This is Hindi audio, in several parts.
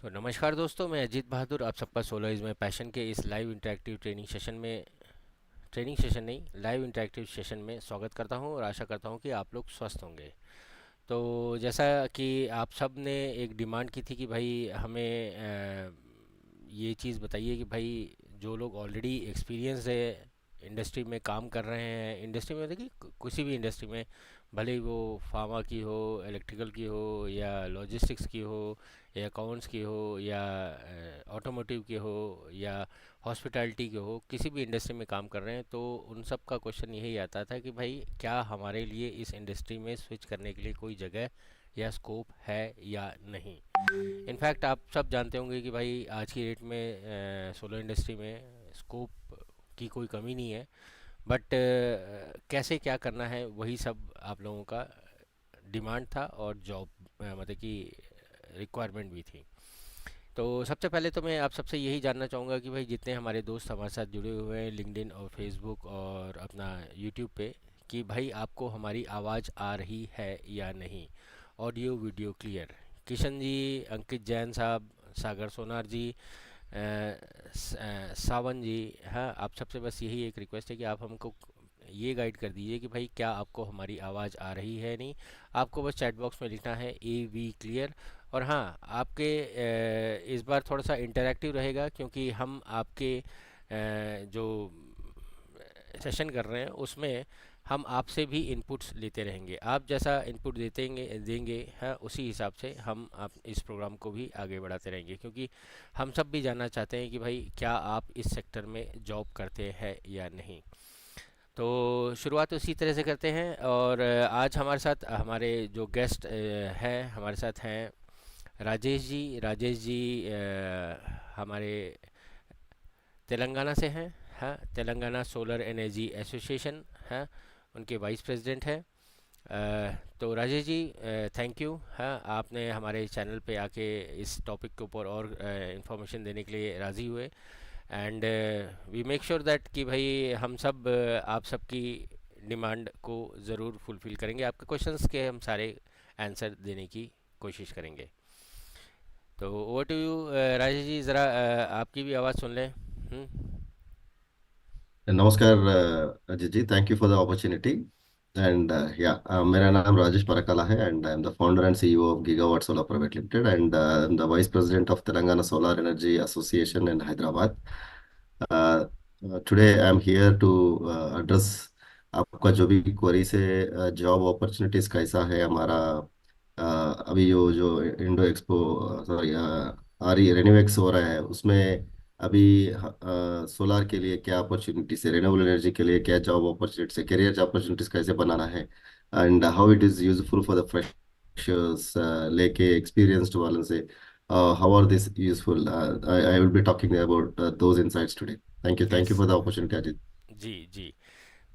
तो नमस्कार दोस्तों, मैं अजीत बहादुर आप सबका सोलर इज़ माई पैशन के इस लाइव इंटरेक्टिव ट्रेनिंग सेशन नहीं, लाइव इंटरेक्टिव सेशन में स्वागत करता हूं और आशा करता हूं कि आप लोग स्वस्थ होंगे। तो जैसा कि आप सब ने एक डिमांड की थी कि भाई हमें ये चीज़ बताइए कि भाई जो लोग ऑलरेडी एक्सपीरियंस है, इंडस्ट्री में काम कर रहे हैं, इंडस्ट्री में देखिए किसी भी इंडस्ट्री में, भले ही वो फार्मा की हो, इलेक्ट्रिकल की हो, या लॉजिस्टिक्स की हो, या अकाउंट्स की हो, या ऑटोमोटिव की हो, या हॉस्पिटैलिटी की हो, किसी भी इंडस्ट्री में काम कर रहे हैं तो उन सब का क्वेश्चन यही आता था कि भाई क्या हमारे लिए इस इंडस्ट्री में स्विच करने के लिए कोई जगह या स्कोप है या नहीं। इनफैक्ट आप सब जानते होंगे कि भाई आज की डेट में सोलर इंडस्ट्री में स्कोप की कोई कमी नहीं है, बट कैसे क्या करना है वही सब आप लोगों का डिमांड था और जॉब मतलब कि रिक्वायरमेंट भी थी। तो सबसे पहले तो मैं आप सबसे यही जानना चाहूँगा कि भाई जितने हमारे दोस्त हमारे साथ जुड़े हुए हैं लिंक्डइन और फेसबुक और अपना यूट्यूब पे, कि भाई आपको हमारी आवाज़ आ रही है या नहीं, audio video clear. Kishan ji, अंकित जैन साहब, सागर सोनार जी, सावन जी, हाँ आप सबसे बस यही एक रिक्वेस्ट है कि आप हमको ये गाइड कर दीजिए कि भाई क्या आपको हमारी आवाज़ आ रही है नहीं। आपको बस चैट बॉक्स में लिखना है ए वी क्लियर। और हाँ, आपके इस बार थोड़ा सा इंटरैक्टिव रहेगा क्योंकि हम आपके जो सेशन कर रहे हैं उसमें हम आपसे भी इनपुट्स लेते रहेंगे। आप जैसा इनपुट देंगे हाँ, उसी हिसाब से हम आप इस प्रोग्राम को भी आगे बढ़ाते रहेंगे, क्योंकि हम सब भी जानना चाहते हैं कि भाई क्या आप इस सेक्टर में जॉब करते हैं या नहीं। तो शुरुआत उसी तरह से करते हैं। और आज हमारे साथ हमारे जो गेस्ट हैं हमारे साथ हैं राजेश जी। राजेश जी हमारे तेलंगाना से हैं। हाँ, तेलंगाना सोलर एनर्जी एसोसिएशन है, उनके वाइस प्रेसिडेंट हैं। तो राजेश जी, थैंक यू। हाँ, आपने हमारे चैनल पे आके इस टॉपिक के ऊपर और इंफॉर्मेशन देने के लिए राज़ी हुए। And we make sure that कि भाई हम सब आप सबकी डिमांड को ज़रूर फुलफ़िल करेंगे, आपके क्वेश्चंस के हम सारे आंसर देने की कोशिश करेंगे। तो over to you Rajesh ji, ज़रा आपकी भी आवाज़ सुन लें। नमस्कार Ajit ji, thank you for the opportunity and या मेरा नाम राजेश परकाला है and I am the founder and CEO of Gigawatt solar private limited and I am the vice president of Telangana solar energy association in Hyderabad. Today I am here to address आपका जो भी क्वेरी से जॉब अपॉर्चुनिटीज कैसा है हमारा। अभी जो जो इंडो एक्सपो सॉरी आरी रेन्यूएक्स हो रहा है उसमें अभी सोलार के लिए क्या अपॉर्चुनिटीज है, रेन्यूएबल एनर्जी के लिए क्या जॉब अपॉर्चुनिटीज है, करियर अपॉर्चुनिटीज कैसे बनाना है and how it is useful for the freshers लेके एक्सपीरियंस्ड वालों से how are this useful. I will be talking about those insights today. Thank you yes. For the opportunity Ajit. जी जी।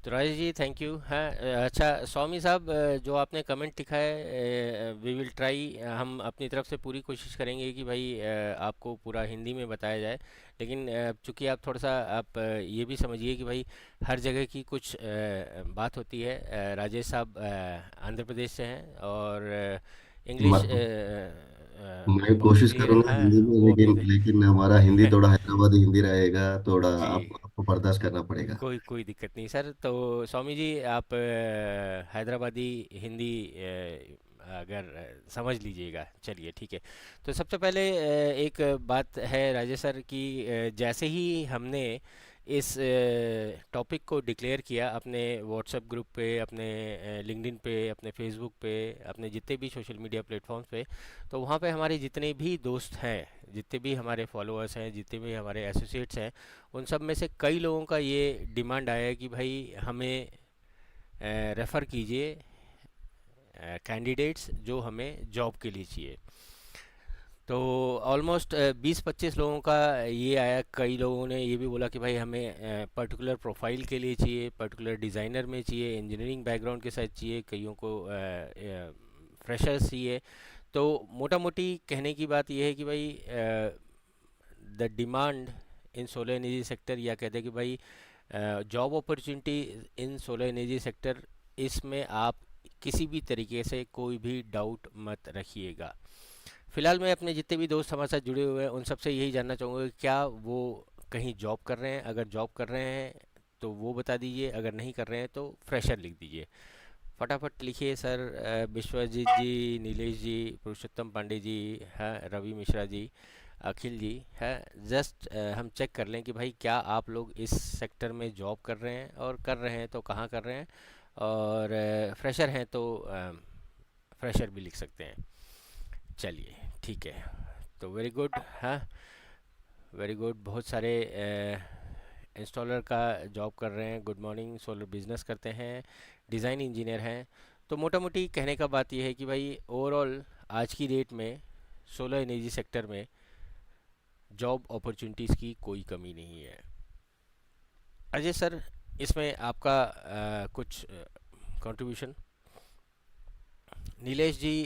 तो राजेश जी, थैंक यू। हाँ, अच्छा स्वामी साहब, जो आपने कमेंट लिखा है, वी विल ट्राई, हम अपनी तरफ से पूरी कोशिश करेंगे कि भाई आपको पूरा हिंदी में बताया जाए। लेकिन चूंकि आप थोड़ा सा आप ये भी समझिए कि भाई हर जगह की कुछ बात होती है। राजेश साहब आंध्र प्रदेश से हैं और इंग्लिश मैं कोशिश बहुत करूंगा हाँ, हिंदी में, वो अपनी लेकिन लेकिन हमारा हिंदी थोड़ा हैदराबादी हिंदी रहेगा, थोड़ा जी, आपको बर्दाश्त करना पड़ेगा। कोई कोई दिक्कत नहीं सर। तो स्वामी जी, आप हैदराबादी हिंदी अगर समझ लीजिएगा, चलिए ठीक है। तो सबसे पहले एक बात है राजेश सर कि जैसे ही हमने इस टॉपिक को डिक्लेयर किया अपने व्हाट्सएप ग्रुप पे, अपने लिंक्डइन पे, अपने फेसबुक पे, अपने जितने भी सोशल मीडिया प्लेटफॉर्म्स पे, तो वहाँ पे हमारे जितने भी दोस्त हैं, जितने भी हमारे फॉलोअर्स हैं, जितने भी हमारे एसोसिएट्स हैं, उन सब में से कई लोगों का ये डिमांड आया है कि भाई हमें रेफ़र कीजिए कैंडिडेट्स जो हमें जॉब के लिए चाहिए। तो ऑलमोस्ट 20-25 लोगों का ये आया। कई लोगों ने ये भी बोला कि भाई हमें पर्टिकुलर प्रोफाइल के लिए चाहिए, पर्टिकुलर डिज़ाइनर में चाहिए, इंजीनियरिंग बैकग्राउंड के साथ चाहिए, कईयों को फ्रेशर्स चाहिए। तो मोटा मोटी कहने की बात यह है कि भाई the demand in solar energy sector, या कहते हैं कि भाई job opportunity in solar energy sector, इसमें आप किसी भी तरीके से कोई भी डाउट मत रखिएगा। फ़िलहाल मैं अपने जितने भी दोस्त हमारे साथ जुड़े हुए हैं उन सबसे यही जानना चाहूँगा कि क्या वो कहीं जॉब कर रहे हैं, अगर जॉब कर रहे हैं तो वो बता दीजिए, अगर नहीं कर रहे हैं तो फ्रेशर लिख दीजिए। फटाफट लिखिए सर। विश्वजीत जी, नीलेश जी, पुरुषोत्तम पांडे जी, है रवि मिश्रा जी, अखिल जी, है। जस्ट हम चेक कर लें कि भाई क्या आप लोग इस सेक्टर में जॉब कर रहे हैं, और कर रहे हैं तो कहाँ कर रहे हैं, और फ्रेशर हैं तो फ्रेशर भी लिख सकते हैं। चलिए, ठीक है। तो वेरी गुड, हाँ, वेरी गुड। बहुत सारे इंस्टॉलर का जॉब कर रहे हैं, गुड मॉर्निंग। सोलर बिजनेस करते हैं, डिज़ाइन इंजीनियर हैं। तो मोटा मोटी कहने का बात यह है कि भाई ओवरऑल आज की डेट में सोलर एनर्जी सेक्टर में जॉब अपॉर्चुनिटीज़ की कोई कमी नहीं है। अजय सर, इसमें आपका कुछ कंट्रीब्यूशन। नीलेश जी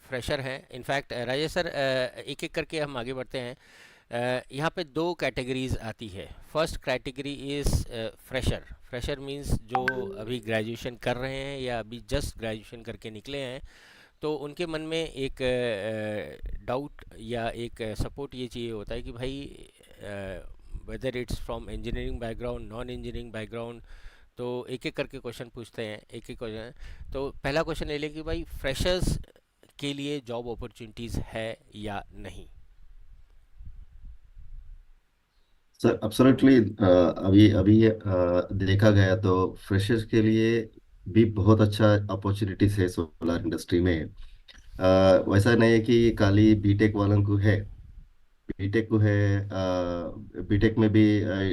फ्रेशर हैं। इनफैक्ट राजेश सर, एक एक करके हम आगे बढ़ते हैं। यहाँ पे दो कैटेगरीज आती है। First category is fresher. Fresher means जो अभी ग्रेजुएशन कर रहे हैं या अभी जस्ट ग्रेजुएशन करके निकले हैं, तो उनके मन में एक डाउट या एक सपोर्ट ये चाहिए होता है कि भाई whether it's from engineering background, non engineering background. तो एक एक करके क्वेश्चन पूछते हैं, एक एक क्वेश्चन। तो पहला क्वेश्चन ले लें कि भाई फ्रेशर्स के लिए जॉब अपॉर्चुनिटीज़ है या नहीं। सर एब्सोल्युटली, अभी अभी देखा गया तो फ्रेशर्स के लिए भी बहुत अच्छा अपॉर्चुनिटीज है सोलर इंडस्ट्री में। वैसा नहीं है कि खाली बीटेक वालों को है। बीटेक को है, बीटेक में भी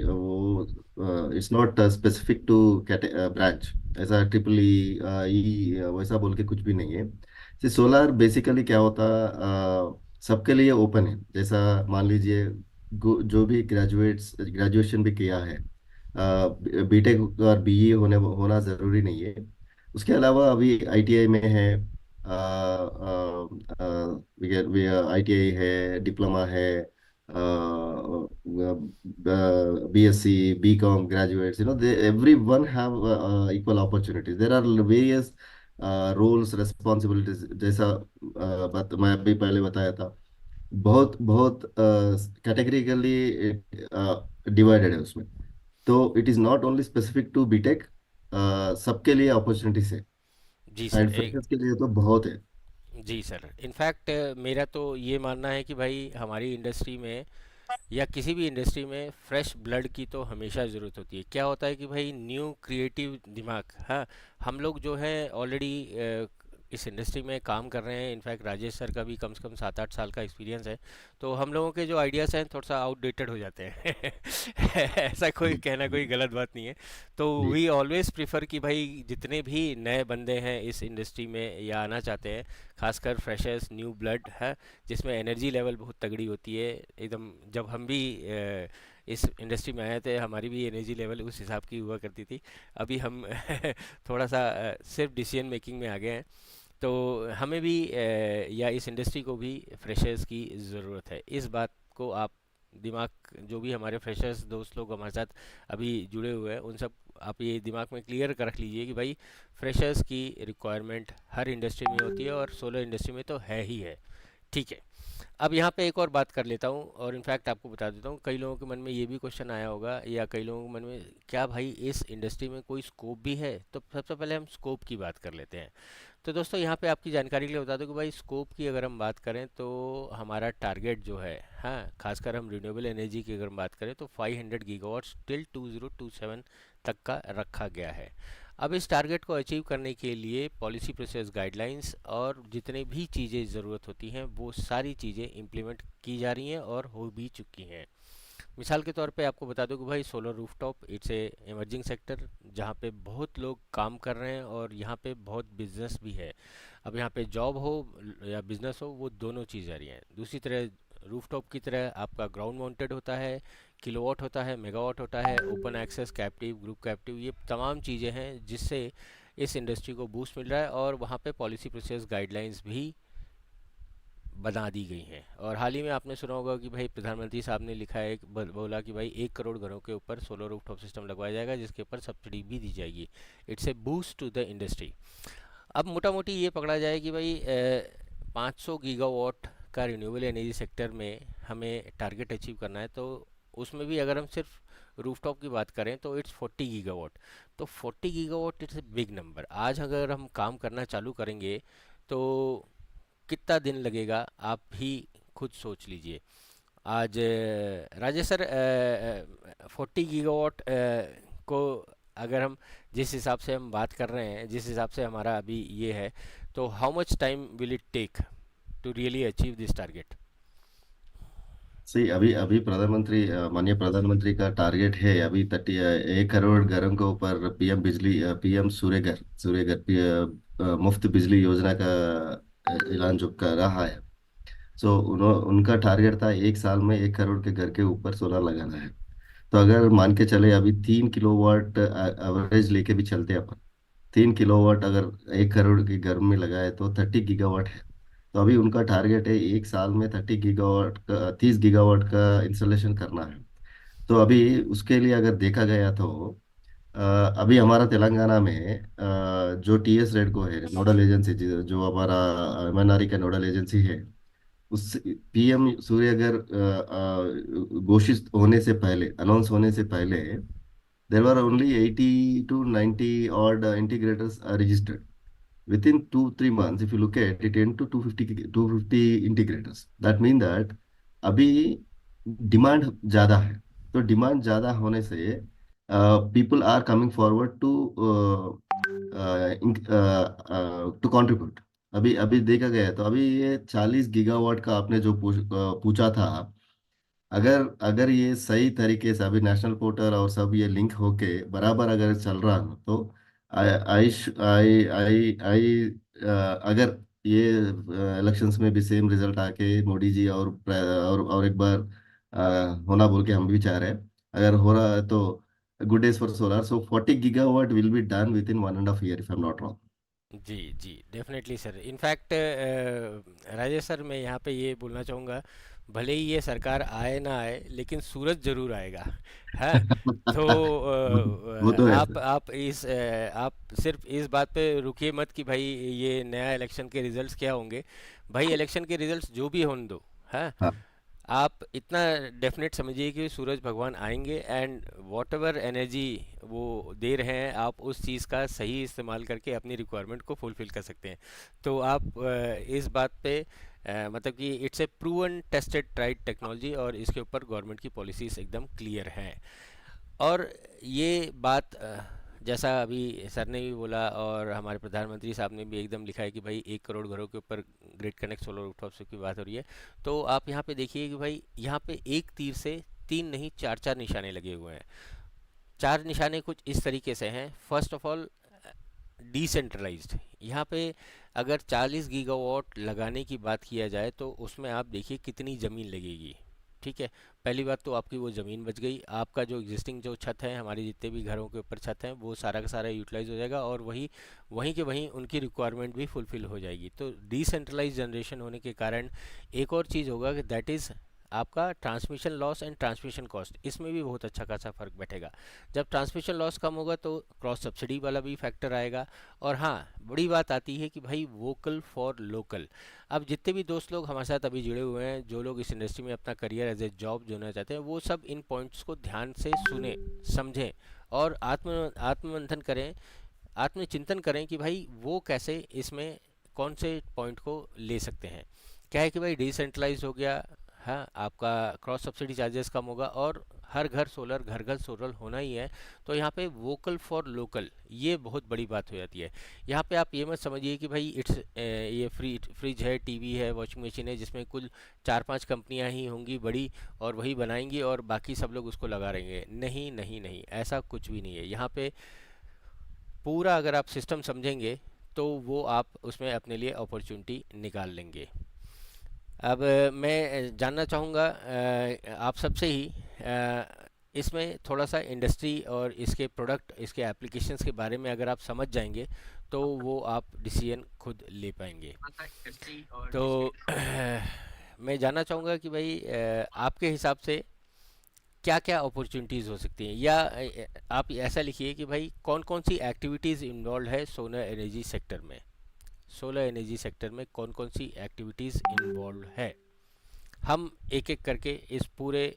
वो it's not specific to branch. ऐसा ट्रिपल ई वैसा बोल के कुछ भी नहीं है। सोलार बेसिकली क्या होता, सबके लिए ओपन है। जैसा मान लीजिए जो भी ग्रेजुएशन भी किया है, बीटेक और बीई होना जरूरी नहीं है। उसके अलावा अभी आईटीआई में है, आईटीआई है, डिप्लोमा है, BSc, BCom graduates, they every one have equal opportunities. There are various roles responsibilities, जैसा मैं अभी पहले बताया था। बहुत बहुत कैटेगरिकली डिवाइडेड है उसमें। तो it is not only specific to B Tech, सबके लिए अपॉर्चुनिटीज है। जी सर, एंड एक। फ्रेशर्स के लिए तो बहुत है। जी सर, इनफैक्ट मेरा तो ये मानना है कि भाई हमारी इंडस्ट्री में या किसी भी इंडस्ट्री में फ्रेश ब्लड की तो हमेशा ज़रूरत होती है। क्या होता है कि भाई न्यू क्रिएटिव दिमाग, हाँ। हम लोग जो है ऑलरेडी इस इंडस्ट्री में काम कर रहे हैं। इनफैक्ट राजेश सर का भी कम से कम 7-8 साल का एक्सपीरियंस है। तो हम लोगों के जो आइडियाज़ हैं थोड़ा सा आउटडेटेड हो जाते हैं। ऐसा कोई जी कहना कोई जी गलत बात नहीं है। तो जी। वी ऑलवेज प्रिफर कि भाई जितने भी नए बंदे हैं इस इंडस्ट्री में या आना चाहते हैं, खासकर फ्रेशर्स, न्यू ब्लड है, जिसमें एनर्जी लेवल बहुत तगड़ी होती है एकदम। जब हम भी इस इंडस्ट्री में आए थे, हमारी भी एनर्जी लेवल उस हिसाब की हुआ करती थी। अभी हम थोड़ा सा सिर्फ डिसीजन मेकिंग में आ गए हैं। तो हमें भी या इस इंडस्ट्री को भी फ्रेशर्स की ज़रूरत है। इस बात को आप दिमाग, जो भी हमारे फ्रेशर्स दोस्त लोग हमारे साथ अभी जुड़े हुए हैं उन सब, आप ये दिमाग में क्लियर कर रख लीजिए कि भाई फ्रेशर्स की रिक्वायरमेंट हर इंडस्ट्री में होती है, और सोलर इंडस्ट्री में तो है ही है। ठीक है। अब यहाँ पे एक और बात कर लेता हूँ, और इनफैक्ट आपको बता देता हूँ, कई लोगों के मन में ये भी क्वेश्चन आया होगा, या कई लोगों के मन में, क्या भाई इस इंडस्ट्री में कोई स्कोप भी है। तो सबसे पहले हम स्कोप की बात कर लेते हैं। तो दोस्तों, यहाँ पे आपकी जानकारी के लिए बता दूं कि भाई स्कोप की अगर हम बात करें तो हमारा टारगेट जो है, हाँ, खासकर हम रिन्यूएबल एनर्जी की अगर हम बात करें तो 500 गीगावाट्स टिल 2027 तक का रखा गया है। अब इस टारगेट को अचीव करने के लिए पॉलिसी प्रोसेस गाइडलाइंस और जितने भी चीज़ें ज़रूरत होती हैं वो सारी चीज़ें इम्प्लीमेंट की जा रही हैं और हो भी चुकी हैं। मिसाल के तौर पे आपको बता दूं कि भाई solar rooftop it's a emerging sector, जहाँ पे बहुत लोग काम कर रहे हैं और यहाँ पे बहुत बिजनेस भी है। अब यहाँ पे जॉब हो या बिजनेस हो, वो दोनों चीज़ आ रही हैं। दूसरी तरह रूफटॉप की तरह आपका ग्राउंड माउंटेड होता है, किलोवाट होता है, मेगावाट होता है, open access, captive, group captive, ये तमाम चीज़ें हैं जिससे इस इंडस्ट्री को बूस्ट मिल रहा है। और वहाँ पे पॉलिसी प्रोसेस गाइडलाइंस भी बना दी गई हैं। और हाल ही में आपने सुना होगा कि भाई प्रधानमंत्री साहब ने लिखा है, बोला कि भाई 1 करोड़ घरों के ऊपर सोलर रूफटॉप सिस्टम लगवाया जाएगा, जिसके ऊपर सब्सिडी भी दी जाएगी। It's a boost to the industry. अब मोटा मोटी ये पकड़ा जाए कि भाई 500 गीगावाट का रिन्यूएबल एनर्जी सेक्टर में हमें टारगेट अचीव करना है, तो उसमें भी अगर हम सिर्फ रूफटॉप की बात करें तो इट्स 40 गीगावाट। तो 40 gigawatt it's a big number. आज अगर हम काम करना चालू करेंगे तो कितना दिन लगेगा, आप ही खुद सोच लीजिए। आज राजेश सर, 40 गीगावाट को अगर हम जिस हिसाब से हम बात कर रहे हैं, जिस हिसाब से हमारा अभी ये है, तो how much time will it take to really achieve this target? सही, अभी अभी प्रधानमंत्री माननीय प्रधानमंत्री का टारगेट है अभी 1 करोड़ घरों के ऊपर पीएम बिजली, पीएम सूर्यघर, मुफ्त बिजली योजना का ऐलान जो कर रहा है। सो उनका टारगेट था 1 साल में 1 करोड़ के घर के ऊपर सोलर लगाना है। तो अगर मान के चले अभी 3 किलोवाट एवरेज लेके भी चलते हैं अपन, 3 किलोवाट अगर 1 करोड़ के घर में लगाए तो 30 गीगावाट है। तो अभी उनका टारगेट है 1 साल में 30 गीगावाट का, 30 गीगावाट का इंस्टॉलेशन करना है। तो अभी उसके लिए अगर देखा गया तो अ, अभी हमारा तेलंगाना में जो टीएस रेडको है नोडल एजेंसी, जो हमारा एमएनआरई का नोडल एजेंसी है, उस पीएम सूर्यगर घोषित होने से पहले, अनाउंस होने से पहले, देर were only 80 to 90 odd integrators are registered. Within 2-3 months, if you look at it, 10 to 250 integrators. That means that अभी डिमांड ज़्यादा है। तो डिमांड ज़्यादा होने से people are coming forward to to contribute. अभी अभी देखा गया है तो अभी ये 40 गीगावाट का आपने जो पूछा था, अगर अगर ये सही तरीके से अभी नेशनल पोर्टल और सब ये लिंक होके बराबर अगर चल रहा हो तो आई आई आई आई अगर ये इलेक्शंस में भी सेम रिजल्ट आके मोदी जी और एक बार होना बोल के हम भी चाह रहे हैं, अगर हो रहा है तो good days for solar. So 40 gigawatt will be done with in 1.5 year if I am not wrong. जी जी, definitely sir. In fact Rajesh sir, मैं यहाँ पे ये बोलना चाहूँगा, भले ही ये सरकार आए ना आए लेकिन सूरज जरूर आएगा। है। तो वो तो है सर। आप सिर्फ इस बात पे रुकिए मत कि भाई ये नया इलेक्शन के रिजल्ट्स क्या होंगे। भाई इलेक्शन के रिजल्ट्स जो भी होने दो, है, हाँ। आप इतना डेफिनेट समझिए कि सूरज भगवान आएंगे, एंड वॉट एवर एनर्जी वो दे रहे हैं, आप उस चीज़ का सही इस्तेमाल करके अपनी रिक्वायरमेंट को फुलफ़िल कर सकते हैं। तो आप इस बात पे मतलब कि it's a proven tested tried technology, और इसके ऊपर गवर्नमेंट की पॉलिसीज़ एकदम क्लियर हैं। और ये बात जैसा अभी सर ने भी बोला और हमारे प्रधानमंत्री साहब ने भी एकदम लिखा है कि भाई 1 करोड़ घरों के ऊपर ग्रिड कनेक्ट सोलर रूफटॉप की बात हो रही है। तो आप यहाँ पे देखिए कि भाई यहाँ पे एक तीर से तीन नहीं, चार चार निशाने लगे हुए हैं। चार निशाने कुछ इस तरीके से हैं। First of all, decentralised. यहाँ पे अगर 40 गीगावाट लगाने की बात किया जाए तो उसमें आप देखिए कितनी ज़मीन लगेगी। ठीक है। पहली बात तो आपकी वो ज़मीन बच गई, आपका जो एग्जिस्टिंग जो छत है, हमारे जितने भी घरों के ऊपर छत हैं, वो सारा का सारा यूटिलाइज हो जाएगा, और वही वहीं के वहीं उनकी रिक्वायरमेंट भी फुलफ़िल हो जाएगी। तो डिसेंट्रलाइज जनरेशन होने के कारण एक और चीज़ होगा कि दैट इज़ आपका transmission loss and transmission cost, इसमें भी बहुत अच्छा खासा फर्क बैठेगा। जब ट्रांसमिशन लॉस कम होगा तो क्रॉस सब्सिडी वाला भी फैक्टर आएगा। और हाँ, बड़ी बात आती है कि भाई वोकल फॉर लोकल। अब जितने भी दोस्त लोग हमारे साथ अभी जुड़े हुए हैं, जो लोग इस इंडस्ट्री में अपना करियर एज ए जॉब जोड़ना चाहते हैं, वो सब इन पॉइंट्स को ध्यान से सुने, समझें, और आत्ममंथन करें, आत्मचिंतन करें कि भाई वो कैसे इसमें कौन से पॉइंट को ले सकते हैं। क्या है कि भाई डिसेंट्रलाइज हो गया, हाँ, आपका क्रॉस सब्सिडी चार्जेस कम होगा, और हर घर सोलर, घर घर सोलर होना ही है। तो यहाँ पे वोकल फॉर लोकल, ये बहुत बड़ी बात हो जाती है। यहाँ पे आप ये मत समझिए कि भाई ये फ्रिज है, टीवी है, वॉशिंग मशीन है, जिसमें कुल चार पांच कंपनियां ही होंगी बड़ी, और वही बनाएंगी और बाकी सब लोग उसको लगा रहेंगे। नहीं नहीं नहीं, ऐसा कुछ भी नहीं है। यहाँ पे पूरा अगर आप सिस्टम समझेंगे तो वो आप उसमें अपने लिए अपॉर्चुनिटी निकाल लेंगे। अब मैं जानना चाहूँगा आप सबसे ही, इसमें थोड़ा सा इंडस्ट्री और इसके प्रोडक्ट, इसके एप्लीकेशंस के बारे में अगर आप समझ जाएंगे तो वो आप डिसीजन खुद ले पाएंगे। तो मैं जानना चाहूँगा कि भाई आपके हिसाब से क्या क्या अपॉर्चुनिटीज़ हो सकती हैं, या आप ऐसा लिखिए कि भाई कौन कौन सी एक्टिविटीज़ इन्वॉल्व है सोलर एनर्जी सेक्टर में। सोलर एनर्जी सेक्टर में कौन कौन सी एक्टिविटीज़ इन्वॉल्व है। हम एक एक करके इस पूरे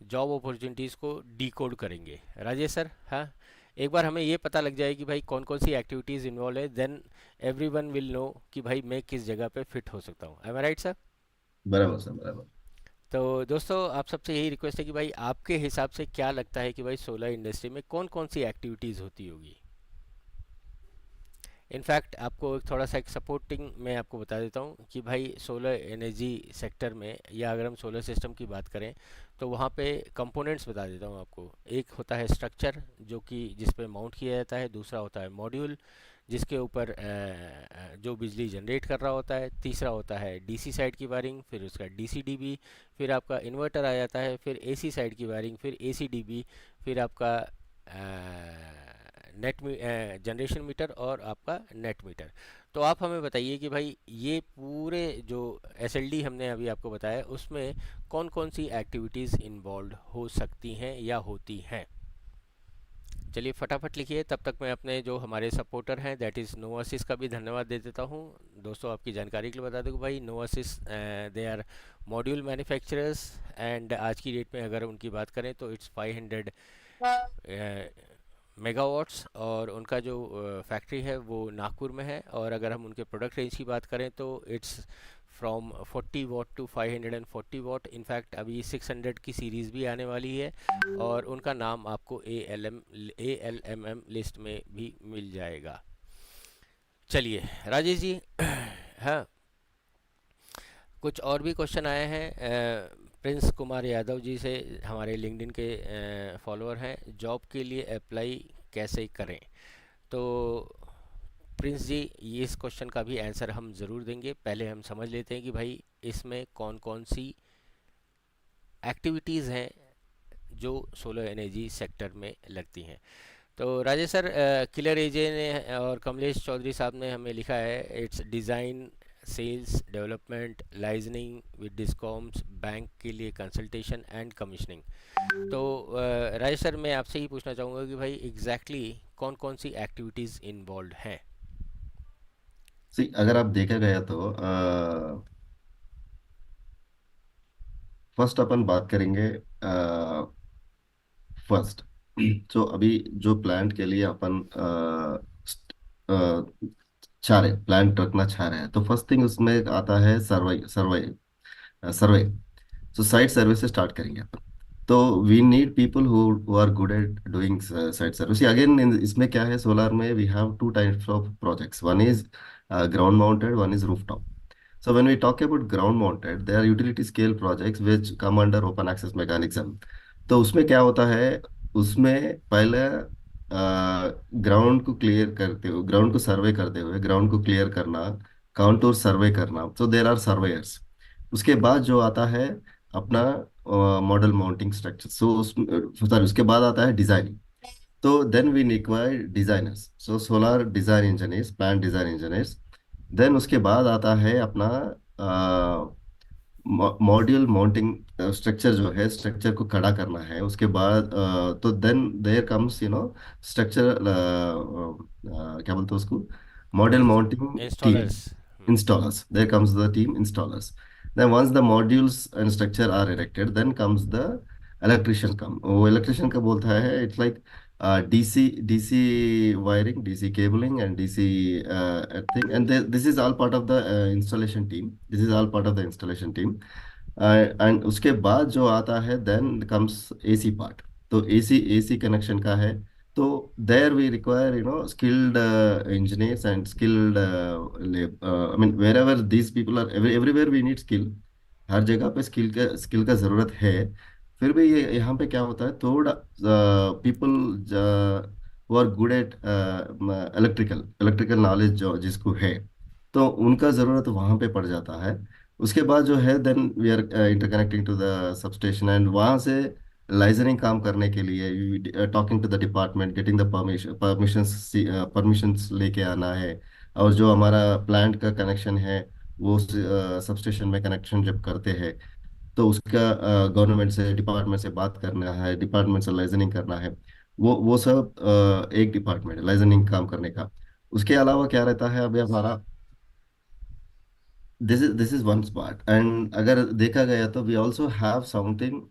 जॉब अपॉर्चुनिटीज़ को डिकोड करेंगे राजेश सर। हाँ, एक बार हमें ये पता लग जाए कि भाई कौन कौन सी एक्टिविटीज़ इन्वॉल्व है, देन एवरीवन विल नो कि भाई मैं किस जगह पे फिट हो सकता हूँ। M I right sir? बराबर सर, बराबर। तो दोस्तों, आप सबसे यही रिक्वेस्ट है कि भाई आपके हिसाब से क्या लगता है कि भाई सोलर इंडस्ट्री में कौन कौन सी एक्टिविटीज़ होती होगी। इनफैक्ट आपको एक थोड़ा सा एक सपोर्टिंग मैं आपको बता देता हूँ कि भाई सोलर एनर्जी सेक्टर में, या अगर हम सोलर सिस्टम की बात करें तो वहाँ पे कंपोनेंट्स बता देता हूँ आपको। एक होता है स्ट्रक्चर, जो कि जिस पे माउंट किया जाता है। दूसरा होता है मॉड्यूल, जिसके ऊपर जो बिजली जनरेट कर रहा होता है। तीसरा होता है डीसी साइड की वायरिंग, फिर उसका डीसी डीबी, फिर आपका इन्वर्टर आ जाता है, फिर एसी साइड की वायरिंग, फिर एसी डीबी, फिर आपका नेट जनरेशन मीटर और आपका नेट मीटर। तो आप हमें बताइए कि भाई ये पूरे जो एसएलडी हमने अभी आपको बताया उसमें कौन कौन सी एक्टिविटीज़ इन्वॉल्व हो सकती हैं या होती हैं। चलिए फटाफट लिखिए, तब तक मैं अपने जो हमारे सपोर्टर हैं दैट इज़ नोवासिस का भी धन्यवाद दे देता हूँ। दोस्तों, आपकी जानकारी के लिए बता दूँ कि भाई नोवासिस they are module manufacturers, and आज की डेट में अगर उनकी बात करें तो इट्स 500 मेगावाट्स, और उनका जो फैक्ट्री है वो नागपुर में है। और अगर हम उनके प्रोडक्ट रेंज की बात करें तो it's from 40 watt to 540 watt. In fact अभी 600 की सीरीज़ भी आने वाली है, और उनका नाम आपको ALMM लिस्ट में भी मिल जाएगा। चलिए राजेश जी, हाँ, कुछ और भी क्वेश्चन आए हैं प्रिंस कुमार यादव जी से, हमारे लिंक्डइन के फॉलोअर हैं। जॉब के लिए अप्लाई कैसे करें? तो प्रिंस जी, ये इस क्वेश्चन का भी आंसर हम ज़रूर देंगे। पहले हम समझ लेते हैं कि भाई इसमें कौन कौन सी एक्टिविटीज़ हैं जो सोलर एनर्जी सेक्टर में लगती हैं। तो राजेश सर, किलर एजे ने और कमलेश चौधरी साहब ने हमें लिखा है it's design, sales, development, liaisoning with discoms, bank के लिए कंसल्टेशन एंड कमीशनिंग। तो राजेश सर, मैं आपसे ही पूछना चाहूँगा कि भाई एग्जैक्टली कौन कौन सी एक्टिविटीज़ इन्वॉल्व हैं। सी, अगर आप देखा गया तो फर्स्ट अपन बात करेंगे। फर्स्ट जो अभी जो प्लांट के लिए अपन चाह रहे प्लांट रखना चाह रहे हैं, तो फर्स्ट थिंग उसमें आता है सर्वे। सर्वे सो साइट सर्वे से स्टार्ट करेंगे अपन। तो we need people who are good at doing site service. Again इसमें क्या है, सोलर में we have two types of projects, one is ground mounted, one is rooftop. So when we talk about ground mounted, they are utility scale projects which come under open access mechanism. तो उसमें क्या होता है, उसमें पहले ग्राउंड को क्लियर करते हुए, ग्राउंड को सर्वे करते हुए, ग्राउंड को क्लियर करना, काउंटूर सर्वे करना, सो देर आर सर्वेयर्स। उसके बाद जो आता है अपना model mounting structure, so sorry, उसके बाद आता है डिजाइनिंग। तो then we require designers, so solar design engineers, plant design engineers. Then उसके बाद आता है अपना मॉड्यूल माउंटिंग स्ट्रक्चर, जो है स्ट्रक्चर को खड़ा करना है। उसके बाद तो देन देयर कम्स स्ट्रक्चर, क्या बोलते हैं उसको, module mounting team, installers. installers. There comes the team installers. Then once the modules and structure are erected, then comes the electrician come. वो electrician का बोलता है, it's like DC wiring, DC cabling and DC thing, and this is all part of the installation team. This is all part of the installation team. And उसके बाद जो आता है देन कम्स एसी पार्ट। तो एसी कनेक्शन का है। तो there we require skilled engineers and skilled I mean wherever these people are, everywhere we need skill। हर जगह पे स्किल का ज़रूरत है। फिर भी ये यहाँ पे क्या होता है, थोड़ा people who are good at electrical knowledge जो जिसको है, तो उनका ज़रूरत वहाँ पे पड़ जाता है। उसके बाद जो है then we are interconnecting to the substation, and वहाँ से लाइजनिंग काम करने के लिए talking to the department, getting the permissions लेके आना है। और जो हमारा प्लांट का कनेक्शन है, वो सबस्टेशन में कनेक्शन जब करते हैं, तो उसका गवर्नमेंट से, डिपार्टमेंट से बात करना है, डिपार्टमेंट से लाइजनिंग करना है। वो सब एक डिपार्टमेंट है लाइजनिंग काम करने का। उसके अलावा क्या रहता है अभी हमारा, this is one part, and अगर देखा गया तो we also have something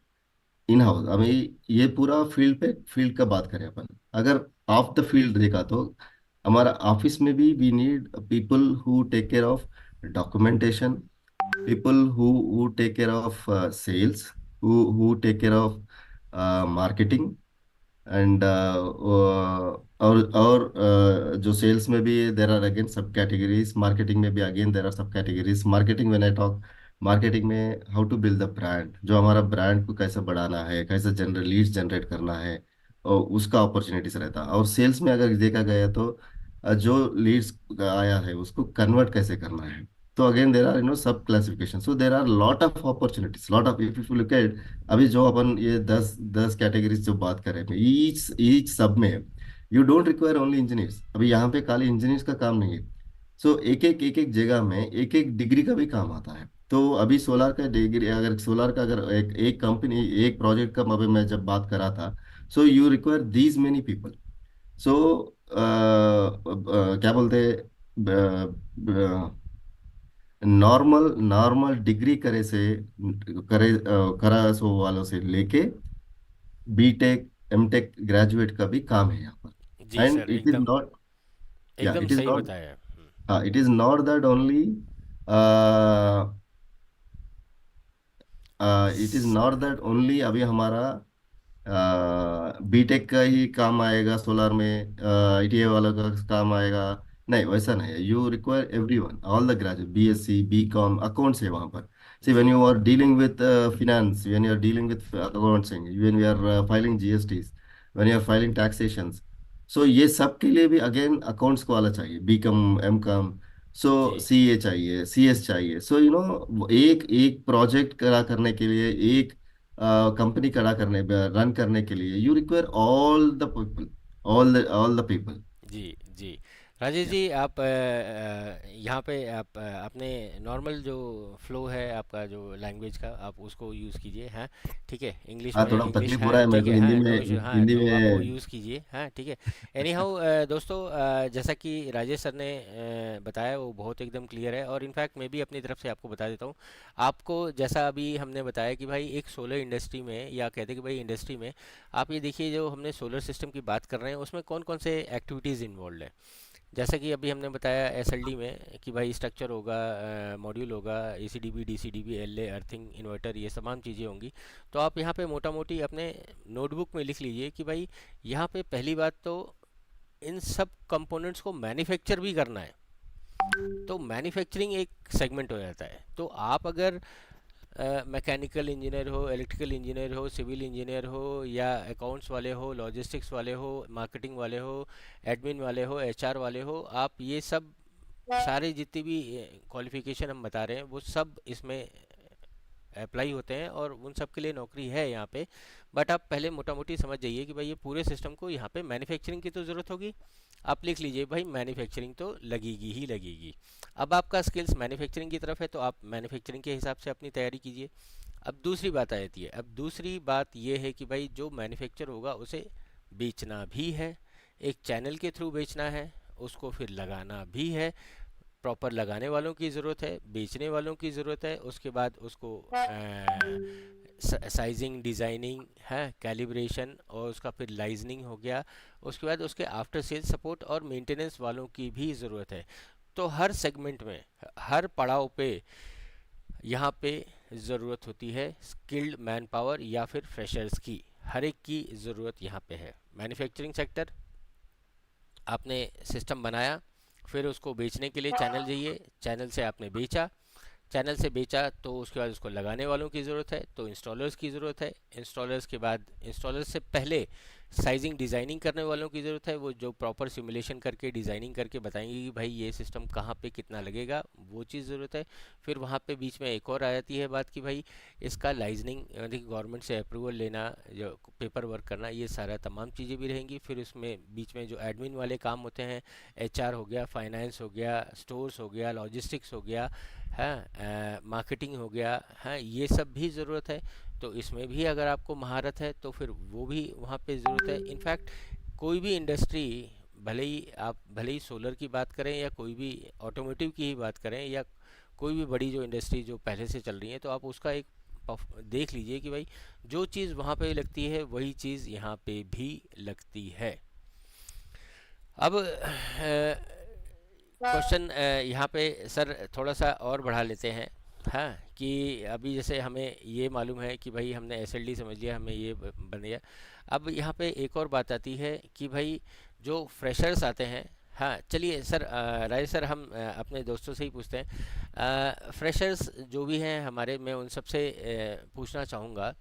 in house. अभी ये पूरा फील्ड पे, फील्ड का बात करें अपन, अगर ऑफ द फील्ड देखा तो हमारा ऑफिस में भी we need people who take care of documentation, people who take care of sales, who take care of marketing, and और जो सेल्स में भी there are again sub categories, marketing में भी again there are sub categories. Marketing when I talk, marketing में how to build the brand, जो हमारा ब्रांड को कैसे बढ़ाना है, कैसे जनरल लीड्स जनरेट करना है, और उसका अपॉर्चुनिटीज रहता है। और सेल्स में अगर देखा गया तो जो लीड्स आया है उसको कन्वर्ट कैसे करना है। तो again there are sub classification, so there are lot of opportunities, lot of, if you look at, अभी जो अपन ये 10 10 कैटेगरीज जो बात कर रहे हैं, ईच सब में you don't require only engineers. अभी यहाँ पे खाली इंजीनियर्स का काम नहीं है। सो एक एक जगह में एक एक डिग्री का भी काम आता है। तो अभी सोलार का डिग्री, अगर सोलार का अगर एक कंपनी, एक प्रोजेक्ट का अभी मैं जब बात कर रहा था, so you require these many people. सो क्या बोलते हैं, नॉर्मल नॉर्मल डिग्री करे से करा सो वालों से लेके बीटेक एमटेक ग्रेजुएट का भी काम है यहाँ पर। जी एंड सर, इट इज एकदम नॉट, या एकदम इट इज सही नॉट, बताया। हाँ it is not that only, it is not that only अभी हमारा बीटेक का ही काम आएगा सोलार में, आईटीआई वालों का काम आएगा। नहीं, वैसा नहीं है। You require everyone, all the graduate, BSc BCom accounts है वहाँ पर। सी जी when you are dealing with finance, when you are dealing with accounting, when we are filing GSTs, when you are filing taxations, so ये सब के लिए भी अगेन अकाउंट्स को वाला चाहिए, बीकॉम एमकॉम। सो जी सीए चाहिए, सीएस चाहिए। सो एक एक प्रोजेक्ट करा करने के लिए, एक कंपनी खड़ा करने, रन करने के लिए, you require all the people, all the people. जी जी। राजेश या जी, आप यहाँ पे आप अपने नॉर्मल जो फ्लो है आपका जो लैंग्वेज का, आप उसको यूज़ कीजिए। हाँ ठीक है, इंग्लिश हाँ, में थोड़ा इंग्लिश, तकलीफ हो रहा हाँ है मेरे ठीक को है, हिंदी हाँ में, नो इशू, हाँ हिंदी तो आप वो में। यूज़ कीजिए। हाँ ठीक है। एनी हाउ दोस्तों, जैसा कि राजेश सर ने बताया वो बहुत एकदम क्लियर है, और इनफैक्ट मैं भी अपनी तरफ से आपको बता देता हूँ। आपको जैसा अभी हमने बताया कि भाई एक सोलर इंडस्ट्री में, या कहते हैं कि भाई इंडस्ट्री में, आप ये देखिए जो हमने सोलर सिस्टम की बात कर रहे हैं उसमें कौन कौन से एक्टिविटीज़ इन्वॉल्व है। जैसा कि अभी हमने बताया एसएलडी में कि भाई स्ट्रक्चर होगा, मॉड्यूल होगा, एसीडीबी डीसीडीबी एलए अर्थिंग इन्वर्टर, ये तमाम चीज़ें होंगी। तो आप यहाँ पे मोटा मोटी अपने नोटबुक में लिख लीजिए कि भाई यहाँ पे पहली बात तो इन सब कंपोनेंट्स को मैन्युफैक्चर भी करना है। तो मैन्युफैक्चरिंग एक सेगमेंट हो जाता है। तो आप अगर मैकेनिकल इंजीनियर हो, इलेक्ट्रिकल इंजीनियर हो, सिविल इंजीनियर हो, या अकाउंट्स वाले हो, लॉजिस्टिक्स वाले हो, मार्केटिंग वाले हो, एडमिन वाले हो, एचआर वाले हो, आप ये सब सारे जितनी भी क्वालिफिकेशन हम बता रहे हैं वो सब इसमें अप्लाई होते हैं, और उन सब के लिए नौकरी है यहाँ पे। बट आप पहले मोटा मोटी समझ जाइए कि भाई ये पूरे सिस्टम को यहाँ पे मैन्युफैक्चरिंग की तो ज़रूरत होगी। आप लिख लीजिए भाई मैन्युफैक्चरिंग तो लगेगी ही लगेगी। अब आपका स्किल्स मैन्युफैक्चरिंग की तरफ है तो आप मैन्युफैक्चरिंग के हिसाब से अपनी तैयारी कीजिए। अब दूसरी बात आ जाती है, अब दूसरी बात ये है कि भाई जो मैन्युफैक्चर होगा उसे बेचना भी है, एक चैनल के थ्रू बेचना है, उसको फिर लगाना भी है। प्रॉपर लगाने वालों की ज़रूरत है, बेचने वालों की ज़रूरत है, उसके बाद उसको साइजिंग, डिज़ाइनिंग है, कैलिब्रेशन, और उसका फिर लाइजनिंग हो गया। उसके बाद उसके आफ्टर सेल सपोर्ट और मेंटेनेंस वालों की भी ज़रूरत है। तो हर सेगमेंट में, हर पड़ाव पे यहाँ पे ज़रूरत होती है स्किल्ड मैन पावर या फिर फ्रेशर्स की। हर एक की ज़रूरत यहाँ पे है। मैन्युफैक्चरिंग सेक्टर, आपने सिस्टम बनाया, फिर उसको बेचने के लिए चैनल चाहिए, चैनल से आपने बेचा, चैनल से बेचा तो उसके बाद उसको लगाने वालों की ज़रूरत है, तो इंस्टॉलर्स की ज़रूरत है। इंस्टॉलर्स के बाद, इंस्टॉलर्स से पहले साइजिंग डिज़ाइनिंग करने वालों की ज़रूरत है, वो जो प्रॉपर सिमुलेशन करके डिज़ाइनिंग करके बताएंगे कि भाई ये सिस्टम कहाँ पे कितना लगेगा, वो चीज़ ज़रूरत है। फिर वहाँ पे बीच में एक और आ जाती है बात कि भाई इसका लाइजनिंग, यानी कि गवर्नमेंट से अप्रूवल लेना, जो पेपर वर्क करना, ये सारा तमाम चीज़ें भी रहेंगी। फिर उसमें बीच में जो एडमिन वाले काम होते हैं, एचआर हो गया, फाइनेंस हो गया, स्टोर्स हो गया, लॉजिस्टिक्स हो गया, हाँ मार्केटिंग हो गया, हाँ ये सब भी ज़रूरत है। तो इसमें भी अगर आपको महारत है तो फिर वो भी वहाँ पे ज़रूरत है। इनफैक्ट कोई भी इंडस्ट्री, भले ही आप भले ही सोलर की बात करें या कोई भी ऑटोमोटिव की ही बात करें या कोई भी बड़ी जो इंडस्ट्री जो पहले से चल रही है, तो आप उसका एक देख लीजिए कि भाई जो चीज़ वहाँ पे लगती है वही चीज़ यहाँ पे भी लगती है। अब क्वेश्चन यहाँ पे सर थोड़ा सा और बढ़ा लेते हैं। हाँ, कि अभी जैसे हमें ये मालूम है कि भाई हमने एसएलडी समझ लिया, हमें ये बन गया। अब यहाँ पे एक और बात आती है कि भाई जो फ्रेशर्स आते हैं, हाँ चलिए सर, राय सर, हम अपने दोस्तों से ही पूछते हैं। फ्रेशर्स जो भी हैं हमारे, मैं उन सबसे पूछना चाहूँगा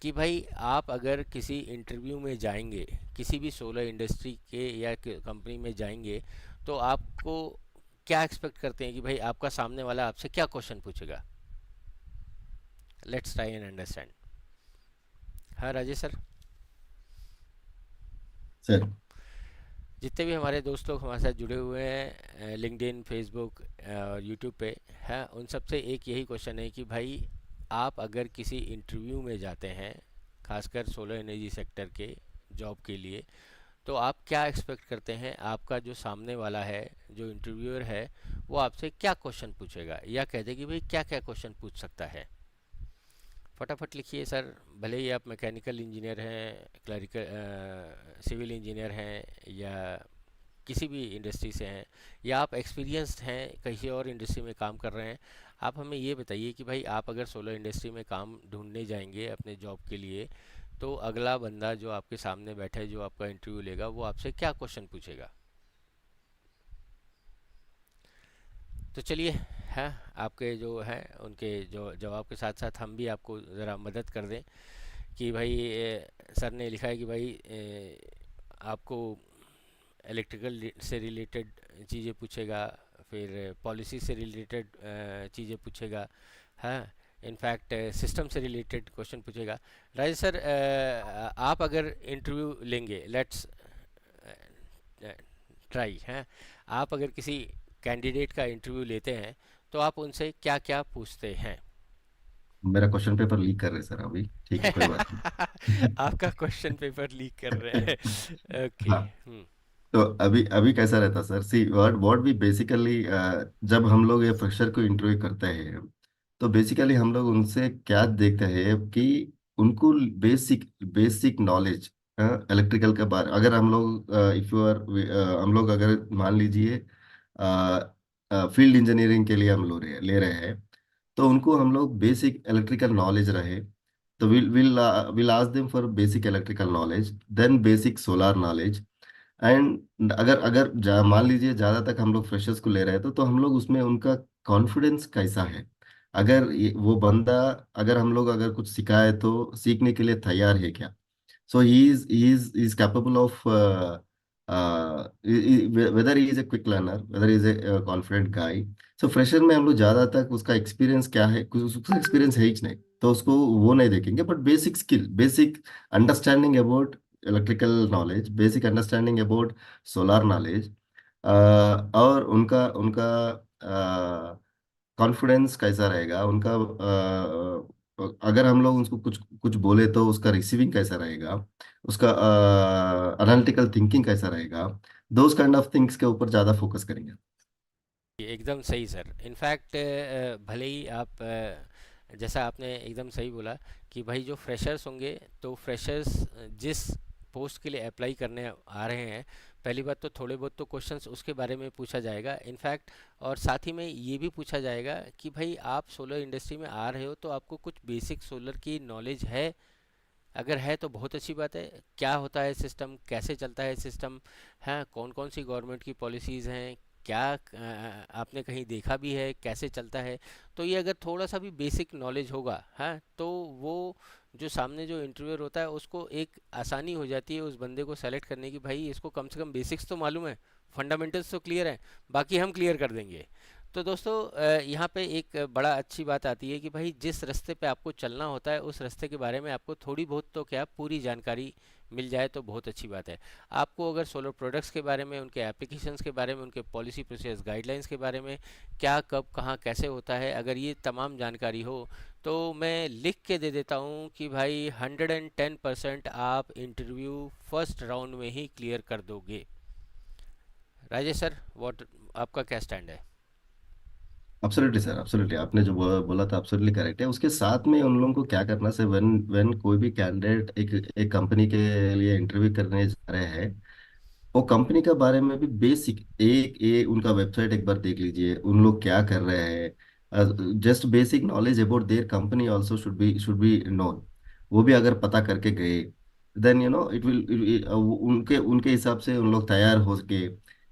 कि भाई आप अगर किसी इंटरव्यू में जाएंगे, किसी भी सोलर इंडस्ट्री के या कंपनी में जाएंगे, तो आपको क्या एक्सपेक्ट करते हैं कि भाई आपका सामने वाला आपसे क्या क्वेश्चन पूछेगा? Let's try and understand. हाँ राजेश सर। सर। जितने भी हमारे दोस्त लोग हमारे साथ जुड़े हुए हैं लिंक्डइन, फेसबुक और यूट्यूब पे, है उन सबसे एक यही क्वेश्चन है कि भाई आप अगर किसी इंटरव्यू में जाते हैं, खासकर सोलर एनर्जी सेक्टर के जॉब के लिए, तो आप क्या एक्सपेक्ट करते हैं आपका जो सामने वाला है, जो इंटरव्यूअर है, वो आपसे क्या क्वेश्चन पूछेगा, या कह दे कि भाई क्या क्या क्वेश्चन पूछ सकता है? फटाफट लिखिए सर। भले ही आप मैकेनिकल इंजीनियर हैं, क्लरिकल सिविल इंजीनियर हैं, या किसी भी इंडस्ट्री से हैं, या आप एक्सपीरियंस्ड हैं किसी और इंडस्ट्री में काम कर रहे हैं, आप हमें ये बताइए कि भाई आप अगर सोलर इंडस्ट्री में काम ढूंढने जाएंगे अपने जॉब के लिए, तो अगला बंदा जो आपके सामने बैठा है, जो आपका इंटरव्यू लेगा, वो आपसे क्या क्वेश्चन पूछेगा? तो चलिए, हैं आपके जो हैं उनके जो जवाब के साथ साथ हम भी आपको ज़रा मदद कर दें कि भाई सर ने लिखा है कि भाई आपको इलेक्ट्रिकल से रिलेटेड चीज़ें पूछेगा, फिर पॉलिसी से रिलेटेड चीज़ें पूछेगा, हाँ इनफैक्ट सिस्टम से रिलेटेड क्वेश्चन पूछेगा। राजेश सर, आप अगर इंटरव्यू लेंगे, लेट्स ट्राई, हैं आप अगर किसी कैंडिडेट का इंटरव्यू लेते हैं, तो आप उनसे क्या क्या पूछते हैं? मेरा क्वेश्चन पेपर लीक कर रहे हैं सर अभी, ठीक है, कोई बात नहीं। आपका क्वेश्चन पेपर लीक कर रहे हैं? ओके। हाँ। तो अभी अभी कैसा रहता sir, see what what we basically, जब हम लोग ये फ्रेशर को इंटरव्यू करते हैं, तो बेसिकली हम लोग उनसे क्या देखते हैं कि उनको बेसिक बेसिक नॉलेज इलेक्ट्रिकल के बारे, अगर हम लोग इफ यू आर हम लोग अगर मान लीजिए फील्ड इंजीनियरिंग के लिए हम लोग ले रहे हैं, तो उनको हम लोग बेसिक इलेक्ट्रिकल नॉलेज रहे, तो will ask them for basic electrical knowledge, then basic solar knowledge. And अगर अगर मान लीजिए ज़्यादा तक हम लोग फ्रेशर्स को ले रहे हैं, तो हम लोग उसमें उनका कॉन्फिडेंस कैसा है, अगर वो बंदा, अगर हम लोग अगर कुछ सिखाए तो सीखने के लिए तैयार है क्या, so he is capable of whether he is a quick learner, whether he is a confident guy. So fresher में हम लोग ज्यादा तक उसका एक्सपीरियंस क्या है, कुछ उसका एक्सपीरियंस है ही नहीं, तो उसको वो नहीं देखेंगे, but basic skill, basic understanding about electrical knowledge, basic understanding about solar knowledge, और उनका उनका कॉन्फिडेंस कैसा रहेगा उनका, अगर हम लोग उसको कुछ कुछ बोले तो उसका रिसीविंग कैसा रहेगा, उसका एनालिटिकल थिंकिंग कैसा रहेगा, दोज काइंड ऑफ थिंग्स के ऊपर ज़्यादा फोकस करेंगे। एकदम सही सर। इनफैक्ट भले ही आप जैसा आपने एकदम सही बोला कि भाई जो फ्रेशर्स होंगे, तो फ्रेशर्स जिस पोस्ट के लिए अप्लाई करने आ रहे हैं, पहली बात तो थोड़े बहुत तो क्वेश्चंस उसके बारे में पूछा जाएगा इनफैक्ट। और साथ ही में ये भी पूछा जाएगा कि भाई आप सोलर इंडस्ट्री में आ रहे हो, तो आपको कुछ बेसिक सोलर की नॉलेज है? अगर है तो बहुत अच्छी बात है। क्या होता है सिस्टम, कैसे चलता है सिस्टम, हैं कौन कौन सी गवर्नमेंट की पॉलिसीज़ हैं, क्या आपने कहीं देखा भी है कैसे चलता है? तो ये अगर थोड़ा सा भी बेसिक नॉलेज होगा, हाँ, तो वो जो सामने जो इंटरव्यूअर होता है उसको एक आसानी हो जाती है उस बंदे को सेलेक्ट करने की। भाई इसको कम से कम बेसिक्स तो मालूम है, फंडामेंटल्स तो क्लियर हैं, बाकी हम क्लियर कर देंगे। तो दोस्तों यहाँ पे एक बड़ा अच्छी बात आती है कि भाई जिस रास्ते पे आपको चलना होता है, उस रास्ते के बारे में आपको थोड़ी बहुत तो क्या पूरी जानकारी मिल जाए तो बहुत अच्छी बात है। आपको अगर सोलर प्रोडक्ट्स के बारे में, उनके एप्लीकेशंस के बारे में, उनके पॉलिसी प्रोसेस गाइडलाइंस के बारे में, क्या कब कहाँ कैसे होता है, अगर ये तमाम जानकारी हो, तो मैं लिख के दे देता हूँ कि भाई 110% आप इंटरव्यू फर्स्ट राउंड में ही क्लियर कर दोगे। राजेश सर, व्हाट आपका क्या स्टैंड है? एब्सोल्युटली सर, एब्सोल्युटली आपने जो बोला था एब्सोल्युटली करेक्ट है। उसके साथ में उन लोगों को क्या करना से, व्हेन व्हेन कोई भी कैंडिडेट एक एक कंपनी के लिए इंटरव्यू करने जा रहे हैं, वो कंपनी के बारे में भी बेसिक उनका वेबसाइट एक बार देख लीजिए, उन लोग क्या कर रहे हैं। Just basic knowledge about their company also should be known. वो भी अगर पता करके गए, देन इट विल, उनके उनके हिसाब से उन लोग तैयार हो के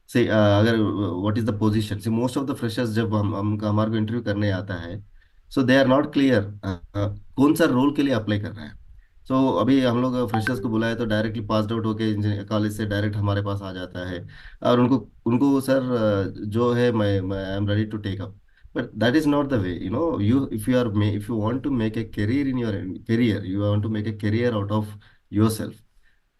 से, अगर व्हाट इज द पोजीशन से, मोस्ट ऑफ द फ्रेशर्स जब हम हमारे को इंटरव्यू करने आता है, सो दे आर नॉट क्लियर कौन सा रोल के लिए अप्लाई कर रहे हैं। सो अभी हम लोग फ्रेशर्स को बुलाए तो डायरेक्टली पास आउट होके इंजीनियर कॉलेज से डायरेक्ट हमारे पास आ जाता है, और उनको उनको सर, जो है मैं I am ready to take up. But that is not the way, you if you want to make a career in your career, you want to make a career out of your,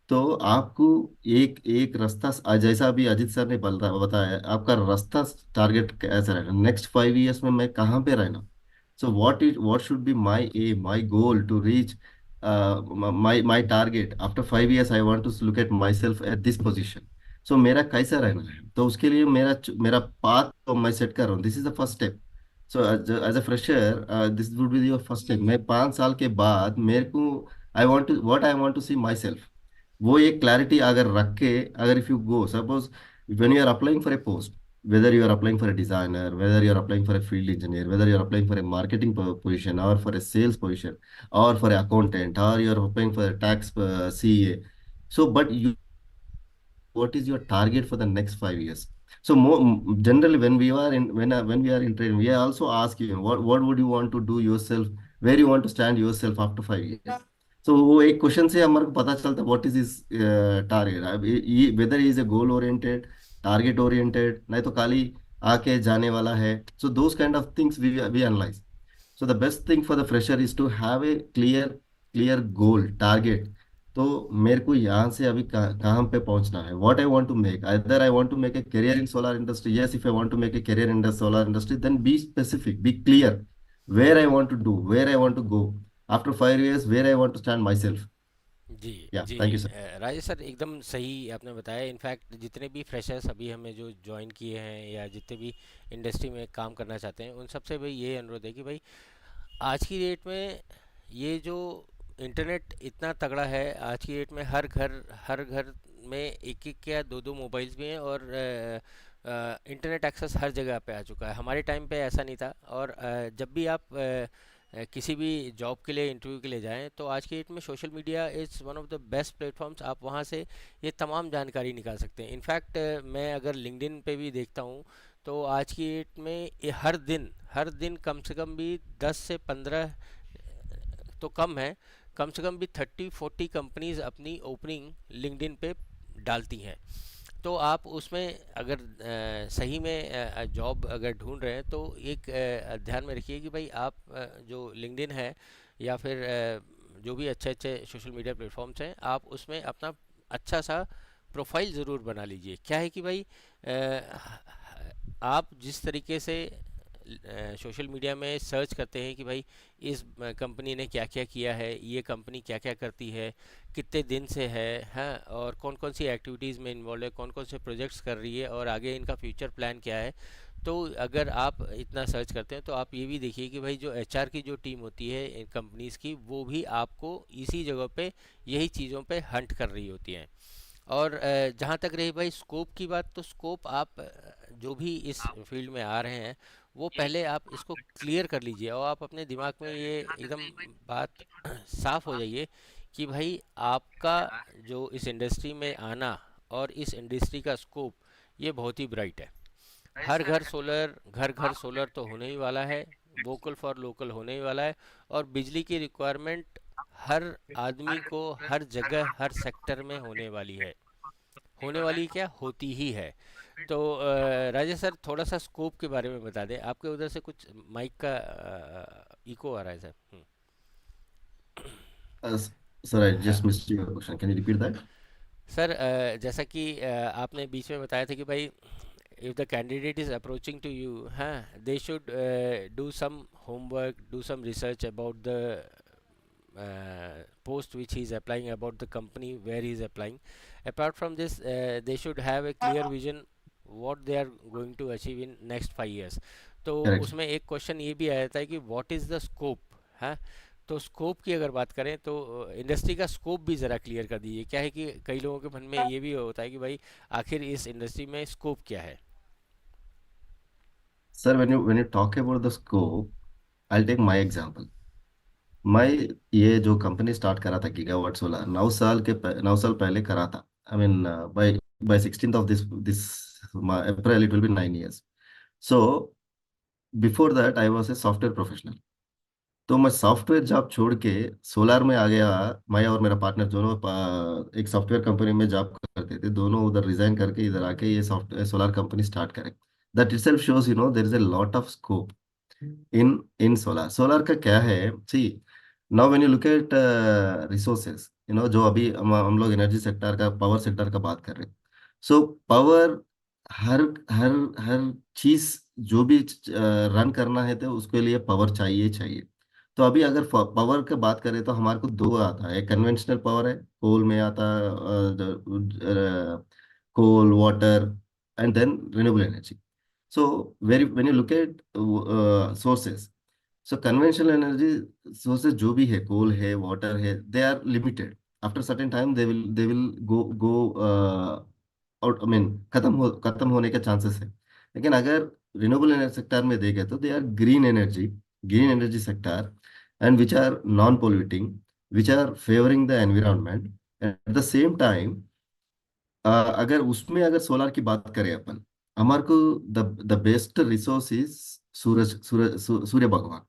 तो आपको एक एक रास्ता, जैसा अभी अजीत सर ने बताया, आपका रास्ता टारगेट कैसा रहना, नेक्स्ट 5 इयर्स में मैं कहाँ पे रहना। So what should be my aim, my goal to reach my target after 5 years. I want to look at myself at this position. So मेरा कैसा रहना है, तो उसके लिए मेरा पाथ तो मैं सेट कर रहा हूँ, this is the first step. So as a fresher, this would be your first step. मैं 5 साल के बाद मेरे को, I want to see myself, वो एक क्लैरिटी अगर रख के, अगर if you go suppose, when you are applying for a post, whether you are applying for a designer, whether you are applying for a field engineer, whether you are applying for a marketing position, or for a sales position, or for an accountant, or you are applying for a tax CA. So but you, what is your target for the next 5 years? So generally when we are in, when we are in training, we also ask you what would you want to do yourself, where you want to stand yourself after 5 years. So वो एक क्वेश्चन से हमारे को पता चलता है what is is target, whether is a goal oriented, target oriented, नहीं तो खाली आके जाने वाला है। So those kind of things we analyse. So the best thing for the fresher is to have a clear goal target। तो मेरे को यहाँ से अभी कहाँ पे पहुंचना है, what I want to make, either I want to make a career in solar industry, yes if I want to make a career in the solar industry, then be specific, be clear where I want to do, where I want to go after 5 years, where I want to stand myself. जी या जी। Thank you sir. Rajesh sir एकदम सही आपने बताया। इनफैक्ट जितने भी फ्रेशर्स अभी हमें जो ज्वाइन किए हैं या जितने भी इंडस्ट्री में काम करना चाहते हैं, उन सबसे भाई ये अनुरोध है कि भाई आज की डेट में ये जो इंटरनेट इतना तगड़ा है, आज की डेट में हर घर में एक एक या दो दो मोबाइल्स भी हैं, और इंटरनेट एक्सेस हर जगह पे आ चुका है। हमारे टाइम पे ऐसा नहीं था। और जब भी आप किसी भी जॉब के लिए इंटरव्यू के लिए जाएं, तो आज की डेट में social media is one of the best platforms. आप वहां से ये तमाम जानकारी निकाल सकते हैं। इनफैक्ट मैं अगर लिंक्डइन पे भी देखता हूँ, तो आज की डेट में ये हर दिन कम से कम भी 10 से 15 तो कम है, कम से कम भी 30-40 कंपनीज अपनी ओपनिंग लिंक्डइन पे डालती हैं। तो आप उसमें अगर सही में जॉब अगर ढूंढ रहे हैं, तो एक ध्यान में रखिए कि भाई आप जो लिंक्डइन है या फिर जो भी अच्छे अच्छे सोशल मीडिया प्लेटफॉर्म्स हैं, आप उसमें अपना अच्छा सा प्रोफाइल ज़रूर बना लीजिए। क्या है कि भाई आप जिस तरीके से सोशल मीडिया में सर्च करते हैं कि भाई इस कंपनी ने क्या क्या किया है, ये कंपनी क्या क्या करती है, कितने दिन से है, हाँ, और कौन कौन सी एक्टिविटीज़ में इन्वॉल्व है, कौन कौन से प्रोजेक्ट्स कर रही है, और आगे इनका फ्यूचर प्लान क्या है। तो अगर आप इतना सर्च करते हैं, तो आप ये भी देखिए कि भाई जो एचआर की जो टीम होती है इन कंपनीज़ की, वो भी आपको इसी जगह पे यही चीज़ों पे हंट कर रही होती हैं। और जहाँ तक रही भाई स्कोप की बात, तो स्कोप आप जो भी इस फील्ड में आ रहे हैं, वो पहले आप इसको क्लियर कर लीजिए, और आप अपने दिमाग में ये एकदम बात साफ हो जाइए कि भाई आपका जो इस इंडस्ट्री में आना और इस इंडस्ट्री का स्कोप ये बहुत ही ब्राइट है। घर घर सोलर तो होने ही वाला है, वोकल फॉर लोकल होने ही वाला है, और बिजली की रिक्वायरमेंट हर आदमी को हर जगह हर सेक्टर में होने वाली है। होने वाली क्या, होती ही है। तो राजेश सर थोड़ा सा स्कोप के बारे में बता दें। आपके उधर से कुछ माइक का इको आ रहा है सर। सर आई हाँ just missed your question, can you repeat that? Sir, जैसा कि आपने बीच में बताया था कि भाई if the candidate is approaching to you, huh, they should do some homework, do some research about the post which he is applying, about the company where he is applying. Apart from this, they should have a clear vision what they are going to achieve in next 5 years. तो करेक्ट। उसमें एक क्वेश्चन ये भी आया था कि व्हाट इज़ द स्कोप है। तो स्कोप की अगर बात करें तो इंडस्ट्री का स्कोप भी ज़रा क्लियर कर दीजिए। क्या है कि कई लोगों के मन में ये भी होता है कि भाई आखिर इस इंडस्ट्री में स्कोप क्या है। Sir, when you talk about the scope, I'll take my example. मैं ये जो कंपनी स्टार्ट करा था गीगावाट सोलर 9 साल पहले करा था। I mean by 16th of this April it will B 9 years. So before that I was a software professional. तो मैं सॉफ्टवेयर जॉब छोड़ के सोलार में आ गया। मैं और मेरा पार्टनर दोनों एक सॉफ्टवेयर कंपनी में जॉब करते थे, दोनों उधर रिजाइन करके इधर आके ये सॉफ्टवेयर सोलार कंपनी स्टार्ट करें। That itself shows there is a lot of scope in solar का क्या है। See, now when you look at resources, जो अभी हम लोग एनर्जी सेक्टर का, पावर सेक्टर का बात कर रहे हैं। सो पावर, हर हर हर चीज जो भी रन करना है तो उसके लिए पावर चाहिए चाहिए। तो अभी अगर पावर का बात करें तो हमारे को दो आता है। कन्वेंशनल पावर है, कोल में आता, coal, water, and then renewable energy. So when you look at sources, so conventional energy sources जो भी है, कोल है, वाटर है, they are limited. After certain time they will go out, I mean खत्म होने के चांसेस है। लेकिन अगर रिन्यूएबल एनर्जी सेक्टर में देखें तो they are green energy sector, and which are non polluting, which are favouring the environment at the same time. अगर उसमें अगर सोलार की बात करें अपन, हमारे को द बेस्ट रिसोर्स इज सूर्य भगवान।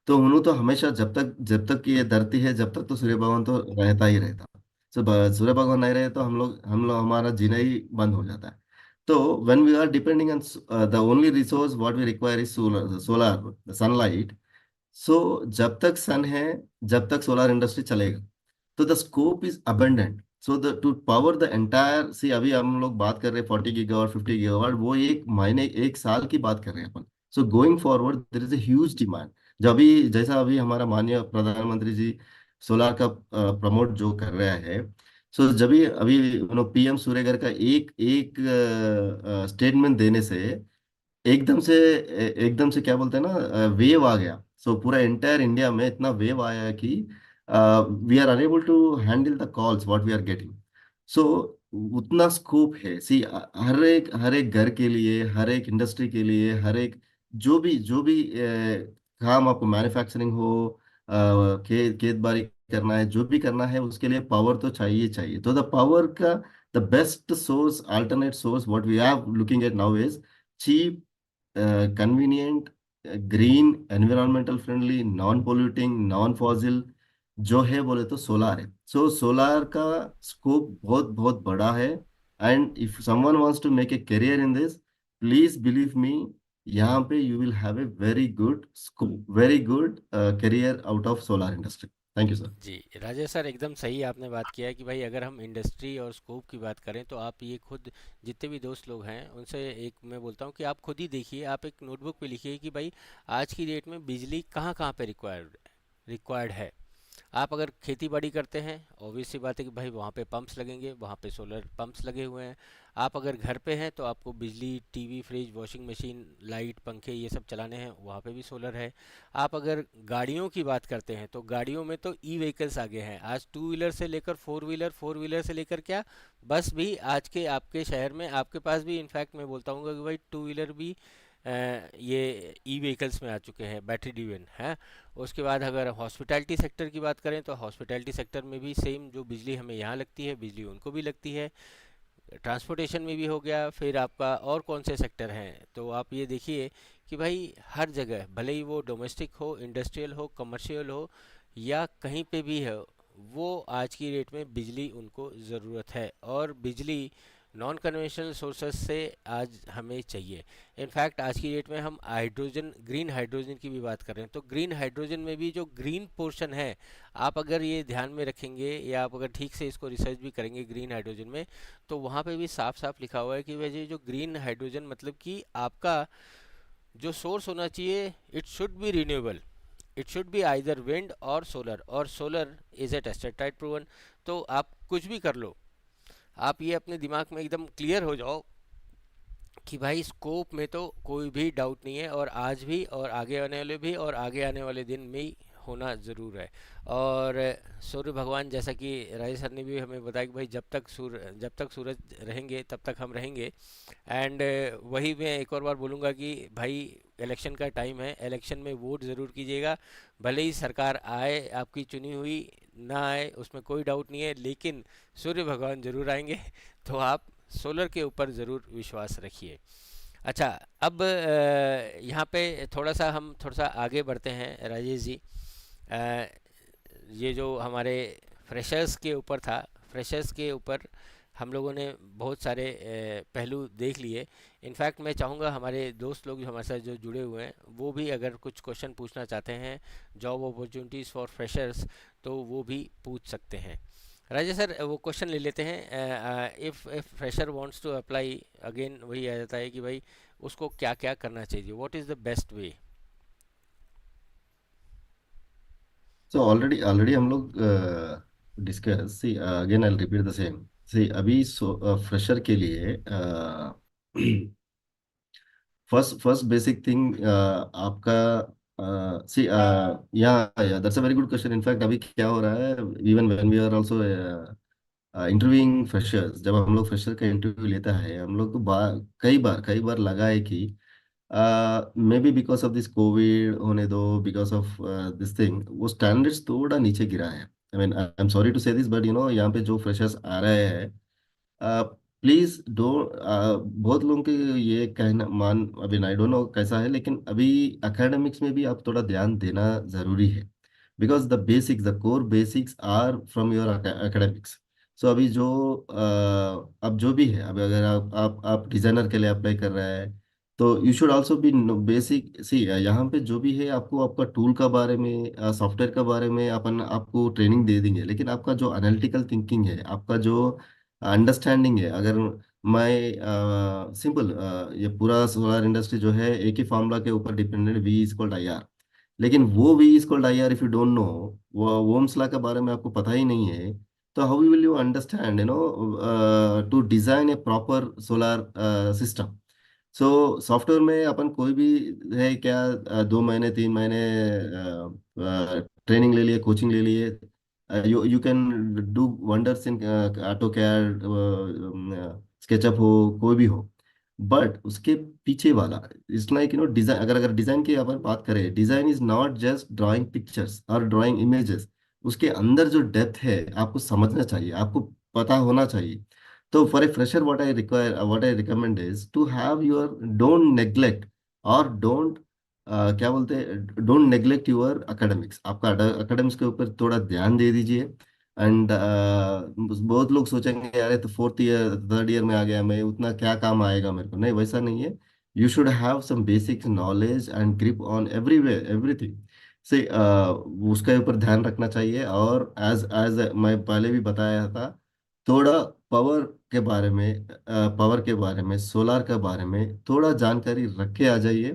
तो उन्होंने तो हमेशा, जब तक ये धरती है, जब तक तो सूर्य भगवान तो रहता ही रहता। so, सूर्य भगवान नहीं रहे तो हम लोग हमारा जीना ही बंद हो जाता है। तो when we are depending on the only resource what we require is solar sunlight. So जब तक सन है, जब तक सोलर इंडस्ट्री चलेगा, तो the scope is abundant. So the to power the entire, see अभी हम लोग बात कर रहे हैं 40 गीगावाट, 50 गीगावाट, वो एक महीने, एक साल की बात कर रहे हैं अपन। So going forward there is a huge demand. जब अभी जैसा अभी हमारा माननीय प्रधानमंत्री जी सोलार का प्रमोट जो कर रहा है, सो जब भी अभी पीएम सूर्यघर का एक एक स्टेटमेंट देने से एकदम से क्या बोलते हैं ना, वेव आ गया। सो पूरा एंटायर इंडिया में इतना वेव आया कि we are unable to handle the calls what we are getting. So उतना स्कोप है। सी, हर एक घर के लिए, हर एक इंडस्ट्री के लिए, हर एक जो भी काम आपको मैन्युफैक्चरिंग हो, खेत बाड़ी करना है, जो भी करना है, उसके लिए पावर तो चाहिए चाहिए। तो द पावर का the best source, alternate source what we are looking at now is cheap, convenient, green, environmental friendly, non polluting, non fossil जो है बोले तो सोलार है। सो सोलार का स्कोप बहुत बहुत बड़ा है। And if someone wants to make a career in this, please believe me, यहाँ पे you will have a very good scope, very good career out of solar industry. Thank you sir. जी राजेश सर, एकदम सही आपने बात किया है कि भाई अगर हम इंडस्ट्री और स्कोप की बात करें तो आप ये खुद, जितने भी दोस्त लोग हैं उनसे एक मैं बोलता हूँ कि आप खुद ही देखिए, आप एक नोटबुक पे लिखिए कि भाई आज की डेट में बिजली कहाँ कहाँ पे रिक्वायर्ड है। आप अगर खेती बाड़ी करते हैं, ऑब्वियस सी बात है कि भाई वहाँ पे पंप्स लगेंगे, वहाँ पे सोलर पंप्स लगे हुए हैं। आप अगर घर पे हैं तो आपको बिजली, TV, fridge, washing machine, light, पंखे ये सब चलाने हैं, वहाँ पे भी सोलर है। आप अगर गाड़ियों की बात करते हैं तो गाड़ियों में तो ई व्हीकल्स आगे हैं। आज टू व्हीलर से लेकर फोर व्हीलर, फोर व्हीलर से लेकर क्या, बस भी आज के आपके शहर में आपके पास भी, इनफैक्ट मैं बोलता हूँ कि भाई टू व्हीलर भी ये ई व्हीकल्स में आ चुके हैं, बैटरी ड्रिवन है। उसके बाद अगर हॉस्पिटैलिटी सेक्टर की बात करें तो हॉस्पिटैलिटी सेक्टर में भी सेम, जो बिजली हमें यहाँ लगती है बिजली उनको भी लगती है। ट्रांसपोर्टेशन में भी हो गया। फिर आपका और कौन से सेक्टर हैं, तो आप ये देखिए कि भाई हर जगह, भले ही वो डोमेस्टिक हो, इंडस्ट्रियल हो, कमर्शियल हो, या कहीं पे भी हो, वो आज की डेट में बिजली उनको ज़रूरत है। और बिजली नॉन कन्वेंशनल सोर्सेस से आज हमें चाहिए। इनफैक्ट आज की डेट में हम हाइड्रोजन, ग्रीन हाइड्रोजन की भी बात कर रहे हैं, तो ग्रीन हाइड्रोजन में भी जो ग्रीन पोर्शन है, आप अगर ये ध्यान में रखेंगे या आप अगर ठीक से इसको रिसर्च भी करेंगे ग्रीन हाइड्रोजन में, तो वहाँ पे भी साफ साफ लिखा हुआ है कि वह जो ग्रीन हाइड्रोजन मतलब कि आपका जो सोर्स होना चाहिए, it should be renewable, it should be either wind और solar is a tested tight proven. तो आप कुछ भी कर लो, आप ये अपने दिमाग में एकदम क्लियर हो जाओ कि भाई स्कोप में तो कोई भी डाउट नहीं है, और आज भी और आगे आने वाले भी और आगे आने वाले दिन में ही होना ज़रूर है। और सूर्य भगवान, जैसा कि राजेश सर ने भी हमें बताया कि भाई जब तक सूरज रहेंगे तब तक हम रहेंगे। एंड वही मैं एक और बार बोलूँगा कि भाई इलेक्शन का टाइम है, इलेक्शन में वोट ज़रूर कीजिएगा। भले ही सरकार आए आपकी चुनी हुई, ना आए उसमें कोई डाउट नहीं है, लेकिन सूर्य भगवान ज़रूर आएंगे। तो आप सोलर के ऊपर ज़रूर विश्वास रखिए। अच्छा, अब यहाँ पे थोड़ा सा आगे बढ़ते हैं राजेश जी। अ, ये जो हमारे फ्रेशर्स के ऊपर था, फ्रेशर्स के ऊपर हम लोगों ने बहुत सारे पहलू देख लिए। इनफैक्ट मैं चाहूँगा हमारे दोस्त लोग जो हमारे साथ जो जुड़े हुए हैं वो भी अगर कुछ क्वेश्चन पूछना चाहते हैं जॉब अपॉर्चुनिटीज़ फॉर फ्रेशर्स, तो वो भी पूछ सकते हैं। राजेश सर, वो क्वेश्चन ले लेते हैं। If fresher wants to apply again, वही आ जाता है कि भाई उसको क्या क्या करना चाहिए, what is the best way? So already already हम लोग discuss see, again I repeat the same. See अभी फ्रेशर के लिए फर्स्ट फर्स्ट बेसिक थिंग आपका, सी या that's a very good question. In fact अभी क्या हो रहा है, even when we are also interviewing freshers, जब हम लोग फ्रेशर का इंटरव्यू लेता है हम लोग को कई बार लगा है कि maybe because of this covid होने दो, बिकॉज ऑफ दिस थिंग वो स्टैंडर्ड्स थोड़ा नीचे गिरा है। I mean I am sorry to say this, but यहाँ पे जो फ्रेशर्स आ रहे हैं, प्लीज डो, बहुत लोगों के ये कहना मान, अभी आई डोंट नो कैसा है, लेकिन अभी एकेडमिक्स में भी आप थोड़ा ध्यान देना जरूरी है। Because the basics, the core basics are from your academics. So अभी जो अब जो भी है, अभी अगर आप डिजाइनर के लिए अप्लाई कर रहे हैं, तो you should also be basic see. यहाँ पे जो भी है आपको आपका टूल का बारे में, सॉफ्टवेयर का बारे में अपन आपको ट्रेनिंग दे देंगे, लेकिन आपका जो एनालिटिकल थिंकिंग है, आपका जो अंडरस्टैंडिंग है, अगर मैं सिंपल, ये पूरा सोलर इंडस्ट्री जो है एक ही फॉर्मूला के ऊपर dependent, V is called I R. लेकिन वो V is called I R, if you don't know, वो ओम्स लॉ के बारे में आपको पता ही नहीं है, तो how will you understand to design a proper solar system. So software में अपन कोई भी है क्या, 2 महीने 3 महीने ट्रेनिंग ले लिए, कोचिंग ले लिए, you you can do wonders in AutoCAD, SketchUp हो, कोई भी हो। बट उसके पीछे वाला, इट्स लाइक डिजाइन, अगर अगर डिजाइन की अपन बात करें, design is not just drawing pictures और ड्राइंग इमेजेस। उसके अंदर जो डेप्थ है आपको समझना चाहिए, आपको पता होना चाहिए। तो for a fresher, what I recommend is to have your, don't neglect, और डोंट क्या बोलते हैं, डोंट नेग्लेक्ट योर एकेडमिक्स। आपका एकेडमिक्स के ऊपर थोड़ा ध्यान दे दीजिए। एंड बहुत लोग सोचेंगे यार ये तो फोर्थ ईयर थर्ड ईयर में आ गया, मैं उतना क्या काम आएगा मेरे को, नहीं वैसा नहीं है। You should have some basic knowledge and grip on everywhere everything से, उसके ऊपर ध्यान रखना चाहिए। और एज एज मैं पहले भी बताया था, थोड़ा पावर के बारे में, पावर के बारे में, सोलार के बारे में थोड़ा जानकारी रख के आ जाइए,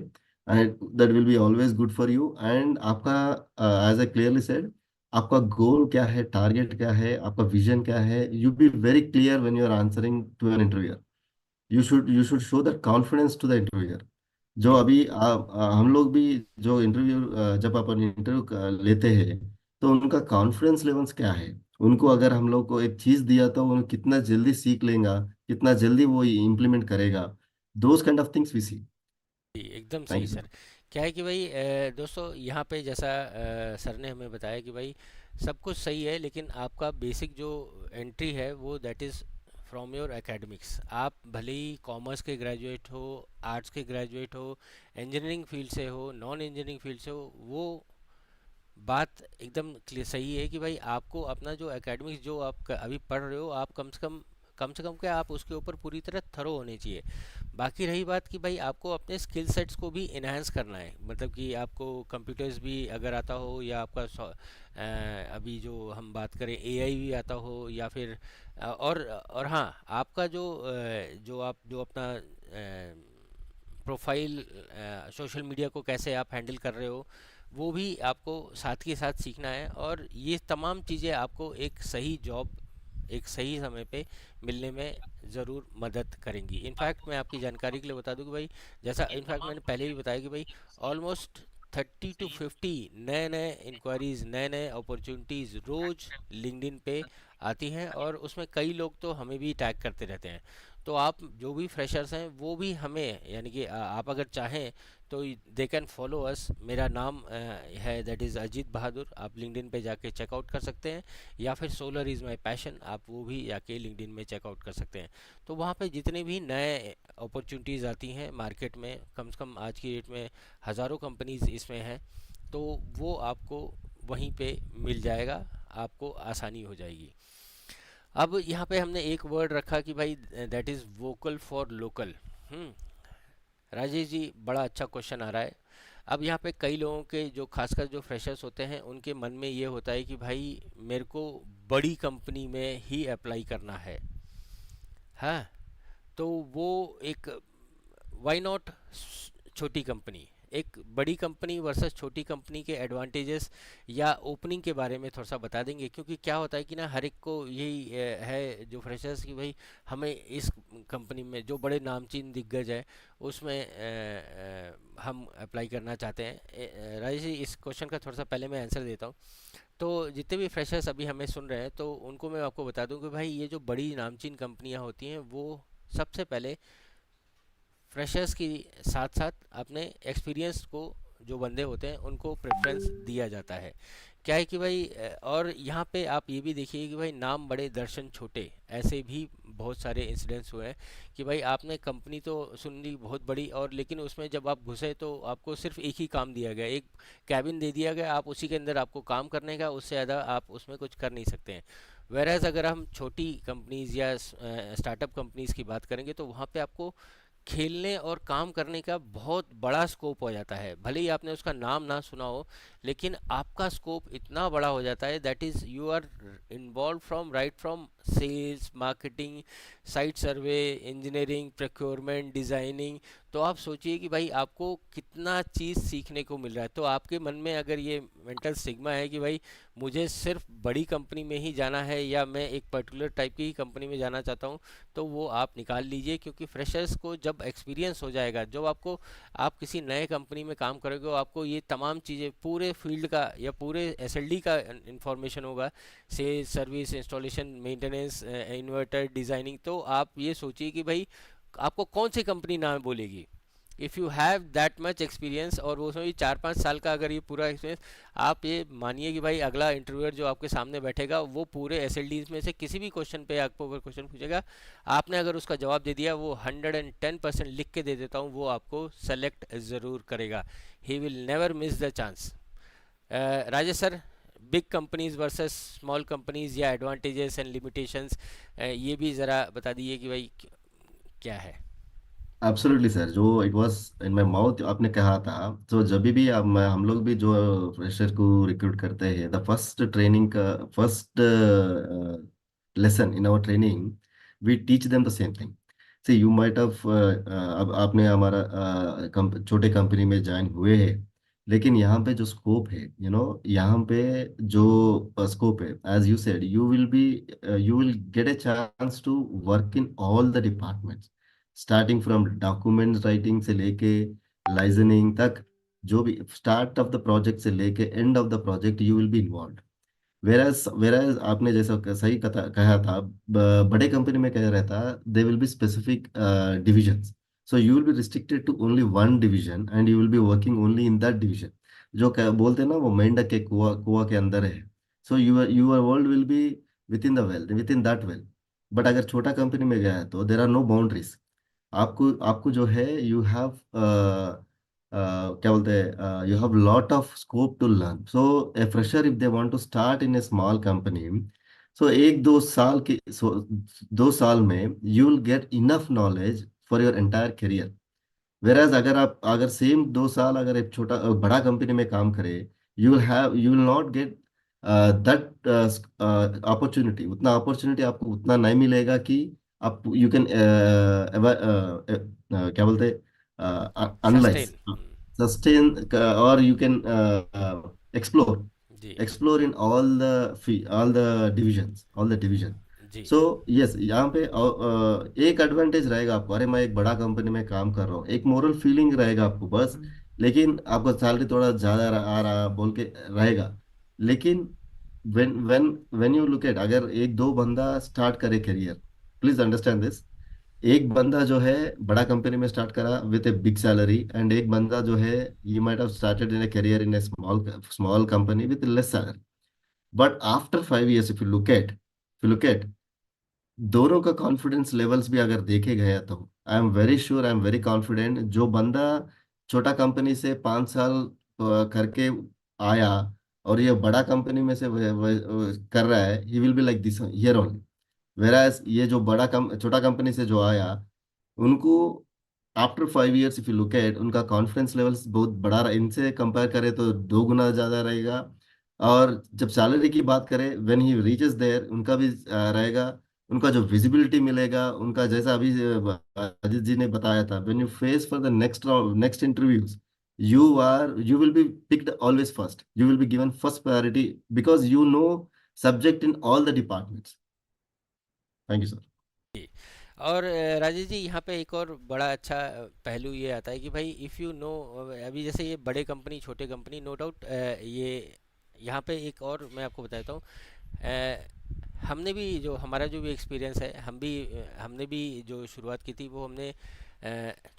and that will be always good for you. And आपका, एज ए क्लियरली सेड, आपका गोल क्या है, टारगेट क्या है, आपका विजन क्या है, you be very clear when you are answering to an interviewer. You should show that confidence to the interviewer. जो जी। अभी हम लोग भी जो इंटरव्यू, जब अपन इंटरव्यू लेते हैं, तो उनका कॉन्फिडेंस लेवल्स क्या है, उनको अगर हम लोग को एक चीज दिया तो वो कितना जल्दी सीख लेगा, कितना जल्दी वो इम्प्लीमेंट करेगा, those kind of things we see. जी, एकदम थैंक सही यू। सर। क्या है कि भाई दोस्तों, यहाँ पे जैसा सर ने हमें बताया कि भाई सब कुछ सही है, लेकिन आपका बेसिक जो एंट्री है वो that is from your academics. आप भले ही कॉमर्स के ग्रेजुएट हो, आर्ट्स के ग्रेजुएट हो, इंजीनियरिंग फील्ड से हो, नॉन इंजीनियरिंग फील्ड से हो, वो बात एकदम क्लियर सही है कि भाई आपको अपना जो एकेडमिक्स जो आप अभी पढ़ रहे हो, आप कम से कम क्या, आप उसके ऊपर पूरी तरह थरो होने चाहिए। बाकी रही बात कि भाई आपको अपने स्किल सेट्स को भी इन्हांस करना है, मतलब कि आपको कंप्यूटर्स भी अगर आता हो, या आपका अभी जो हम बात करें एआई भी आता हो, या फिर और हाँ, आपका जो अपना प्रोफाइल, सोशल मीडिया को कैसे आप हैंडल कर रहे हो, वो भी आपको साथ के साथ सीखना है। और ये तमाम चीज़ें आपको एक सही जॉब एक सही समय पे मिलने में ज़रूर मदद करेंगी। इनफैक्ट मैं आपकी जानकारी के लिए बता दूं कि भाई, जैसा इनफैक्ट मैंने पहले भी बताया कि भाई ऑलमोस्ट 30 to 50 नए नए इंक्वायरीज, नए नए अपॉर्चुनिटीज़ रोज़ लिंक्डइन पे आती हैं, और उसमें कई लोग तो हमें भी टैग करते रहते हैं। तो आप जो भी फ्रेशर्स हैं वो भी हमें, यानी कि आप अगर चाहें तो दे कैन फॉलो अस। मेरा नाम है, दैट इज़ अजीत बहादुर। आप लिंक्डइन पे जाके चेकआउट कर सकते हैं, या फिर सोलर इज़ माई पैशन, आप वो भी जाके लिंक्डइन में चेकआउट कर सकते हैं। तो वहाँ पे जितने भी नए अपॉर्चुनिटीज़ आती हैं मार्केट में, कम से कम आज की डेट में हज़ारों कंपनीज इसमें हैं, तो वो आपको वहीं पे मिल जाएगा, आपको आसानी हो जाएगी। अब यहाँ पे हमने एक वर्ड रखा कि भाई that is vocal for local. Hmm Rajesh ji, बड़ा अच्छा क्वेश्चन आ रहा है। अब यहाँ पे कई लोगों के, जो खासकर जो फ्रेशर्स होते हैं, उनके मन में ये होता है कि भाई मेरे को बड़ी कंपनी में ही अप्लाई करना है। तो वो एक, व्हाई नॉट छोटी कंपनी। एक बड़ी कंपनी वर्सेस छोटी कंपनी के एडवांटेजेस या ओपनिंग के बारे में थोड़ा सा बता देंगे, क्योंकि क्या होता है कि ना, हर एक को यही है जो फ्रेशर्स की, भाई हमें इस कंपनी में जो बड़े नामचीन दिग्गज है उसमें हम अप्लाई करना चाहते हैं। राजेश जी, इस क्वेश्चन का थोड़ा सा पहले मैं आंसर देता हूँ। तो जितने भी फ्रेशर्स अभी हमें सुन रहे हैं, तो उनको मैं आपको बता दूं कि भाई ये जो बड़ी नामचीन कंपनियां होती हैं, वो सबसे पहले फ्रेशर्स की साथ साथ अपने एक्सपीरियंस को, जो बंदे होते हैं उनको प्रेफरेंस दिया जाता है। क्या है कि भाई और यहाँ पे आप ये भी देखिए कि भाई नाम बड़े दर्शन छोटे, ऐसे भी बहुत सारे इंसिडेंट्स हुए हैं कि भाई आपने कंपनी तो सुन ली बहुत बड़ी, और लेकिन उसमें जब आप घुसे तो आपको सिर्फ एक ही काम दिया गया, एक कैबिन दे दिया गया, आप उसी के अंदर आपको काम करने का, उससे ज़्यादा आप उसमें कुछ कर नहीं सकते हैं। वेरएज़ अगर हम छोटी कंपनीज या स्टार्टअप कंपनीज की बात करेंगे, तो वहाँ पे आपको खेलने और काम करने का बहुत बड़ा स्कोप हो जाता है। भले ही आपने उसका नाम ना सुना हो, लेकिन आपका स्कोप इतना बड़ा हो जाता है, that is you are involve from right from sales, marketing, site survey, engineering, procurement, designing. तो आप सोचिए कि भाई आपको कितना चीज़ सीखने को मिल रहा है। तो आपके मन में अगर ये मेंटल सिग्मा है कि भाई मुझे सिर्फ बड़ी कंपनी में ही जाना है, या मैं एक पर्टिकुलर टाइप की ही कंपनी में जाना चाहता हूँ, तो वो आप निकाल लीजिए। क्योंकि फ्रेशर्स को जब एक्सपीरियंस हो जाएगा, जब आपको, आप किसी नए कंपनी में काम करोगे, आपको ये तमाम चीज़ें, पूरे फील्ड का या पूरे एसएलडी का इंफॉर्मेशन होगा, से service, installation, maintenance, inverter, designing. तो आप ये सोचिए कि भाई आपको कौन सी कंपनी ना बोलेगी, if you have that much experience. और वो उसमें भी 4-5 साल का अगर ये पूरा एक्सपीरियंस, आप ये मानिए कि भाई अगला इंटरव्यूअर जो आपके सामने बैठेगा, वो पूरे एसएलडीज में से किसी भी क्वेश्चन पे आपको अगर क्वेश्चन पूछेगा, आपने अगर उसका जवाब दे दिया, वो 110% लिख के दे देता हूँ, वो आपको सेलेक्ट ज़रूर करेगा। He will never miss the chance. Rajesh sir, big companies versus small companies या एडवांटेजेस एंड लिमिटेशंस, ये भी ज़रा बता दीजिए कि भाई क्या है। एब्सोल्युटली सर, जो it was in my mouth आपने कहा था। तो जब भी हम लोग भी जो फ्रेशर को रिक्रूट करते हैं, द फर्स्ट ट्रेनिंग का first lesson in our training, we teach them the same thing. See you might have, अब आपने हमारा छोटे कंपनी में ज्वाइन हुए हैं, लेकिन यहाँ पे जो स्कोप है, यहाँ पे जो स्कोप है, as you said, you will get a chance to work in all the departments, starting from document writing से लेके लाइजनिंग तक। जो भी स्टार्ट ऑफ द प्रोजेक्ट से लेके end of the project you will be involve. वेराज आपने जैसा सही कहा था, बड़े कंपनी में क्या रहता, they will be specific divisions. So you will be restricted to only one division and you will be working only in that division. जो बोलते हैं ना, वो मेंढक के कुआ कुआ के अंदर है। So your world will be within the well, within that well. But अगर छोटा कंपनी में गया है तो देर आर नो बाउंड्रीज। आपको आपको जो है, यू हैव क्या बोलते हैं, you have lot of scope to learn. So a fresher if they want to start in a small company, so एक दो साल के 2 साल में you will get enough knowledge for your entire career. वेराज अगर सेम 2 साल अगर एक बड़ा कंपनी में काम करे, you will not get that opportunity. उतना अपॉर्चुनिटी आपको उतना नहीं मिलेगा कि आप यू कैन क्या बोलते हैं, अनलाइज सस्टेन। सस्टेन, और यू कैन एक्सप्लोर जी। Explore in all the division. जी। सो यस, यहाँ पे एक एडवांटेज रहेगा आपको, अरे मैं एक बड़ा कंपनी में काम कर रहा हूँ, एक मोरल फीलिंग रहेगा आपको बस। लेकिन आपका सैलरी थोड़ा ज्यादा आ रहा बोल के रहेगा। लेकिन when when when you look eight, अगर एक दो बंदा स्टार्ट करे करियर, प्लीज अंडरस्टैंड दिस। एक बंदा जो है बड़ा कंपनी में स्टार्ट करा with a big salary, and एक बंदा जो है he might have started in A career in a small small company with less salary. But after 5 years, if you look eight दोनों का कॉन्फिडेंस लेवल्स भी अगर देखे गए तो I am very sure, I am very confident, जो बंदा छोटा कंपनी से 5 साल करके आया और ये बड़ा कंपनी में से कर रहा है, he will be like this here only. वेराज ये जो छोटा कंपनी से जो आया, उनको after 5 years if you look at, उनका कॉन्फिडेंस लेवल्स बहुत बड़ा इनसे कंपेयर करें तो 2 गुना ज्यादा रहेगा। और जब सैलरी की बात करें, व्हेन ही रीचेस देयर, उनका भी रहेगा। उनका जो विजिबिलिटी मिलेगा, उनका जैसा अभी अजीत जी ने बताया था, when you face for the next round, next interviews, you will be picked always first, you will be given first priority, because you know subject in all the departments. Thank you, sir. जी। और राजेश जी, यहाँ पे एक और बड़ा अच्छा पहलू ये आता है कि भाई इफ़ यू नो, अभी जैसे ये बड़े कंपनी छोटे कंपनी, नो डाउट, ये यहाँ पे एक और मैं आपको बता देता हूँ। हमने भी जो हमारा जो भी एक्सपीरियंस है, हमने भी जो शुरुआत की थी वो हमने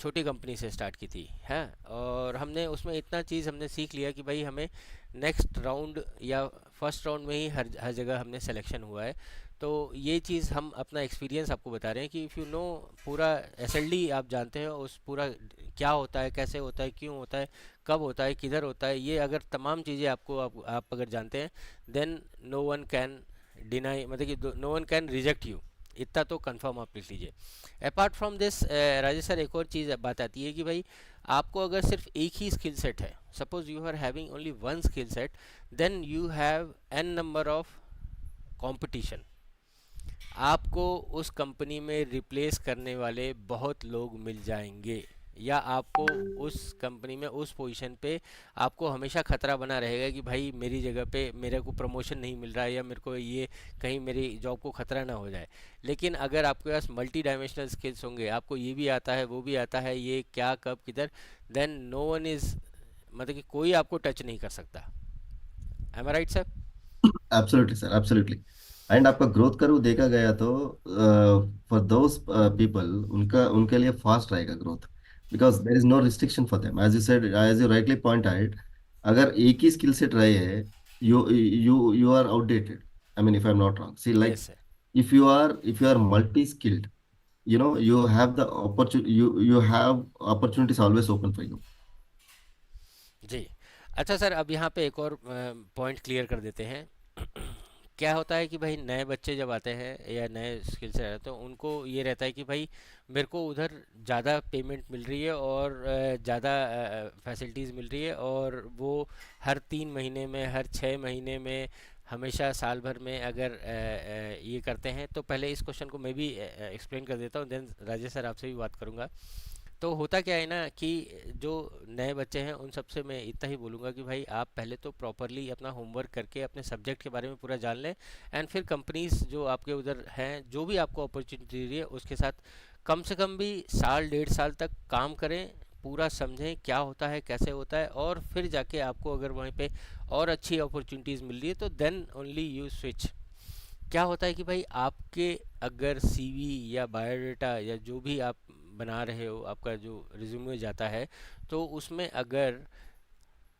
छोटी कंपनी से स्टार्ट की थी है। और हमने उसमें इतना चीज़ हमने सीख लिया कि भाई हमें नेक्स्ट राउंड या फर्स्ट राउंड में ही हर हर जगह हमने सिलेक्शन हुआ है। तो ये चीज़ हम अपना एक्सपीरियंस आपको बता रहे हैं कि इफ़ यू नो पूरा एसएलडी आप जानते हैं, उस पूरा क्या होता है, कैसे होता है, क्यों होता है, कब होता है, किधर होता है, ये अगर तमाम चीज़ें आप अगर जानते हैं, then no one can deny, मतलब कि no one can reject you. इतना तो कंफर्म आप लिख लीजिए। Apart from this Rajesh sir, एक और चीज़ बात आती है कि भाई आपको अगर सिर्फ एक ही स्किल सेट है, suppose you are having only one skill set, then you have an number of competition. आपको उस कंपनी में रिप्लेस करने वाले बहुत लोग मिल जाएंगे, या आपको उस कंपनी में उस पोजीशन पे आपको हमेशा खतरा बना रहेगा कि भाई मेरी जगह पे मेरे को प्रमोशन नहीं मिल रहा है, या मेरे को ये कहीं मेरी जॉब को खतरा ना हो जाए। लेकिन अगर आपके पास मल्टी डायमेंशनल स्किल्स होंगे, आपको ये भी आता है वो भी आता है, ये क्या कब किधर, देन नो वन इज़, मतलब कि कोई आपको टच नहीं कर सकता। Am I right sir? Absolutely sir, absolutely. And आपका ग्रोथ कर्व देखा गया तो फॉर दोज पीपल, उनका उनके लिए फास्ट रहेगा growth, because there is no restriction for them, as you said, as you rightly point out. अगर एक ही स्किल सेट रहे हैं, you are outdated. I mean, if I am not wrong, see like, yes sir. if you are multi skilled, you have the opportunity, you have opportunities always open for you. जी। अच्छा सर, अब यहाँ पे एक और पॉइंट क्लियर कर देते हैं। क्या होता है कि भाई नए बच्चे जब आते हैं या नए स्किल से आते हैं, तो उनको ये रहता है कि भाई मेरे को उधर ज़्यादा पेमेंट मिल रही है और ज़्यादा फैसिलिटीज़ मिल रही है, और वो हर 3 महीने में, हर 6 महीने में, हमेशा साल भर में अगर ये करते हैं। तो पहले इस क्वेश्चन को मैं भी एक्सप्लेन कर देता हूँ, देन राजेश सर आपसे भी बात करूँगा। तो होता क्या है ना कि जो नए बच्चे हैं उन सबसे मैं इतना ही बोलूँगा कि भाई आप पहले तो प्रॉपरली अपना होमवर्क करके अपने सब्जेक्ट के बारे में पूरा जान लें, एंड फिर कंपनीज जो आपके उधर हैं, जो भी आपको अपॉर्चुनिटी दे रही है उसके साथ कम से कम भी साल 1.5 साल तक काम करें, पूरा समझें क्या होता है कैसे होता है, और फिर जाके आपको अगर वहीं पे और अच्छी अपॉर्चुनिटीज़ मिल रही है तो देन ओनली यू स्विच। क्या होता है कि भाई आपके अगर सीवी या बायोडाटा या जो भी आप बना रहे हो, आपका जो रिज्यूमे जाता है, तो उसमें अगर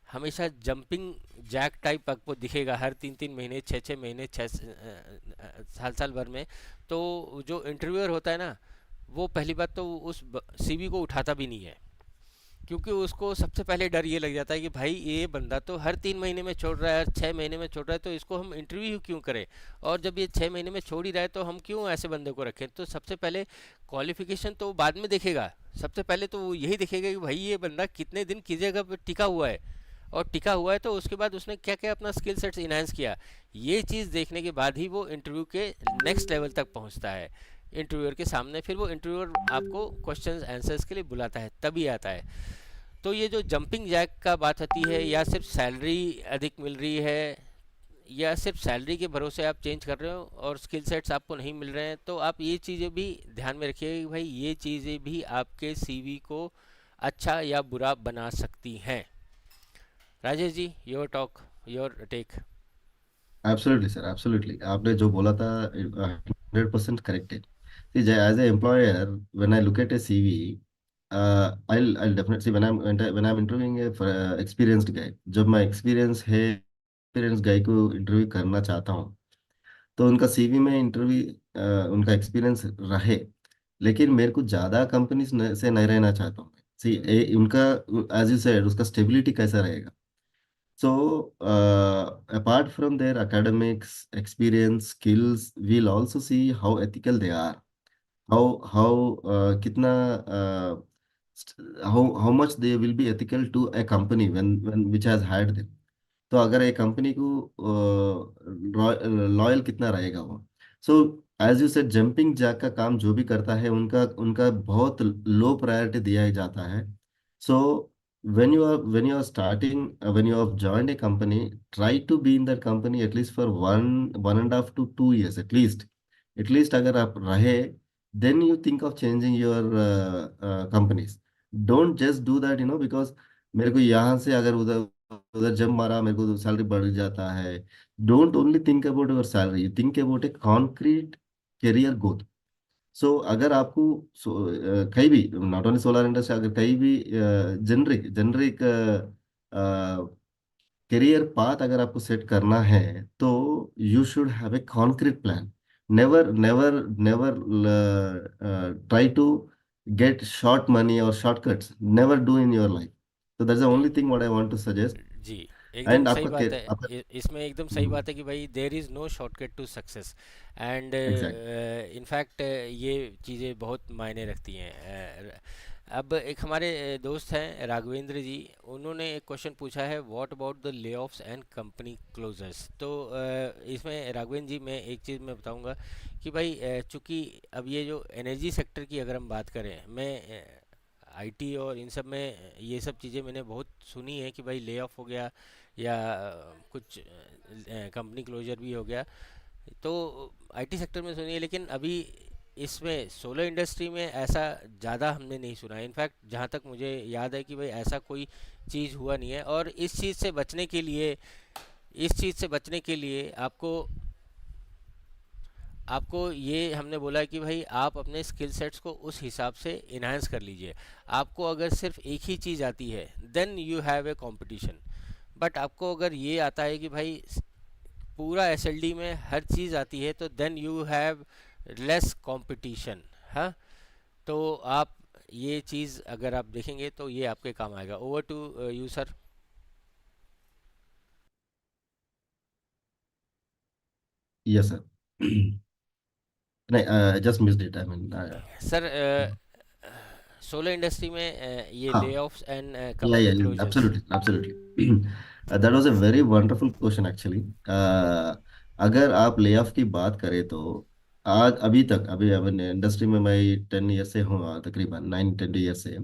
हमेशा जंपिंग जैक टाइप आपको दिखेगा हर 3-3 महीने, 6-6 महीने, 6 साल भर में, तो जो इंटरव्यूअर होता है ना, वो पहली बात तो उस सीवी को उठाता भी नहीं है, क्योंकि उसको सबसे पहले डर ये लग जाता है कि भाई ये बंदा तो हर 3 महीने में छोड़ रहा है, हर 6 महीने में छोड़ रहा है, तो इसको हम इंटरव्यू क्यों करें, और जब ये 6 महीने में छोड़ ही रहा है तो हम क्यों ऐसे बंदे को रखें। तो सबसे पहले क्वालिफिकेशन तो वो बाद में देखेगा, सबसे पहले तो वो यही देखेगा कि भाई ये बंदा कितने दिन किस जगह पर टिका हुआ है, और टिका हुआ है तो उसके बाद उसने क्या क्या अपना स्किल सेट्स इन्हांस किया। ये चीज़ देखने के बाद ही वो इंटरव्यू के नेक्स्ट लेवल तक पहुंचता है, इंटरव्यूअर के सामने। फिर वो इंटरव्यूअर आपको क्वेश्चंस आंसर्स के लिए बुलाता है, तभी आता है। तो ये जो जंपिंग जैक का बात होती है, या सिर्फ सैलरी अधिक मिल रही है, या सिर्फ सैलरी के भरोसे आप चेंज कर रहे हो और स्किल सेट्स आपको नहीं मिल रहे हैं, तो आप ये चीज़ें भी ध्यान में रखिए कि भाई ये चीज़ें भी आपके सीवी को अच्छा या बुरा बना सकती हैं। Rajesh ji, your talk, your take. Absolutely sir, absolutely आपने जो बोला था 100% करेक्ट है। See, as an employer, when I look at a CV, I'll definitely when I'm interviewing a for a experienced guy, जब मैं experienced guy को इंटरव्यू करना चाहता हूँ, तो उनका सीवी में इंटरव्यू उनका एक्सपीरियंस रहे, लेकिन मेरे को ज़्यादा कंपनी से नहीं रहना चाहता हूँ। सी उनका, एज यू सेड, उसका स्टेबिलिटी कैसा रहेगा। So, apart from their academics, experience, skills, we'll also see how ethical they are. How kitna how much they will be ethical to a company when which has hired them. तो अगर एक कंपनी को लॉयल कितना रहेगा वो। So as you said, jumping jack का काम जो भी करता है, उनका उनका बहुत लो प्रायोरिटी दिया जाता है। सो when you are starting, when you have joined a company, try to be in that company at least for 1.5 to 2 years at least अगर आप रहे, then you think of changing your companies. Don't just do that, because मेरे को यहाँ से अगर उधर उधर जब मारा, मेरे को सैलरी बढ़ जाता है। Don't only think about your salary, think about a concrete career growth. So अगर आपको कहीं भी, नॉट ओनली सोलर इंडस्ट्री, अगर कहीं भी जेनरिक जेनरिक करियर पाथ अगर आपको सेट करना है, तो you should have a concrete plan. Never never never try to get short money और shortcuts, never do in your life. तो दैट्स द जी only thing what I want to suggest. जी, एकदम एंड सही आपका बात है। आपका इसमें एकदम सही बात है कि भाई there is no shortcut to success. And exact. In fact ये चीज़ें बहुत मायने रखती हैं। अब एक हमारे दोस्त हैं राघवेंद्र जी, उन्होंने एक क्वेश्चन पूछा है, व्हाट अबाउट द ले ऑफ्स एंड कंपनी क्लोजर्स। तो इसमें राघवेंद्र जी, मैं एक चीज़ मैं बताऊंगा कि भाई चूंकि अब ये जो एनर्जी सेक्टर की अगर हम बात करें, मैं आईटी और इन सब में ये सब चीज़ें मैंने बहुत सुनी है कि भाई ले ऑफ हो गया या कुछ कंपनी क्लोजर भी हो गया, तो आईटी सेक्टर में सुनी है। लेकिन अभी इसमें सोलर इंडस्ट्री में ऐसा ज़्यादा हमने नहीं सुना है। इनफैक्ट जहाँ तक मुझे याद है कि भाई ऐसा कोई चीज़ हुआ नहीं है। और इस चीज़ से बचने के लिए आपको आपको ये हमने बोला है कि भाई आप अपने स्किल सेट्स को उस हिसाब से इन्हांस कर लीजिए। आपको अगर सिर्फ एक ही चीज़ आती है, then you have a competition. But आपको अगर ये आता है कि भाई पूरा एसएलडी में हर चीज़ आती है, तो then you have less competition. हाँ, तो आप ये चीज़ अगर आप देखेंगे तो ये आपके काम आएगा। Over to you sir. Yes sir. नहीं, just missed it, I mean. Sir, solar industry में ये ले हाँ। Offs and Yeah, company yeah, closures. absolutely, absolutely. That was a very wonderful question actually. अगर आप ले ऑफ की बात करें, तो आज अभी तक, अभी अभी इंडस्ट्री में मैं 10 ईयर से हूँ, तकरीबन 9-10 ईयर से।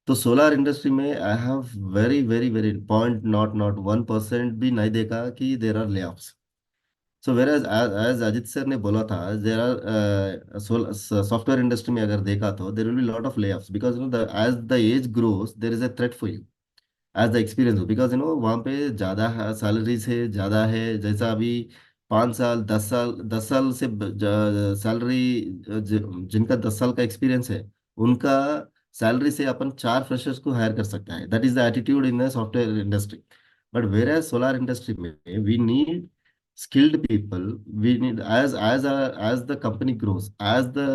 तो सोलार इंडस्ट्री में I have very very very point, not 1% भी नहीं देखा कि there are layoffs. So whereas Ajit sir ने बोला था, देर आर सॉफ्टवेयर इंडस्ट्री में अगर देखा, तो there will be lot of layoffs, because as the age grows there is a threat for you as the experience हो, बिकॉज वहाँ पे ज़्यादा सैलरी से ज़्यादा है। जैसा अभी 5 साल 10 साल 10 साल से सैलरी, जिनका 10 साल का एक्सपीरियंस है, उनका सैलरी से अपन 4 फ्रेशर्स को हायर कर सकता है। That is the attitude in the software industry. But whereas solar industry में we need skilled people. We need, as the company grows, as the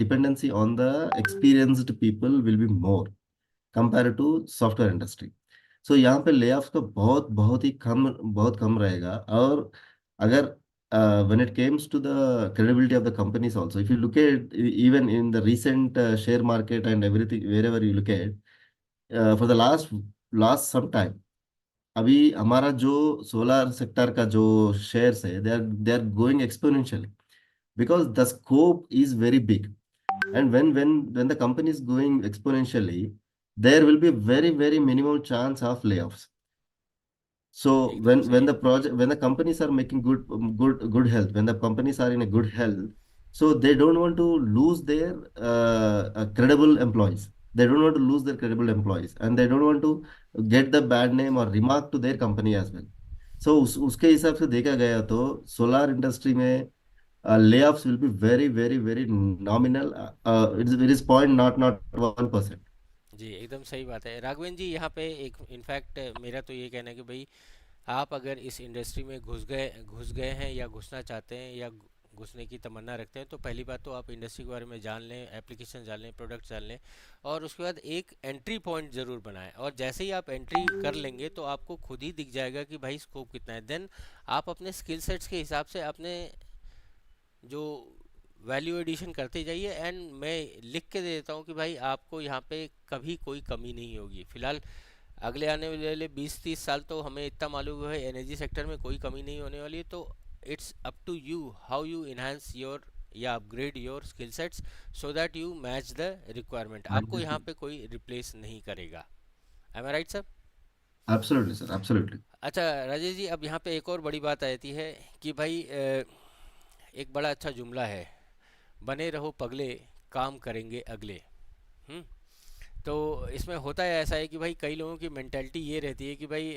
dependency on the experienced people will be more compared to software industry. So यहाँ पे ले ऑफ्स का बहुत बहुत ही कम, बहुत कम रहेगा। और अगर when it comes to the credibility of the companies also, if you look at even in the recent share market and everything, wherever you look at, for the last some time, अभी हमारा जो सोलर सेक्टर का जो शेयर्स है, they are going exponentially, because the scope is very big. And when the company is going exponentially, there will be very very minimum chance of layoffs. So एकदम when सही। the project, when the companies are making good health, when the companies are in a good health, so they don't want to lose their credible employees. They don't want to lose their credible employees, and they don't want to get the bad name or remark to their company as well. So उसके हिसाब से देखा गया तो सोलार इंडस्ट्री में layoffs will be very very very nominal. It is point not 1%. जी एकदम सही बात है राघवेंद्र जी। यहाँ पे एक इनफैक्ट मेरा तो ये कहना है कि भाई आप अगर इस इंडस्ट्री में घुस गए हैं या घुसना चाहते हैं या घुसने की तमन्ना रखते हैं तो पहली बात तो आप इंडस्ट्री के बारे में जान लें, एप्लीकेशन जान लें, प्रोडक्ट जान लें, और उसके बाद एक एंट्री पॉइंट ज़रूर बनाएं। और जैसे ही आप एंट्री कर लेंगे तो आपको खुद ही दिख जाएगा कि भाई स्कोप कितना है। देन आप अपने स्किल सेट्स के हिसाब से अपने जो वैल्यू एडिशन करते जाइए। एंड मैं लिख के दे देता हूँ कि भाई आपको यहाँ पे कभी कोई कमी नहीं होगी। फिलहाल अगले आने वाले 20-30 साल तो हमें इतना मालूम है एनर्जी सेक्टर में कोई कमी नहीं होने वाली है। तो it's up to you how you enhance your या upgrade your skill sets so that you match the requirement. आपको यहाँ पे कोई रिप्लेस नहीं करेगा। Am I right sir? Absolutely, sir. Absolutely. अच्छा राजेश जी, अब यहाँ पे एक और बड़ी बात आती है कि भाई एक बड़ा अच्छा जुमला है, बने रहो पगले, काम करेंगे अगले। हम्म। तो इसमें होता है ऐसा है कि भाई कई लोगों की मेंटालिटी ये रहती है कि भाई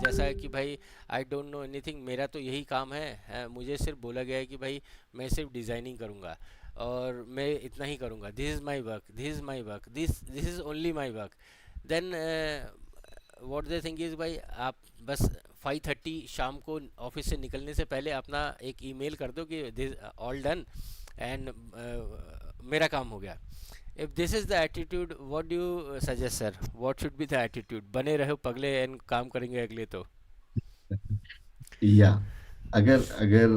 जैसा है कि भाई आई डोंट नो एनीथिंग, मेरा तो यही काम है, मुझे सिर्फ बोला गया है कि भाई मैं सिर्फ डिज़ाइनिंग करूँगा और मैं इतना ही करूँगा, this is my work, this is my work, this is only my work. Then what they think is भाई आप बस 5:30 शाम को ऑफिस से निकलने से पहले अपना एक ईमेल कर दो कि दिस ऑल डन एंड मेरा काम हो गया। If this is the attitude, what do you suggest sir, what should be the attitude? बने रहो पगले एंड काम करेंगे अगले तो। या अगर अगर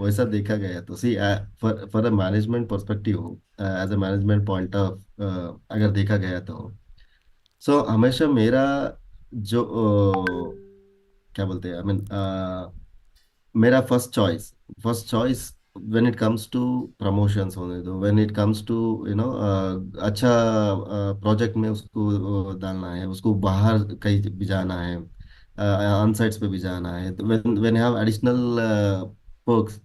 वैसा देखा गया तो see, for a management perspective, as a management point of, अगर देखा गया तो सो हमेशा मेरा जो क्या बोलते हैं, आई मीन, मेरा first choice when it comes to promotions होने दो, व्हेन इट कम्स टू अच्छा प्रोजेक्ट में उसको डालना है, उसको बाहर कहीं भी जाना है, ऑन साइट्स पे भी जाना है, तो when when have additional perks.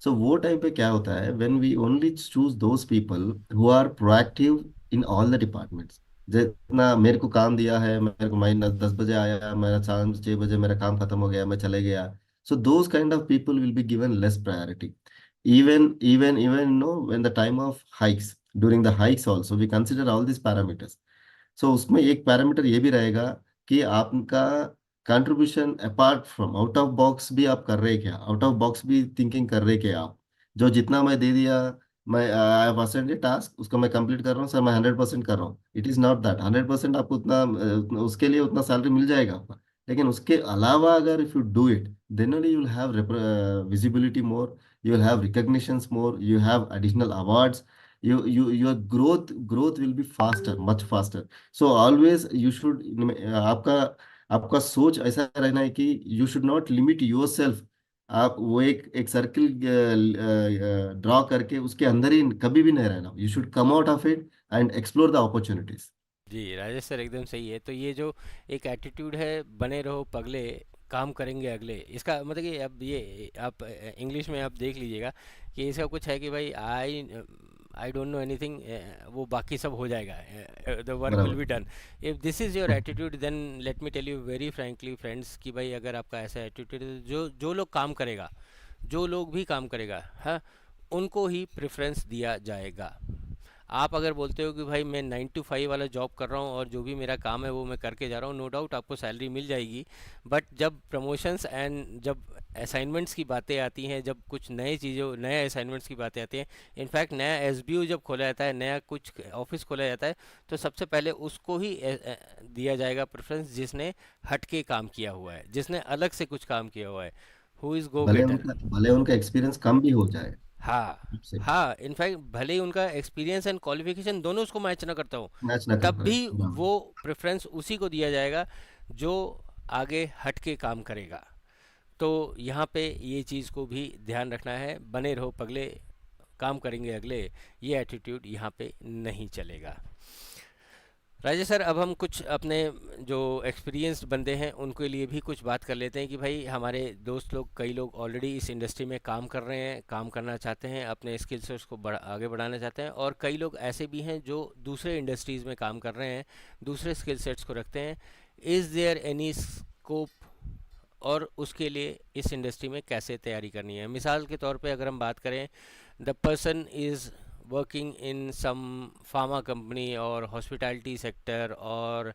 So वो टाइम पे क्या होता है, when we only choose those people who are proactive in all the departments. जितना मेरे को काम दिया है, मेरे को मैं 10 बजे आया, मेरा 4 6 बजे मेरा काम खत्म हो गया, मैं चले गया। So those kind of people will be given less priority. Even when the time of hikes, during the hikes also we consider all these parameters. सो उसमें एक पैरामीटर ये भी रहेगा कि आपका contribution apart from out of box भी आप कर रहे हैं क्या, आउट ऑफ बॉक्स भी थिंकिंग कर रहे हैं क्या आप। जो जितना मैं दे दिया, मैं I have assigned A task, उसको मैं कंप्लीट कर रहा हूँ सर, मैं 100% कर रहा हूँ। इट इज़ नॉट दैट 100% आपको उतना उसके लिए उतना सैलरी मिल जाएगा आपका। लेकिन उसके अलावा अगर if you do it, then only you will have visibility more, you will have recognitions more, you have additional awards, your growth will be faster, much faster. So always you should, आपका आपका सोच ऐसा रहना है कि you should not limit your self. आप वो एक सर्किल ड्रॉ करके उसके अंदर ही कभी भी नहीं रहना, you should come out of it and explore the opportunities. जी राजेश सर एकदम सही है। तो ये जो एक एटीट्यूड है, बने रहो पगले, काम करेंगे अगले, इसका मतलब कि अब ये आप इंग्लिश में आप देख लीजिएगा कि इसका कुछ है कि भाई आई डोंट नो एनीथिंग, वो बाकी सब हो जाएगा, द वर्क विल बराबर। Be done. If this is your attitude then let me tell you very frankly friends कि भाई अगर आपका ऐसा एटीट्यूड है, जो जो लोग काम करेगा, जो लोग भी काम करेगा, हाँ, उनको ही प्रेफरेंस दिया जाएगा। आप अगर बोलते हो कि भाई मैं 9 to 5 वाला जॉब कर रहा हूँ और जो भी मेरा काम है वो मैं करके जा रहा हूँ, नो डाउट आपको सैलरी मिल जाएगी। बट जब प्रमोशंस एंड जब असाइनमेंट्स की बातें आती हैं, जब कुछ नए चीज़ों नए असाइनमेंट्स की बातें आती हैं, इनफैक्ट नया एसबीओ जब खोला जाता है, नया कुछ ऑफिस खोला जाता है, तो सबसे पहले उसको ही दिया जाएगा प्रेफरेंस जिसने हट के काम किया हुआ है, जिसने अलग से कुछ काम किया हुआ है, हु इज़ गो गेटर। भले उनका एक्सपीरियंस कम भी हो जाए हाँ, आपसे, हाँ, इनफैक्ट भले ही उनका एक्सपीरियंस एंड क्वालिफिकेशन दोनों उसको मैच ना करता हो, मैच ना कर तब पाए। भी वो प्रेफरेंस उसी को दिया जाएगा जो आगे हट के काम करेगा। तो यहाँ पे ये चीज़ को भी ध्यान रखना है, बने रहो पगले, काम करेंगे अगले, ये एटीट्यूड यहाँ पे नहीं चलेगा। राजेश सर, अब हम कुछ अपने जो एक्सपीरियंस्ड बंदे हैं उनके लिए भी कुछ बात कर लेते हैं कि भाई हमारे दोस्त लोग, कई लोग ऑलरेडी इस इंडस्ट्री में काम कर रहे हैं, काम करना चाहते हैं, अपने स्किल से उसको आगे बढ़ाना चाहते हैं, और कई लोग ऐसे भी हैं जो दूसरे इंडस्ट्रीज़ में काम कर रहे हैं, दूसरे स्किल सेट्स को रखते हैं। इज़ देयर एनी स्कोप, और उसके लिए इस इंडस्ट्री में कैसे तैयारी करनी है? मिसाल के तौर पे अगर हम बात करें, the person is working in some pharma company or hospitality sector or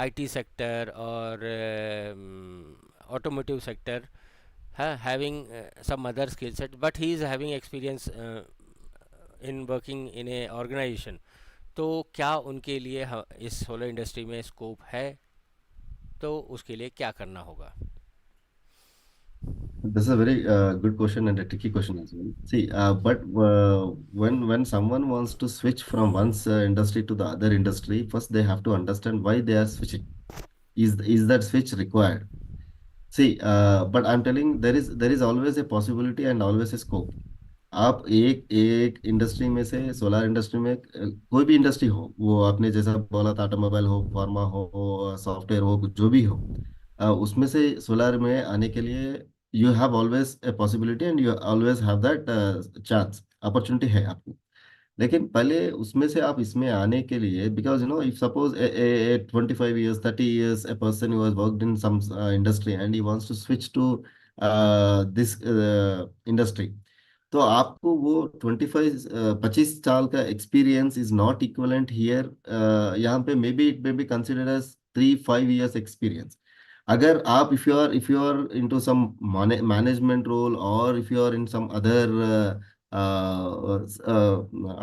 IT sector or automotive sector, having some other skill set, but he is having experience in working in a organization, तो क्या उनके लिए इस सोलर इंडस्ट्री में स्कोप है? तो उसके लिए क्या करना होगा? This is a very good question and a tricky question as well. See, but when someone wants to switch from one industry to the other industry, first they have to understand why they are switching. Is that switch required? See, but I'm telling there is always a possibility and always a scope. आप एक एक इंडस्ट्री में से सोलर इंडस्ट्री में कोई भी इंडस्ट्री हो, वो आपने जैसा बोला था, ऑटोमोबाइल हो, फार्मा हो, सॉफ्टवेयर हो, जो भी हो, उसमें से सोलर में आने के लिए you have always a possibility and you always have that chance, opportunity है आपको। लेकिन पहले उसमें से आप इसमें आने के लिए, because if suppose 25 years 30 years a person who has worked in some industry and he wants to switch to this industry, तो आपको वो 25 साल का experience is not equivalent here. यहाँ पे may be it may be considered as 3-5 years experience. अगर आप if you are into some management role, और if you are in some other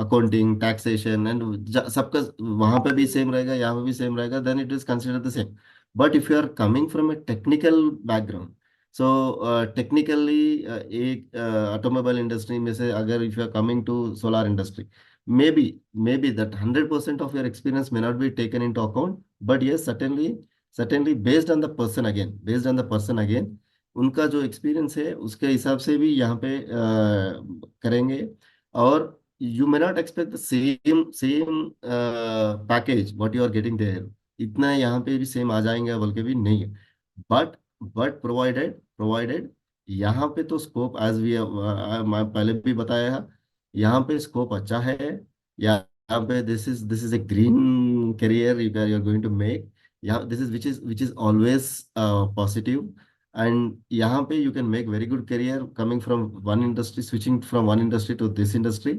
accounting, taxation and सबका वहां पे भी सेम रहेगा, यहाँ पे भी सेम रहेगा, then it is considered the same. But if you are coming from a technical background, so technically एक ऑटोमोबाइल इंडस्ट्री में से अगर if you are coming to solar industry, maybe maybe that 100% of your experience may not be taken into account, but yes, certainly based on the person again, उनका जो एक्सपीरियंस है उसके हिसाब से भी यहाँ पे करेंगे। और you may not expect the same same package what you are getting there, इतना यहाँ पे भी सेम आ जाएंगे बल्कि भी नहीं है। बट बट प्रोवाइडेड यहाँ पे तो स्कोप एज वी मैं पहले भी बताया है, यहाँ पे स्कोप अच्छा है। यहाँ पे this is a green career you are going to make. यहाँ this is which is always positive. And यहाँ पे you can make very good career coming from one industry, switching from one industry to this industry.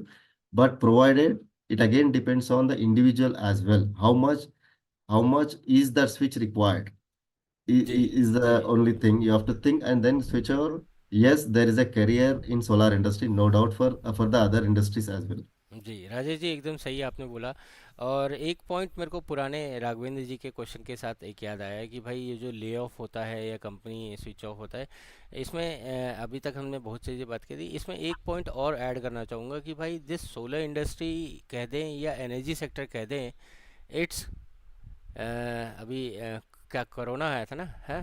But provided it again depends on the individual as well, how much is that switch required, जी, is the जी, only thing you have to think and then switch over. Yes, there is a career in solar industry, no doubt, for the other industries as well. जी राजेश जी, एकदम सही आपने बोला। और एक पॉइंट मेरे को पुराने राघवेंद्र जी के क्वेश्चन के साथ एक याद आया कि भाई ये जो ले ऑफ होता है या कंपनी स्विच ऑफ होता है, इसमें अभी तक हमने बहुत चीज़ें बात की थी, इसमें एक पॉइंट और ऐड करना चाहूँगा कि भाई दिस सोलर इंडस्ट्री कह दें या एनर्जी सेक्टर कह दें, इट्स अभी क्या कोरोना आया था ना, है?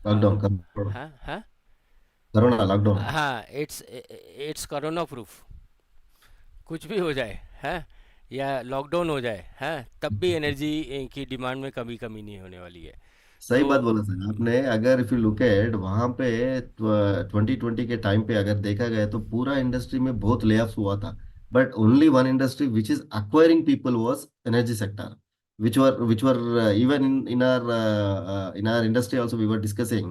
लॉकडाउन, करोना, हाँ, हाँ, करोना लॉकडाउन। हाँ, इट्स कोरोना प्रूफ। कुछ भी हो जाए, है, या लॉकडाउन हो जाए, है, तब भी एनर्जी की डिमांड में कभी कमी नहीं होने वाली है। सही तो बात बोला सर आपने। अगर इफ यू लुक एट वहां पे 2020 के टाइम पे अगर देखा गया तो पूरा इंडस्ट्री में बहुत लेऑफ्स हुआ था, but only one industry which is acquiring people was energy sector, which were even in our industry also we were discussing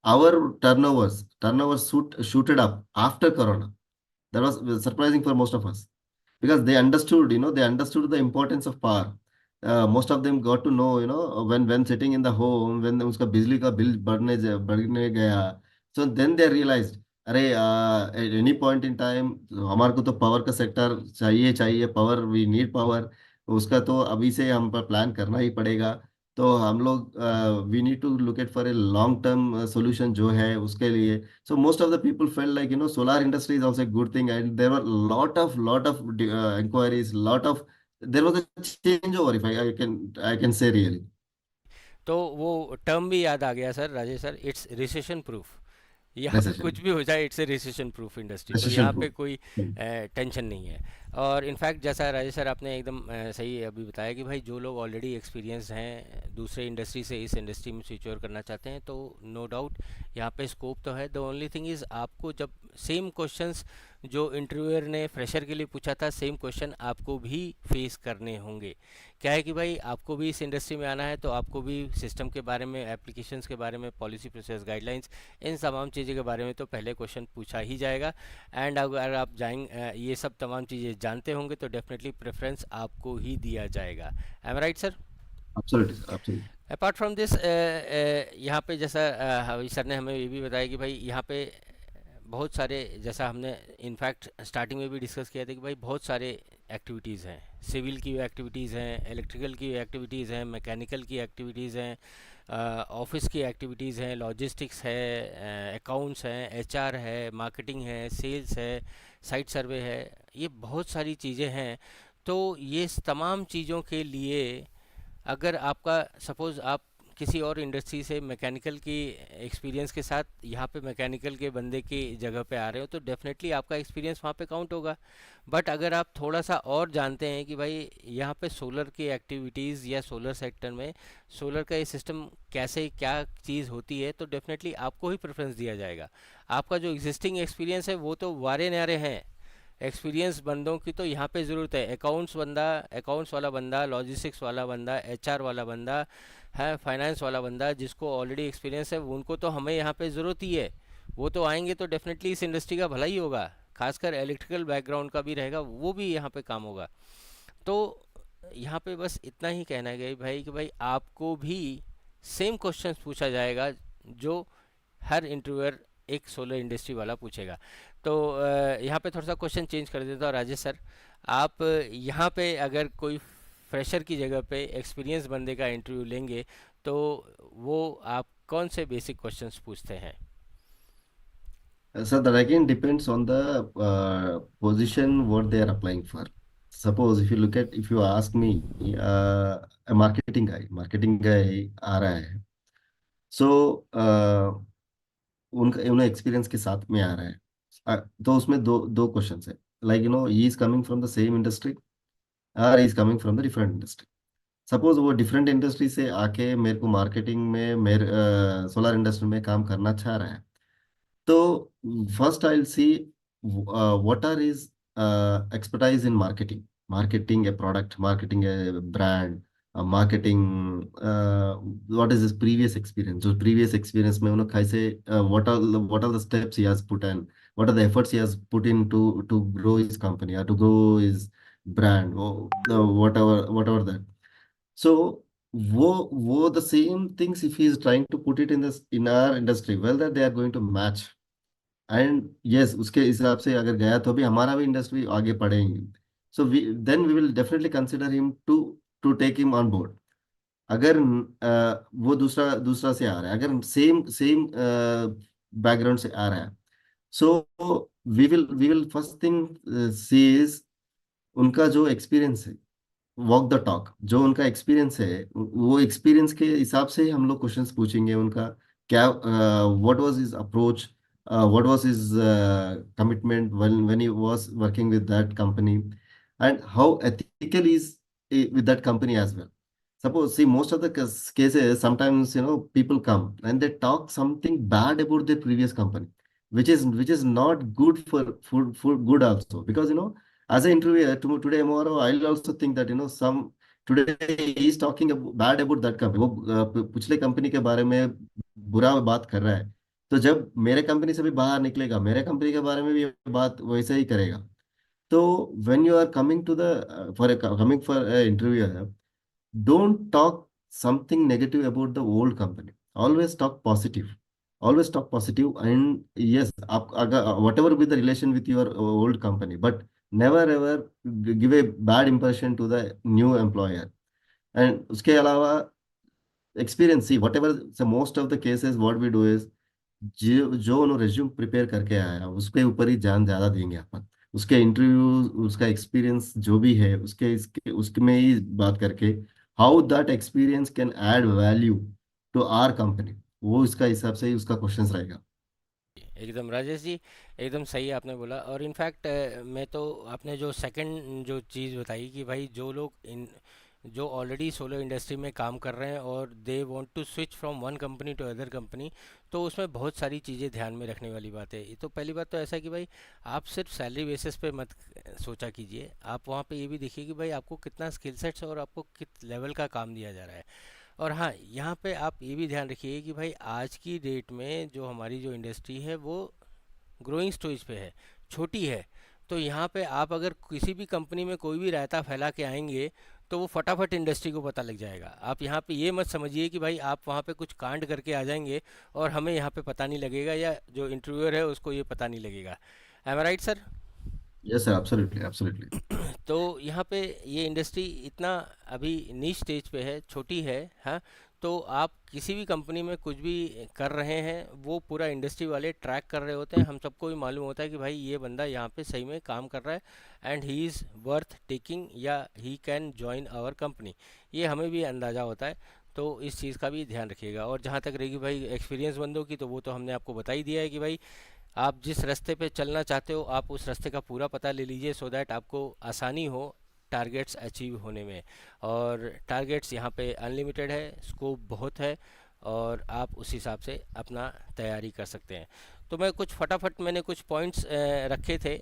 our turnovers shooted up after corona. That was surprising for most of us, because they understood the importance of power. Most of them got to know, when sitting in the home, when उसका बिजली का बिल बढ़ने गया, so then they realized, अरे at any point in time हमारे को तो पावर का सेक्टर चाहिए चाहिए, पावर, वी नीड पावर। उसका तो अभी से हम पर प्लान करना ही पड़ेगा। तो हम लोग we need to look at for a long term solution जो है उसके लिए। So most of the people felt like, solar industry is also a good thing, and there were lot of inquiries, there was a changeover, if I can say really. तो वो टर्म भी याद आ गया sir, Rajesh sir, it's recession proof. यहाँ पे रिसेशन, कुछ भी हो जाए, it's a recession proof industry, तो रिसेशन यहाँ पे प्रूफ। कोई टेंशन नहीं है। और इनफैक्ट जैसा राजेश सर आपने एकदम सही अभी बताया कि भाई जो लोग ऑलरेडी एक्सपीरियंस हैं दूसरे इंडस्ट्री से इस इंडस्ट्री में स्विच ओवर करना चाहते हैं, तो नो डाउट यहाँ पे स्कोप तो है। द ओनली थिंग इज़ आपको जब सेम क्वेश्चंस जो इंटरव्यूअर ने फ्रेशर के लिए पूछा था, सेम क्वेश्चन आपको भी फेस करने होंगे। क्या है कि भाई आपको भी इस इंडस्ट्री में आना है, तो आपको भी सिस्टम के बारे में, एप्लीकेशंस के बारे में, पॉलिसी प्रोसेस गाइडलाइंस, इन तमाम चीज़ों के बारे में तो पहले क्वेश्चन पूछा ही जाएगा। एंड अगर आप जाएंगे ये सब तमाम चीज़ें जानते होंगे तो डेफिनेटली प्रेफरेंस आपको ही दिया जाएगा। I am right sir? Absolutely sir, absolutely. Apart from this, यहाँ पे जैसा हवी सर ने हमें ये भी बताया कि भाई यहाँ पे बहुत सारे, जैसा हमने इनफैक्ट स्टार्टिंग में भी डिस्कस किया था कि भाई बहुत सारे एक्टिविटीज़ हैं। सिविल की एक्टिविटीज़ हैं, इलेक्ट्रिकल की एक्टिविटीज़ हैं, मैकेनिकल की एक्टिविटीज़ हैं, ऑफिस की एक्टिविटीज़ हैं, लॉजिस्टिक्स है, अकाउंट्स हैं, एचआर है, मार्केटिंग है, सेल्स है, साइट सर्वे है। ये बहुत सारी चीज़ें हैं। तो ये तमाम चीज़ों के लिए अगर आपका सपोज़ आप किसी और इंडस्ट्री से मैकेनिकल की एक्सपीरियंस के साथ यहाँ पे मैकेनिकल के बंदे की जगह पे आ रहे हो, तो डेफिनेटली आपका एक्सपीरियंस वहाँ पे काउंट होगा। बट अगर आप थोड़ा सा और जानते हैं कि भाई यहाँ पे सोलर की एक्टिविटीज़ या सोलर सेक्टर में सोलर का ये सिस्टम कैसे क्या चीज़ होती है, तो डेफिनेटली आपको ही प्रेफरेंस दिया जाएगा। आपका जो एग्जिस्टिंग एक्सपीरियंस है वो तो वारे न्यारे हैं, एक्सपीरियंस बंदों की तो यहाँ पे ज़रूरत है। अकाउंट्स बंदा, अकाउंट्स वाला बंदा, लॉजिस्टिक्स वाला बंदा, एचआर वाला बंदा है, फाइनेंस वाला बंदा जिसको ऑलरेडी एक्सपीरियंस है, उनको तो हमें यहाँ पे ज़रूरत ही है। वो तो आएंगे तो डेफिनेटली इस इंडस्ट्री का भला ही होगा। खासकर इलेक्ट्रिकल बैकग्राउंड का भी रहेगा, वो भी यहाँ पे काम होगा। तो यहाँ पे बस इतना ही कहना है भाई कि भाई आपको भी सेम क्वेश्चंस पूछा जाएगा जो हर इंटरव्यूअर एक सोलर इंडस्ट्री वाला पूछेगा। तो यहाँ पे थोड़ा सा क्वेश्चन चेंज कर देता हूँ राजेश सर। आप यहाँ पे अगर कोई फ्रेशर की जगह पे एक्सपीरियंस बंदे का इंटरव्यू लेंगे, तो वो आप कौन से बेसिक क्वेश्चंस पूछते हैं? So that again depends on the position what they are applying for. Suppose if you look at, if you ask me, a marketing guy आ रहा है, so उनका उन्हें एक्सपीरियंस के साथ में आ रहा है। तो उसमें दो दो क्वेश्चन है, like he is coming from the same industry और is coming from the different industry. Suppose वो डिफरेंट इंडस्ट्री से आके मेरे को मार्केटिंग में, मेरे सोलर इंडस्ट्री में काम करना चाह रहा है। So first I'll see what are his expertise in marketing a product, marketing a brand, marketing. What is his previous experience? So previous experience में उन्होंने कैसे, what are the steps he has put in, what are the efforts he has put in to grow his company or to grow his brand, or whatever that. So वो the same things if he is trying to put it in this in our industry, well that they are going to match. And yes, उसके हिसाब से अगर गया तो भी हमारा भी इंडस्ट्री आगे बढ़ेंगे। So then we will definitely consider him to to take him on board. अगर वो दूसरा दूसरा से आ रहा है, अगर सेम सेम बैकग्राउंड से आ रहा है, so we will first thing see is उनका जो एक्सपीरियंस है, वॉक द टॉक, जो उनका एक्सपीरियंस है वो एक्सपीरियंस के हिसाब से हम लोग क्वेश्चंस पूछेंगे उनका। क्या, what was his approach, what was his commitment when he was working with that company, and how ethical is with that company as well. Suppose, see, most of the cases, sometimes people come and they talk something bad about their previous company, which is not good for good also, because as an interviewer today tomorrow I'll also think that some today he is talking bad about that company, वो पिछले कंपनी के बारे में बुरा बात कर रहा है। तो जब मेरे कंपनी से भी बाहर निकलेगा, मेरे कंपनी के बारे में भी ये बात वैसे ही करेगा। तो when you are coming to the for coming for interview, don't talk something negative about the old company. Always talk positive. Always talk positive. And yes, whatever be the relation with your old company, but never ever give a bad impression to the new employer. And उसके अलावा experience, see whatever, so most of the cases what we do is, जो उन्होंने रेज्यूम प्रिपेयर करके आया उसके ऊपर ही ध्यान ज्यादा देंगे अपन। उसके इंटरव्यू, उसका एक्सपीरियंस जो भी है उसके इसके उसके में ही बात करके how that experience can add value to our company, वो इसका हिसाब से ही उसका क्वेश्चंस रहेगा। एकदम राजेश जी, एकदम सही आपने बोला। और इनफैक्ट मैं तो, आपने जो सेकंड जो चीज़ बताई कि भाई जो लोग इन जो ऑलरेडी सोलर इंडस्ट्री में काम कर रहे हैं और they want to switch from one company to other company, तो उसमें बहुत सारी चीज़ें ध्यान में रखने वाली बात है। ये तो पहली बात तो ऐसा है कि भाई आप सिर्फ सैलरी बेसिस पे मत सोचा कीजिए, आप वहाँ पे ये भी देखिए कि भाई आपको कितना स्किल सेट्स और आपको किस लेवल का काम दिया जा रहा है। और हाँ, यहाँ पे आप ये भी ध्यान रखिए कि भाई आज की डेट में जो हमारी जो इंडस्ट्री है वो ग्रोइंग स्टेज पे है, छोटी है। तो यहाँ पे आप अगर किसी भी कंपनी में कोई भी रायता फैला के आएंगे तो वो फटाफट इंडस्ट्री को पता लग जाएगा। आप यहाँ पे ये मत समझिए कि भाई आप वहाँ पे कुछ कांड करके आ जाएंगे और हमें यहाँ पे पता नहीं लगेगा, या जो इंटरव्यूअर है उसको ये पता नहीं लगेगा। Am I right sir? Yes sir, absolutely absolutely. तो यहाँ पे ये इंडस्ट्री इतना अभी नीच स्टेज पे है, छोटी है। हाँ, तो आप किसी भी कंपनी में कुछ भी कर रहे हैं वो पूरा इंडस्ट्री वाले ट्रैक कर रहे होते हैं। हम सबको भी मालूम होता है कि भाई ये बंदा यहाँ पे सही में काम कर रहा है and he is worth taking, या he can join our company, ये हमें भी अंदाज़ा होता है। तो इस चीज़ का भी ध्यान रखिएगा। और जहाँ तक रहेगी भाई एक्सपीरियंस बंदों की, तो वो तो हमने आपको बता ही दिया है कि भाई आप जिस रास्ते पे चलना चाहते हो आप उस रास्ते का पूरा पता ले लीजिए, सो दैट आपको आसानी हो टारगेट्स अचीव होने में। और टारगेट्स यहाँ पे अनलिमिटेड है, स्कोप बहुत है, और आप उस हिसाब से अपना तैयारी कर सकते हैं। तो मैं कुछ फटाफट मैंने कुछ पॉइंट्स रखे थे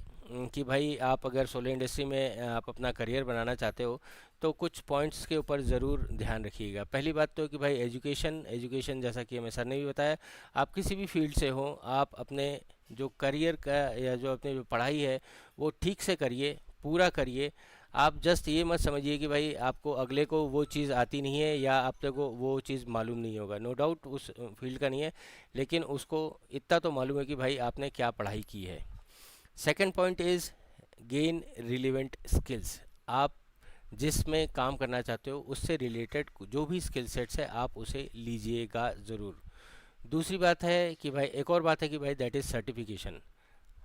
कि भाई आप अगर सोलर इंडस्ट्री में आप अपना करियर बनाना चाहते हो तो कुछ पॉइंट्स के ऊपर ज़रूर ध्यान रखिएगा। पहली बात तो कि भाई एजुकेशन, एजुकेशन जैसा कि हमें सर ने भी बताया, आप किसी भी फील्ड से हो, आप अपने जो करियर का या जो अपनी जो पढ़ाई है वो ठीक से करिए, पूरा करिए। आप जस्ट ये मत समझिए कि भाई आपको अगले को वो चीज़ आती नहीं है या आप को वो चीज़ मालूम नहीं होगा। नो डाउट उस फील्ड का नहीं है, लेकिन उसको इतना तो मालूम है कि भाई आपने क्या पढ़ाई की है। Second point is gain relevant skills. आप जिसमें काम करना चाहते हो उससे रिलेटेड जो भी स्किल सेट्स है आप उसे लीजिएगा ज़रूर। दूसरी बात है कि भाई, एक और बात है कि भाई दैट इज़ सर्टिफिकेशन।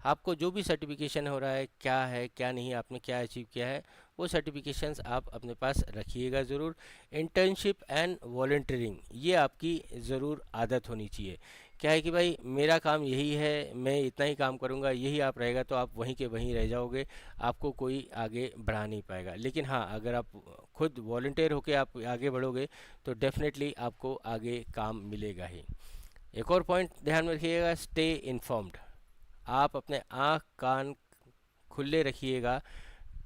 आपको जो भी सर्टिफिकेशन हो रहा है क्या नहीं, आपने क्या अचीव किया है, वो सर्टिफिकेशंस आप अपने पास रखिएगा ज़रूर। इंटर्नशिप एंड वॉलंटियरिंग, ये आपकी ज़रूर आदत होनी चाहिए। क्या है कि भाई मेरा काम यही है, मैं इतना ही काम करूँगा, यही आप रहेगा तो आप वहीं के वहीं रह जाओगे, आपको कोई आगे बढ़ा नहीं पाएगा। लेकिन हाँ, अगर आप खुद वॉलंटियर होकर आप आगे बढ़ोगे तो डेफिनेटली आपको आगे काम मिलेगा ही। एक और पॉइंट ध्यान में रखिएगा, स्टे इन्फॉर्म्ड। आप अपने आँख कान खुले रखिएगा,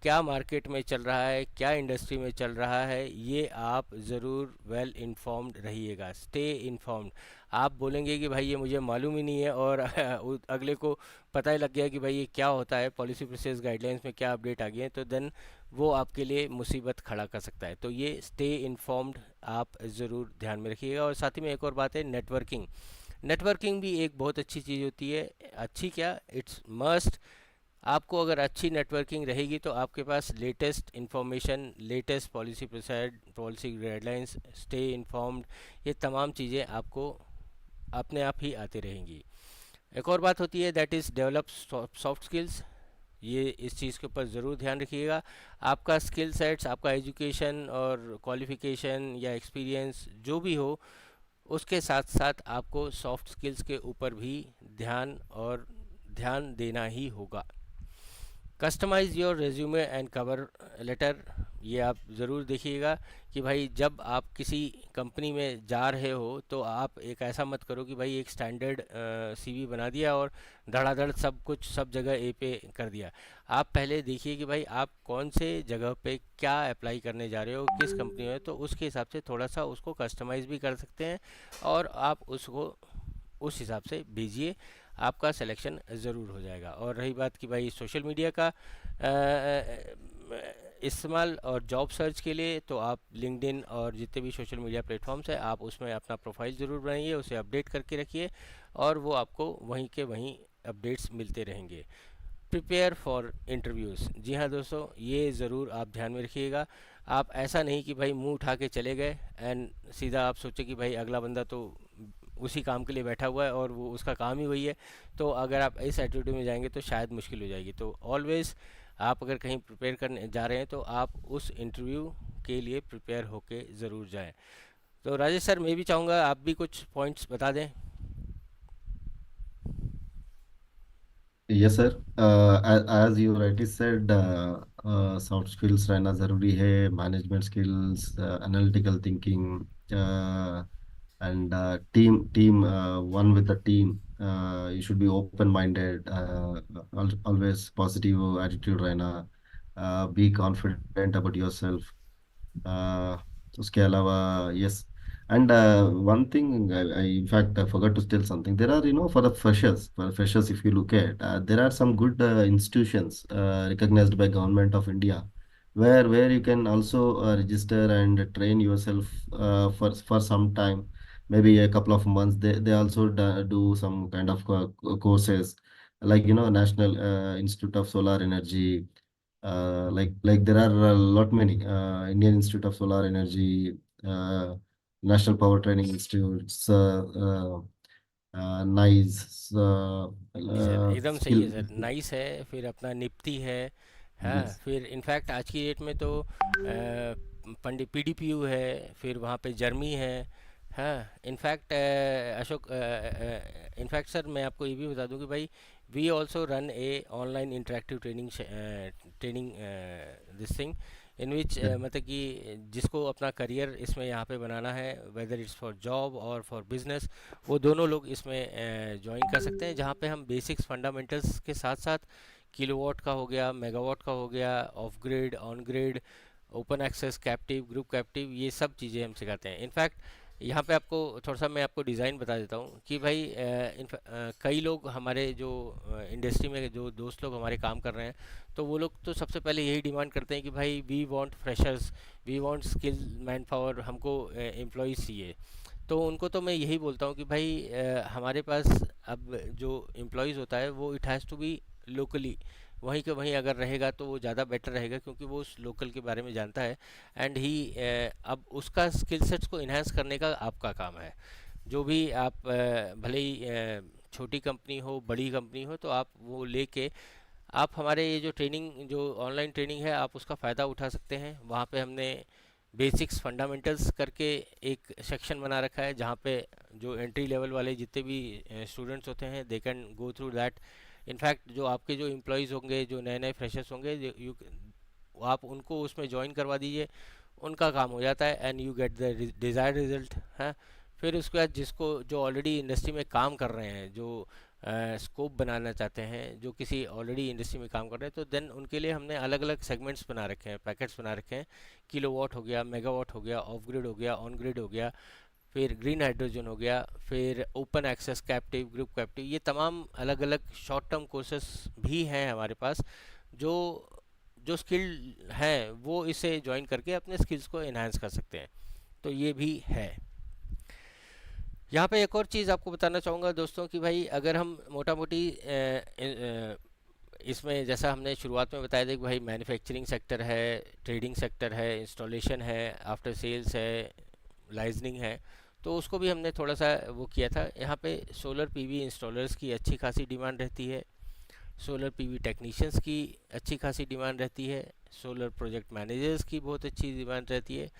क्या मार्केट में चल रहा है, क्या इंडस्ट्री में चल रहा है, ये आप ज़रूर वेल इन्फॉर्म्ड रहिएगा। Stay informed. आप बोलेंगे कि भाई ये मुझे मालूम ही नहीं है और अगले को पता ही लग गया कि भाई ये क्या होता है, पॉलिसी प्रोसेस गाइडलाइंस में क्या अपडेट आ गई है, तो देन वो आपके लिए मुसीबत खड़ा कर सकता है। तो ये स्टे इन्फॉर्म्ड आप ज़रूर ध्यान में रखिएगा। और साथ ही में एक और बात है, नेटवर्किंग। नेटवर्किंग भी एक बहुत अच्छी चीज़ होती है। अच्छी क्या, इट्स मस्ट। आपको अगर अच्छी नेटवर्किंग रहेगी तो आपके पास latest information, latest policy proceed, policy guidelines, stay informed, ये तमाम चीज़ें आपको अपने आप ही आती रहेंगी। एक और बात होती है that is develop soft skills. ये इस चीज़ के ऊपर ज़रूर ध्यान रखिएगा। आपका स्किल सेट्स, आपका एजुकेशन और क्वालिफ़िकेशन या एक्सपीरियंस जो भी हो, उसके साथ साथ आपको सॉफ्ट स्किल्स के ऊपर भी ध्यान और ध्यान देना ही होगा। Customise your resume and cover letter, ये आप ज़रूर देखिएगा कि भाई जब आप किसी कंपनी में जा रहे हो तो आप एक ऐसा मत करो कि भाई एक स्टैंडर्ड सीवी बना दिया और धड़ाधड़ सब कुछ सब जगह ए पे कर दिया। आप पहले देखिए कि भाई आप कौन से जगह पे क्या अप्लाई करने जा रहे हो, किस कंपनी में, तो उसके हिसाब से थोड़ा सा उसको कस्टमाइज़ भी कर सकते हैं और आप उसको उस हिसाब से भेजिए, आपका सिलेक्शन ज़रूर हो जाएगा। और रही बात कि भाई सोशल मीडिया का इस्तेमाल और जॉब सर्च के लिए, तो आप लिंक्डइन और जितने भी सोशल मीडिया प्लेटफॉर्म्स हैं आप उसमें अपना प्रोफाइल ज़रूर बनाइए, उसे अपडेट करके रखिए और वो आपको वहीं के वहीं अपडेट्स मिलते रहेंगे। प्रिपेयर फॉर इंटरव्यूज़, जी हाँ दोस्तों, ये ज़रूर आप ध्यान में रखिएगा। आप ऐसा नहीं कि भाई मुंह उठा के चले गए एंड सीधा आप सोचे कि भाई अगला बंदा तो उसी काम के लिए बैठा हुआ है और वो उसका काम ही वही है, तो अगर आप इस एटीट्यूड में जाएंगे तो शायद मुश्किल हो जाएगी। तो ऑलवेज़ आप अगर कहीं प्रिपेयर करने जा रहे हैं तो आप उस इंटरव्यू के लिए प्रिपेयर होके ज़रूर जाएं। तो राजेश सर, मैं भी चाहूँगा आप भी कुछ पॉइंट्स बता दें। Yes sir, as you rightly said, soft skills रहना ज़रूरी है, management skills, analytical thinking, and team one with the team. You should be open minded, always positive attitude रहना, be confident about yourself. uh, उसके अलावा yes. And one thing I in fact I forgot to tell something. There are, for freshers, if you look at, there are some good institutions recognized by government of India, where you can also register and train yourself for some time, maybe a couple of months. They also do some kind of courses, like National Institute of Solar Energy, like there are a lot many Indian Institute of Solar Energy, uh, National Power Training Institutes, NICE, ji sir, एकदम सही है skill. सर, नाइस है, फिर अपना निफ्टी है, हाँ, Yes. फिर इनफैक्ट आज की डेट में तो पंडित पीडीपीयू है, फिर वहाँ पे जर्मी है, हाँ, इनफैक्ट अशोक, इनफैक्ट सर मैं आपको ये भी बता दूं कि भाई we also run a online interactive training training this thing in which, Yeah. मतलब कि जिसको अपना करियर इसमें यहाँ पे बनाना है, वेदर इट्स फॉर जॉब और फॉर बिजनेस, वो दोनों लोग इसमें ज्वाइन कर सकते हैं, जहाँ पे हम बेसिक्स फंडामेंटल्स के साथ साथ किलोवाट का हो गया, मेगावाट का हो गया, off grid, on grid, open access, captive, group captive, ये सब चीज़ें हम सिखाते हैं। इनफैक्ट यहाँ पे आपको थोड़ा सा मैं आपको डिज़ाइन बता देता हूँ कि भाई कई लोग हमारे जो इंडस्ट्री में जो दोस्त लोग हमारे काम कर रहे हैं, तो वो लोग तो सबसे पहले यही डिमांड करते हैं कि भाई we want freshers, we want skill manpower, हमको एम्प्लॉयज़ चाहिए। तो उनको तो मैं यही बोलता हूँ कि भाई हमारे पास अब जो एम्प्लॉयज़ होता है वो it has to be locally, वहीं के वहीं अगर रहेगा तो वो ज़्यादा बेटर रहेगा, क्योंकि वो उस लोकल के बारे में जानता है। एंड ही अब उसका स्किल सेट्स को इन्हांस करने का आपका काम है। जो भी आप भले ही छोटी कंपनी हो, बड़ी कंपनी हो, तो आप वो लेके आप हमारे ये जो ट्रेनिंग, जो ऑनलाइन ट्रेनिंग है, आप उसका फ़ायदा उठा सकते हैं। वहाँ पे हमने बेसिक्स फंडामेंटल्स करके एक सेक्शन बना रखा है, जहाँ पे जो एंट्री लेवल वाले जितने भी स्टूडेंट्स होते हैं, they can go through that. In fact जो आपके जो एम्प्लॉयज़ होंगे, जो नए नए फ्रेशर्स होंगे, यू आप उनको उसमें ज्वाइन करवा दीजिए, उनका काम हो जाता है, and you get the desired result है। फिर उसके बाद जिसको जो ऑलरेडी इंडस्ट्री में काम कर रहे हैं, जो स्कोप बनाना चाहते हैं, जो किसी ऑलरेडी इंडस्ट्री में काम कर रहे हैं, तो देन उनके लिए हमने अलग अलग सेगमेंट्स बना रखे हैं, पैकेट्स बना रखे हैं। किलोवाट हो गया, मेगावाट हो गया, ऑफ ग्रिड हो गया, ऑन ग्रिड हो गया, फिर ग्रीन हाइड्रोजन हो गया, फिर open access, captive, group captive, ये तमाम अलग अलग शॉर्ट टर्म कोर्सेस भी हैं हमारे पास। जो जो स्किल हैं वो इसे ज्वाइन करके अपने स्किल्स को एनहांस कर सकते हैं, तो ये भी है। यहाँ पे एक और चीज़ आपको बताना चाहूँगा दोस्तों कि भाई अगर हम मोटा मोटी इसमें, जैसा हमने शुरुआत में बताया था कि भाई मैन्युफैक्चरिंग सेक्टर है, ट्रेडिंग सेक्टर है, इंस्टॉलेशन है, आफ्टर सेल्स है, लाइजनिंग है, तो उसको भी हमने थोड़ा सा वो किया था। यहाँ पे सोलर पीवी इंस्टॉलर्स की अच्छी खासी डिमांड रहती है, सोलर पीवी टेक्नीशियंस की अच्छी खासी डिमांड रहती है, सोलर प्रोजेक्ट मैनेजर्स की बहुत अच्छी डिमांड रहती है,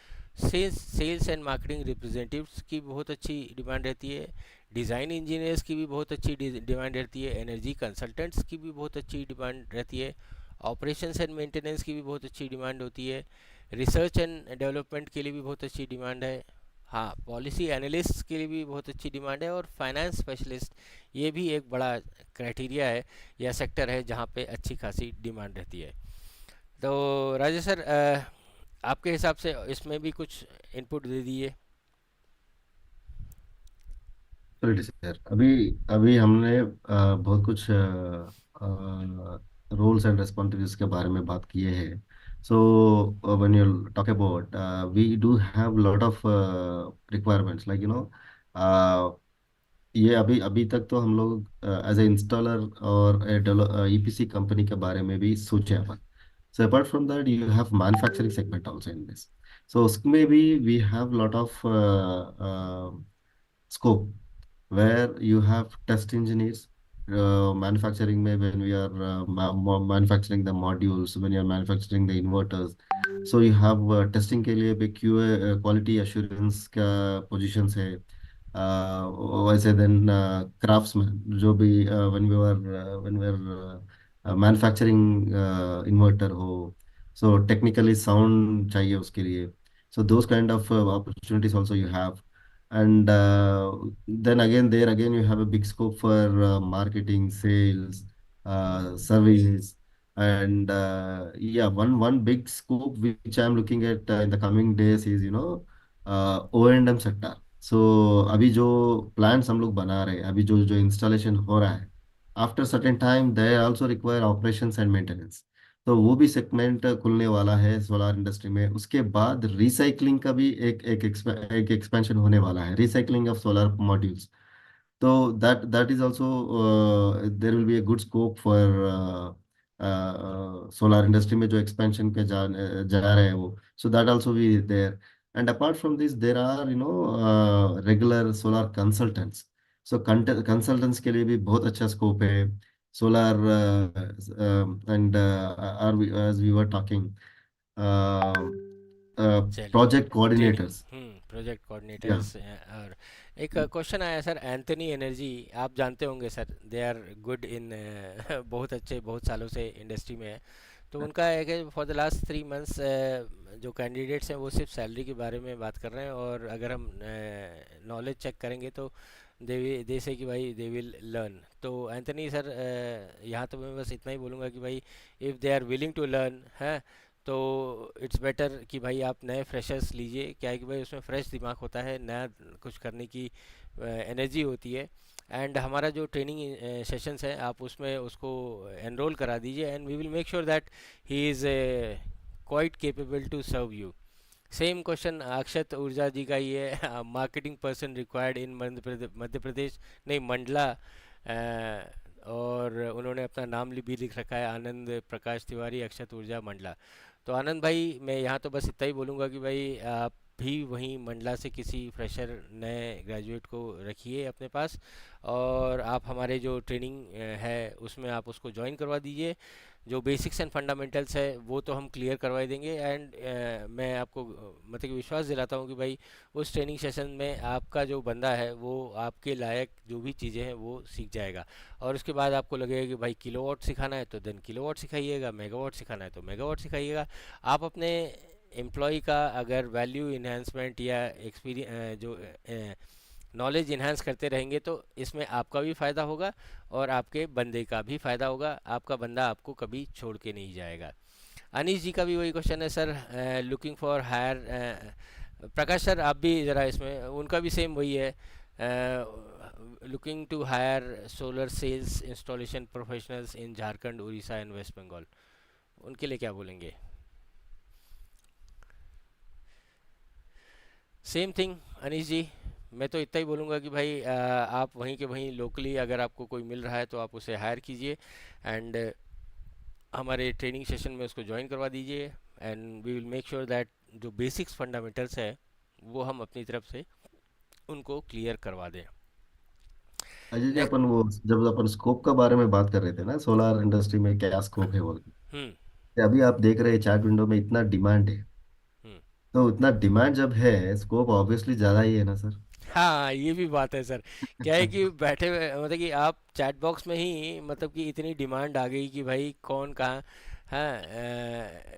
सेल्स एंड मार्केटिंग रिप्रेजेंटेटिव्स की बहुत अच्छी डिमांड रहती है, डिज़ाइन इंजीनियर्स की भी बहुत अच्छी डिमांड रहती है, एनर्जी कंसल्टेंट्स की भी बहुत अच्छी डिमांड रहती है, ऑपरेशंस एंड मेंटेनेंस की भी बहुत अच्छी डिमांड होती है, रिसर्च एंड डेवलपमेंट के लिए भी बहुत अच्छी डिमांड है, हाँ, पॉलिसी एनालिस्ट के लिए भी बहुत अच्छी डिमांड है, और फाइनेंस स्पेशलिस्ट, ये भी एक बड़ा क्राइटेरिया है या सेक्टर है जहाँ पे अच्छी खासी डिमांड रहती है। तो राजेश सर, आपके हिसाब से इसमें भी कुछ इनपुट दे दीजिए। Absolutely, sir. अभी अभी हमने बहुत कुछ रोल्स एंड रिस्पॉन्सिबिलिटीज के बारे में बात किए हैं. So when you talk about, we do have lot of requirements, like ये अभी अभी तक तो हम लोग एज ए इंस्टॉलर और ईपीसी कंपनी के बारे में भी सोचे अपन. So apart from that you have manufacturing segment also in this. So उसमें भी we have lot of scope, where you have test engineers, manufacturing में when we are manufacturing the modules, when you are manufacturing the inverters, so you have testing के लिए भी QA quality assurance का positions है. वैसे देन क्राफ्ट्समैन जो भी when we are manufacturing inverter हो, सो टेक्निकली साउंड चाहिए उसके लिए. So those kind of opportunities also you have. And then again, there again, you have a big scope for marketing, sales, service, and yeah, one big scope which I'm looking at in the coming days is, O&M sector. So अभी जो plants हम लोग बना रहे हैं, अभी जो जो installation हो रहा है, after certain time they also require operations and maintenance. तो वो भी सेगमेंट खुलने वाला है सोलार इंडस्ट्री में. उसके बाद रिसाइकलिंग का भी एक एक्सपेंशन होने वाला है, रिसाइकलिंग ऑफ सोलर मॉड्यूल्स. तो that is also there will be a good scope for solar industry में जो एक्सपेंशन के जा रहे हैं वो. So that also be there. And apart from this there are regular solar consultants. So consultants के लिए भी बहुत अच्छा स्कोप है. Solar and as we were talking, uh, चलिए. project training. coordinators. Project Yeah. Coordinators. और एक क्वेश्चन आया सर, एंथनी एनर्जी, आप जानते होंगे sir, they are good in बहुत अच्छे, बहुत सालों से इंडस्ट्री में है. तो उनका है कि फॉर द लास्ट 3 मंथ्स जो कैंडिडेट्स हैं वो सिर्फ सैलरी के बारे में बात कर रहे हैं, और अगर हम नॉलेज चेक करेंगे तो दे से कि भाई दे विल लर्न. तो एंथनी सर, यहाँ तो मैं बस इतना ही बोलूँगा कि भाई if they are willing to learn है, तो इट्स बेटर कि भाई आप नए फ्रेशर्स लीजिए. क्या है कि भाई उसमें फ्रेश दिमाग होता है, नया कुछ करने की एनर्जी होती है. एंड हमारा जो ट्रेनिंग सेशंस है, आप उसमें उसको एनरोल करा दीजिए, and we will make sure that he is quite capable to serve you. Same question Akshat Urja ji का ही है. Marketing person required in Madhya Pradesh, नहीं मंडला. और उन्होंने अपना नाम भी लिख रखा है, आनंद प्रकाश तिवारी, अक्षत ऊर्जा मंडला. तो आनंद भाई, मैं यहाँ तो बस इतना ही बोलूँगा कि भाई आप भी वहीं मंडला से किसी फ्रेशर नए ग्रेजुएट को रखिए अपने पास, और आप हमारे जो ट्रेनिंग है उसमें आप उसको ज्वाइन करवा दीजिए. जो बेसिक्स एंड फंडामेंटल्स है वो तो हम क्लियर करवा देंगे. एंड मैं आपको मतलब कि विश्वास दिलाता हूँ कि भाई उस ट्रेनिंग सेशन में आपका जो बंदा है वो आपके लायक जो भी चीज़ें हैं वो सीख जाएगा. और उसके बाद आपको लगेगा कि भाई किलोवाट सिखाना है तो देन किलोवाट सिखाइएगा, मेगावाट सिखाना है तो मेगावाट सिखाइएगा. आप अपने एम्प्लॉय का अगर वैल्यू इन्हेंसमेंट या एक्सपीरियंस जो नॉलेज इन्हांस करते रहेंगे तो इसमें आपका भी फ़ायदा होगा और आपके बंदे का भी फ़ायदा होगा. आपका बंदा आपको कभी छोड़ के नहीं जाएगा. अनीश जी का भी वही क्वेश्चन है sir, looking for hire. Prakash sir आप भी ज़रा इसमें, उनका भी सेम वही है, looking to hire solar sales installation professionals in Jharkhand, Orissa and West Bengal. उनके लिए क्या बोलेंगे? Same thing Anish ji. मैं तो इतना ही बोलूँगा कि भाई आप वहीं के वहीं लोकली अगर आपको कोई मिल रहा है तो आप उसे हायर कीजिए, एंड हमारे ट्रेनिंग सेशन में उसको ज्वाइन करवा दीजिए. And we will make sure that जो बेसिक्स फंडामेंटल्स है वो हम अपनी तरफ से उनको क्लियर करवा दें. अजय जी, नेक्स्ट. अपन वो जब अपन स्कोप का बारे में बात कर रहे थे ना, सोलार इंडस्ट्री में क्या स्कोप है बोल हम्म. के, अभी आप देख रहे हैं चैट विंडो में इतना डिमांड है. हम्म. तो इतना डिमांड जब है, स्कोप ऑब्वियसली ज्यादा ही है ना सर. हाँ, ये भी बात है सर. क्या है कि बैठे हुए मतलब कि आप चैट बॉक्स में ही मतलब कि इतनी डिमांड आ गई कि भाई कौन कहाँ. हाँ,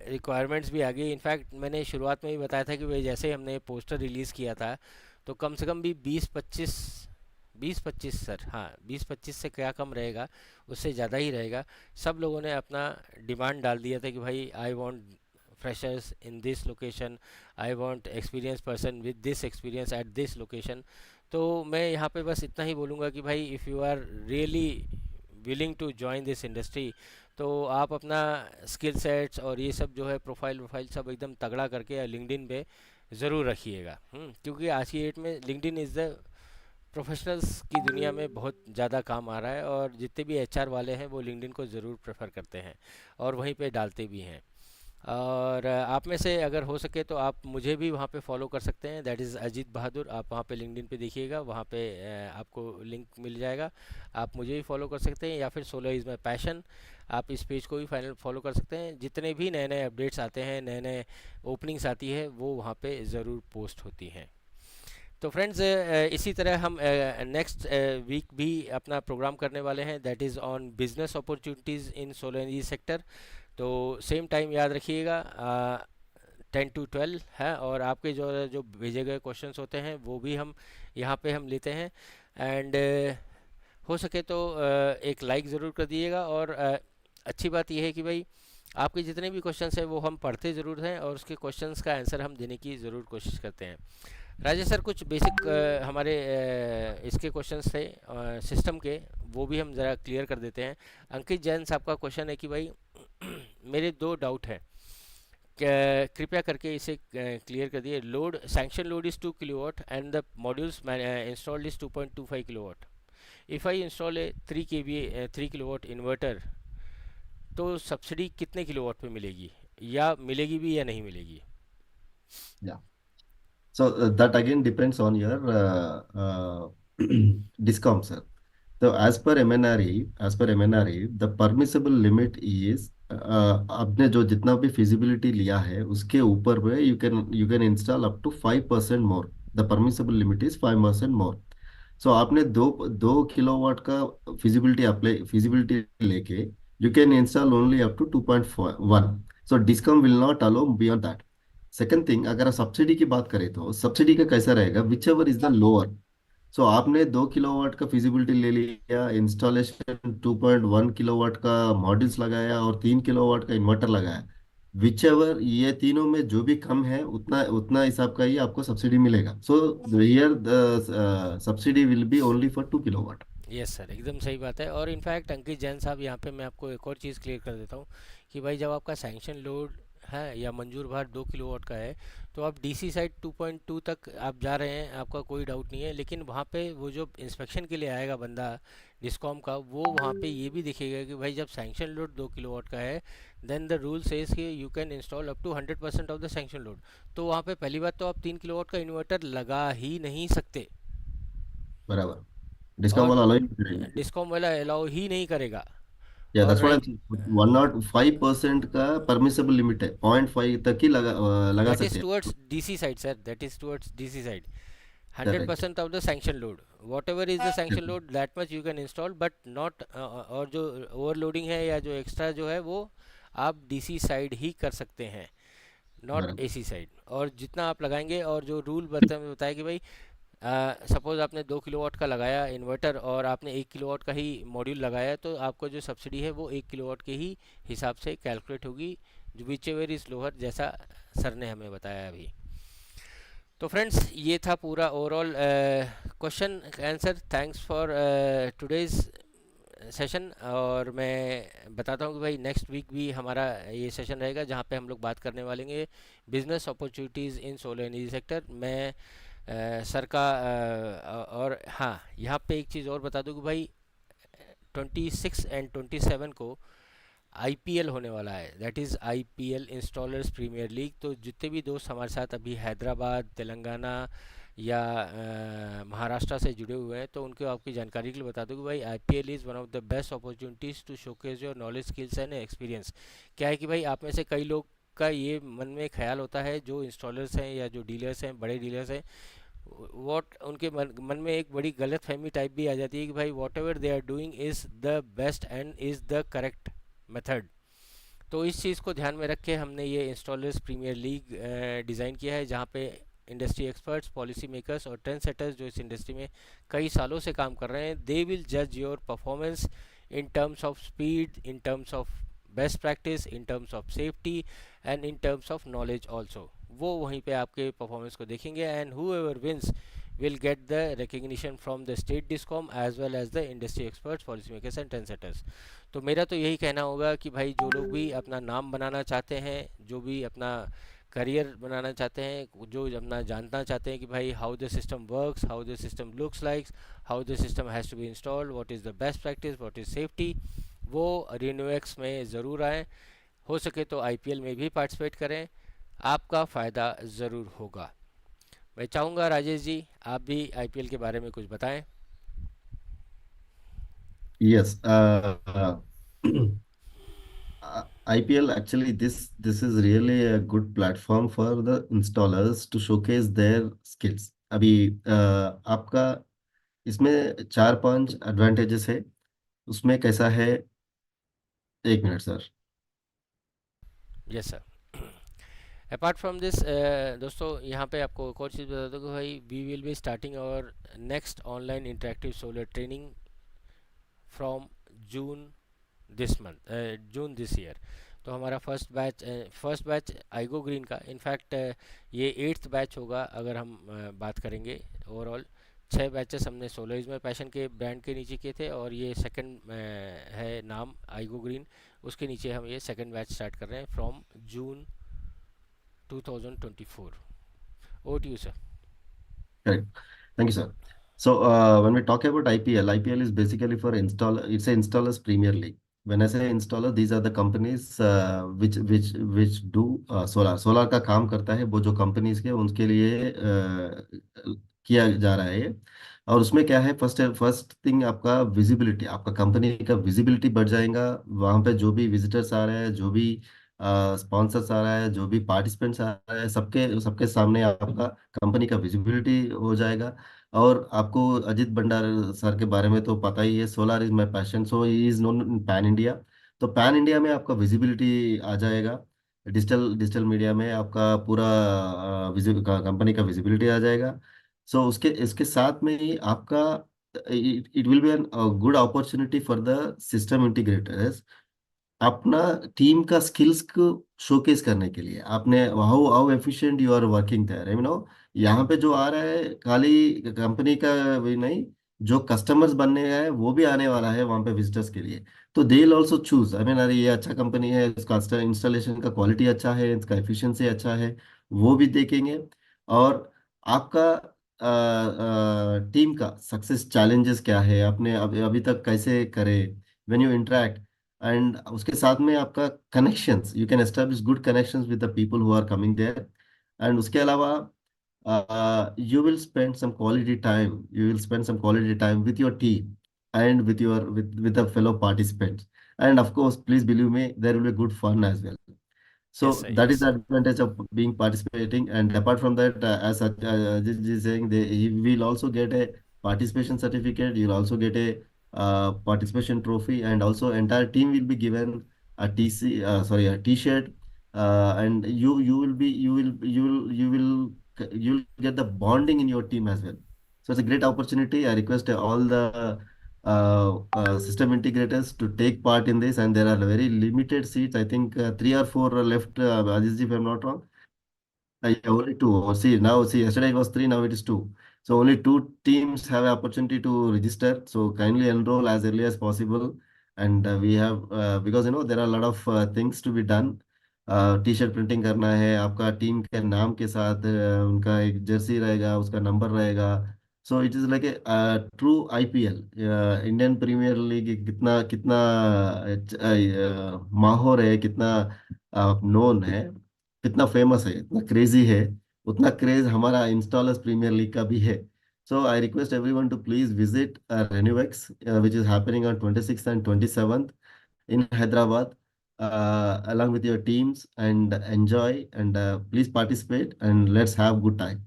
रिक्वायरमेंट्स भी आ गई. इनफैक्ट मैंने शुरुआत में ही बताया था कि भाई जैसे ही हमने पोस्टर रिलीज़ किया था तो कम से कम भी 20-25, 20-25 सर, हाँ 20-25 से क्या कम रहेगा, उससे ज़्यादा ही रहेगा. सब लोगों ने अपना डिमांड डाल दिया था कि भाई I want freshers in this location, I want experienced person with this experience at this location. तो मैं यहाँ पे बस इतना ही बोलूँगा कि भाई if you are really willing to join this industry तो आप अपना स्किल सेट्स और ये सब जो है प्रोफाइल वोफाइल सब एकदम तगड़ा करके लिंक्डइन पे ज़रूर रखिएगा. क्योंकि आज की डेट में लिंक्डइन इज़ द प्रोफेशनल्स की दुनिया में बहुत ज़्यादा काम आ रहा है, और जितने भी एचआर वाले हैं वो लिंक्डइन को ज़रूर प्रेफर करते हैं और वहीं पे डालते भी हैं. और आप में से अगर हो सके तो आप मुझे भी वहाँ पे फॉलो कर सकते हैं, दैट इज़ अजीत बहादुर. आप वहाँ पे लिंक्डइन पे देखिएगा, वहाँ पे आपको लिंक मिल जाएगा. आप मुझे भी फॉलो कर सकते हैं, या फिर सोलर इज़ माई पैशन, आप इस पेज को भी फाइनल फॉलो कर सकते हैं. जितने भी नए नए अपडेट्स आते हैं, नए नए ओपनिंग्स आती है, वो वहाँ पे ज़रूर पोस्ट होती हैं. तो फ्रेंड्स, इसी तरह हम नेक्स्ट वीक भी अपना प्रोग्राम करने वाले हैं, that is on business opportunities in solar energy sector. तो सेम टाइम याद रखिएगा, 10 to 12 है, और आपके जो जो भेजे गए क्वेश्चंस होते हैं वो भी हम यहाँ पे हम लेते हैं। एंड हो सके तो एक लाइक ज़रूर कर दिएगा, और अच्छी बात यह है कि भाई आपके जितने भी क्वेश्चंस हैं वो हम पढ़ते ज़रूर हैं, और उसके क्वेश्चंस का आंसर हम देने की ज़रूर कोशिश करते हैं। राजेश सर, कुछ बेसिक हमारे इसके क्वेश्चंस थे सिस्टम के, वो भी हम ज़रा क्लियर कर देते हैं। अंकित जैन साहब का क्वेश्चन है कि भाई मेरे दो डाउट हैं, कृपया करके इसे क्लियर कर दिए। Load sanction load is 2 kilowatt and the modules installed is 2.25 kilowatt. If I install A 3 kilowatt inverter, तो सब्सिडी कितने किलोवाट पे मिलेगी, या मिलेगी भी या नहीं मिलेगी? Yeah. So that again depends on your discount, sir. So as per MNRE, the permissible limit is आपने जो जितना भी feasibility लिया है उसके ऊपर में you can install up to 5% more. The permissible limit is 5% more. सो आपने दो 2 किलोवाट का फिजिबिलिटी लेके you can install only up to 2.1. So discount will not allow beyond that. Second thing, अगर आप सब्सिडी की बात करें तो सब्सिडी का कैसा रहेगा, whichever is the lower. So आपने 2 किलोवाट का फिजिबिलिटी ले लिया, इंस्टॉलेशन 2.1 किलोवाट का मॉड्यूल्स लगाया और 3 किलोवाट का इन्वर्टर लगाया. विच एवर ये तीनों में जो भी कम है उतना उतना हिसाब का ही आपको सब्सिडी मिलेगा. So here the subsidy will be only for 2 kilowatt. Yes sir, एकदम सही बात है। और इनफैक्ट अंकित जैन साहब, यहाँ पे मैं आपको एक और चीज़ क्लियर कर देता हूँ कि भाई जब आपका सैंक्शन लोड है या मंजूर भार 2 किलोवाट का है, तो आप डीसी साइड 2.2 तक आप जा रहे हैं, आपका कोई डाउट नहीं है। लेकिन वहाँ पे वो जो इंस्पेक्शन के लिए आएगा बंदा डिस्कॉम का, वो वहाँ पे ये भी देखेगा कि भाई जब सैंक्शन लोड 2 किलोवाट का है, देन द रूल सेज कि you can install up to 100% of the sanction load. तो वहाँ पे पहली बात तो आप 3 किलोवाट का इन्वर्टर लगा ही नहीं सकते, बराबर. डिस्काउंट और वाला अलाउ ही करेंगे. डिस्कॉम वाला अलाउ ही नहीं करेगा। या और दैट्स व्हाट आई. 105% का परमिसेबल लिमिट है, 0.5 तक ही लगा दैट सकते इज हैं. Towards DC side sir, that is towards DC side. Hundred correct. Percent of the sanction load, what ever is the sanction load that much you can install, but not, और जो ओवरलोडिंग है या जो एक्स्ट्रा जो है वो आप डीसी साइड ही कर सकते हैं, नॉट बराबर. AC side. और जितना आप लगाएंगे, और जो रूल बताया कि भाई सपोज़ आपने 2 किलोवाट का लगाया इन्वर्टर और आपने 1 किलोवाट का ही मॉड्यूल लगाया, तो आपको जो सब्सिडी है वो 1 किलोवाट के ही हिसाब से कैलकुलेट होगी, जो विच एवर इज़ लोअर, जैसा सर ने हमें बताया अभी। तो फ्रेंड्स, ये था पूरा overall question answer. Thanks for today's session. और मैं बताता हूँ कि भाई नेक्स्ट वीक भी हमारा ये सेशन रहेगा, जहाँ पे हम लोग बात करने वाले हैं बिजनेस अपॉर्चुनिटीज़ इन सोलर एनर्जी सेक्टर। मैं सर का और हाँ, यहाँ पे एक चीज़ और बता दूँ कि भाई 26 और 27 को आईपीएल होने वाला है, that is IPL installers premier league. तो जितने भी दोस्त हमारे साथ अभी हैदराबाद, तेलंगाना या महाराष्ट्र से जुड़े हुए हैं, तो उनको आपकी जानकारी के लिए बता दूं कि भाई IPL is one of the best opportunities to showcase your knowledge, skills and experience. क्या है कि भाई आप में से कई लोग का ये मन में ख्याल होता है, जो इंस्टॉलर्स हैं या जो डीलर्स हैं, बड़े डीलर्स हैं, वॉट उनके मन में एक बड़ी गलत फहमी टाइप भी आ जाती है कि भाई whatever they are doing is the best and is the correct method. तो इस चीज़ को ध्यान में रख के हमने ये इंस्टॉलर्स प्रीमियर लीग डिज़ाइन किया है, जहाँ पे इंडस्ट्री एक्सपर्ट्स, पॉलिसी मेकर्स और ट्रेंड सेटर्स जो इस इंडस्ट्री में कई सालों से काम कर रहे हैं, दे विल जज your performance in terms of speed, in terms of best practice, in terms of safety and in terms of knowledge also. वो वहीं पे आपके परफॉर्मेंस को देखेंगे, and whoever wins will get the recognition from the state discom as well as the industry experts, policy makers and trend setters। तो मेरा तो यही कहना होगा कि भाई जो लोग भी अपना नाम बनाना चाहते हैं, जो भी अपना करियर बनाना चाहते हैं, जो अपना जानना चाहते हैं कि भाई how the system works, how the system looks like, how the system has to be installed, what is the best practice, what is safety, वो रिन्यूएक्स में ज़रूर आएँ। हो सके तो आईपीएल में भी पार्टिसिपेट करें, आपका फ़ायदा ज़रूर होगा। मैं चाहूँगा राजेश जी, आप भी आईपीएल के बारे में कुछ बताएं। Yes. IPL actually, this is really a good platform for the installers to showcase their skills. अभी आपका इसमें चार पांच एडवांटेजेस है। उसमें कैसा है, एक minute sir. Yes sir. Apart from this दोस्तों, यहाँ पे आपको एक और चीज़ बता दूँ कि भाई we will be starting our next online interactive solar training from June this month, June this year. तो हमारा फर्स्ट बैच आईगो ग्रीन का, इनफैक्ट ये एट्थ बैच होगा अगर हम बात करेंगे ओवरऑल। छः बैचेस हमने सोलरिज्म में पैशन के ब्रांड के नीचे किए थे, और ये सेकंड है नाम आईगो ग्रीन, उसके नीचे हम ये सेकंड बैच स्टार्ट कर रहे हैं from June 2024। Over to you sir. Correct. Thank you, sir. So, when we talk about IPL, IPL is basically for install. It's a installers Premier League. When I say installer, these are the companies which do solar. Solar का काम करता है वो जो companies के उनके लिए किया जा रहा है ये। और उसमें क्या है, फर्स्ट फर्स्ट थिंग आपका विजिबिलिटी, आपका कंपनी का विजिबिलिटी बढ़ जाएगा। वहाँ पे जो भी विजिटर्स आ रहे हैं, जो भी स्पॉन्सर्स आ रहा है, जो भी पार्टिसिपेंट्स आ रहे हैं, सबके सबके सामने आपका कंपनी का विजिबिलिटी हो जाएगा। और आपको अजीत भंडार सर के बारे में तो पता ही है, solar is my passion, so he is known in pan India. तो पैन इंडिया में आपका विजिबिलिटी आ जाएगा। डिजिटल डिजिटल मीडिया में आपका पूरा कंपनी का विजिबिलिटी आ जाएगा। सो उसके इसके साथ में ही आपका it will be an good opportunity for the system integrators अपना टीम का स्किल्स को शोकेस करने के लिए। आपने how how efficient you are working there, you know. यहाँ पे जो आ रहा है खाली कंपनी का भी नहीं, जो कस्टमर्स बनने है वो भी आने वाला है वहाँ पे विजिटर्स के लिए। तो they will also choose, I mean, अरे ये अच्छा कंपनी है, इसका इंस्टॉलेशन का क्वालिटी अच्छा है, इसका एफिशिएंसी अच्छा है, वो भी देखेंगे। और आपका टीम का सक्सेस चैलेंजेस क्या है, आपने अभी तक कैसे करे, व्हेन यू इंटरेक्ट। एंड उसके साथ में आपका connections, you can establish good connections with the people who are coming there. And उसके अलावा you will spend some quality time, you will spend some quality time with your team and with the fellow participants. And of course, please believe me, there will be good fun as well. Yes So sir, that is yes. the advantage of being participating. And apart from that, Ajit ji is saying, he will also get a participation certificate. You'll also get a participation trophy, and also entire team will be given a a T-shirt. And you'll get the bonding in your team as well. So it's a great opportunity. I request all the system integrators to take part in this, and there are very limited seats. I think three or four are left, Aziz ji, if I'm not wrong. Yeah, only two. See, yesterday it was three, now it is two. So only two teams have an opportunity to register. So kindly enroll as early as possible. And we have, because there are a lot of things to be done. T-shirt printing करना है, आपका टीम के नाम के साथ उनका एक जर्सी रहेगा, उसका नंबर रहेगा। So it is like a true IPL, Indian Premier League. कितना कितना माहौर है, कितना नोन है, कितना फेमस है, इतना क्रेजी है। उतना क्रेज हमारा इंस्टॉलर्स प्रीमियर लीग का भी है। So I request everyone to please visit Renewex, which is happening on 26th and 27th in Hyderabad, along with your teams, and enjoy, and please participate, and let's have good time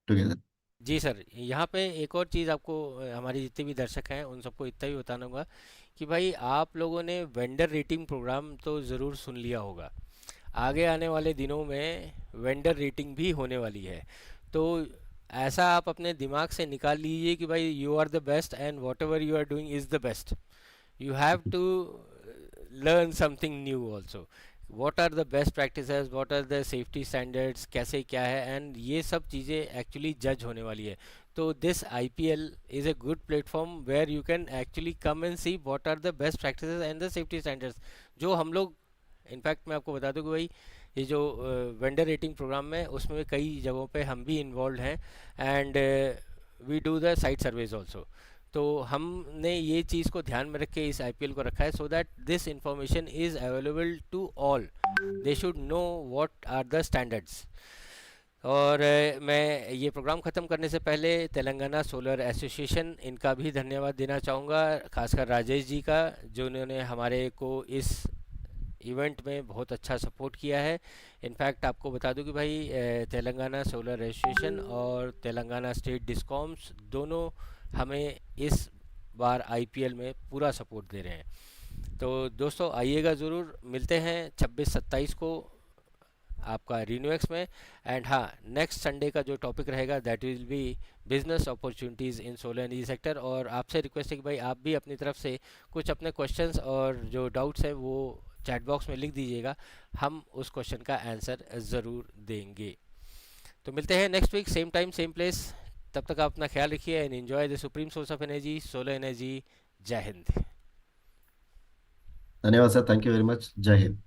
together. जी सर, यहाँ पे एक और चीज़ आपको, हमारे जितने भी दर्शक हैं उन सबको इतना ही बताना होगा कि भाई आप लोगों ने वेंडर रेटिंग प्रोग्राम तो ज़रूर सुन लिया होगा। आगे आने वाले दिनों में वेंडर रेटिंग भी होने वाली है। तो ऐसा आप अपने दिमाग से निकाल लीजिए कि भाई you are the best, and whatever you are doing is the best. you have to learn something new also. What are the best practices, what are the safety standards, कैसे क्या है, एंड ये सब चीज़ें एक्चुअली जज होने वाली है। तो this IPL is a good platform where you can actually come and see what are the best practices and the safety standards, जो हम लोग, इनफैक्ट मैं आपको बता दूं कि भाई ये जो वेंडर रेटिंग प्रोग्राम में, उसमें कई जगहों पे हम भी इन्वॉल्व हैं, and we do the site surveys also. तो हमने ये चीज़ को ध्यान में रख के इस IPL को रखा है, so that this information is available to all, they should know what are the standards. और मैं ये प्रोग्राम ख़त्म करने से पहले तेलंगाना सोलर एसोसिएशन, इनका भी धन्यवाद देना चाहूँगा, खासकर राजेश जी का, जो उन्होंने हमारे को इस इवेंट में बहुत अच्छा सपोर्ट किया है। इनफैक्ट आपको बता दूं कि भाई तेलंगाना सोलर एसोसिएशन और तेलंगाना स्टेट डिस्कॉम्स दोनों हमें इस बार आईपीएल में पूरा सपोर्ट दे रहे हैं। तो दोस्तों आइएगा ज़रूर, मिलते हैं 26-27 को आपका रिन्यूएक्स में। एंड हाँ, नेक्स्ट संडे का जो टॉपिक रहेगा that will be business opportunities in solar energy sector. और आपसे रिक्वेस्ट है कि भाई आप भी अपनी तरफ से कुछ अपने क्वेश्चंस और जो डाउट्स हैं वो चैट बॉक्स में लिख दीजिएगा, हम उस क्वेश्चन का आंसर ज़रूर देंगे। तो मिलते हैं next week same time same place. तब तक आप अपना ख्याल रखिए and enjoy the supreme source of energy, solar energy. जय हिंद। धन्यवाद sir, thank you very much, जय हिंद।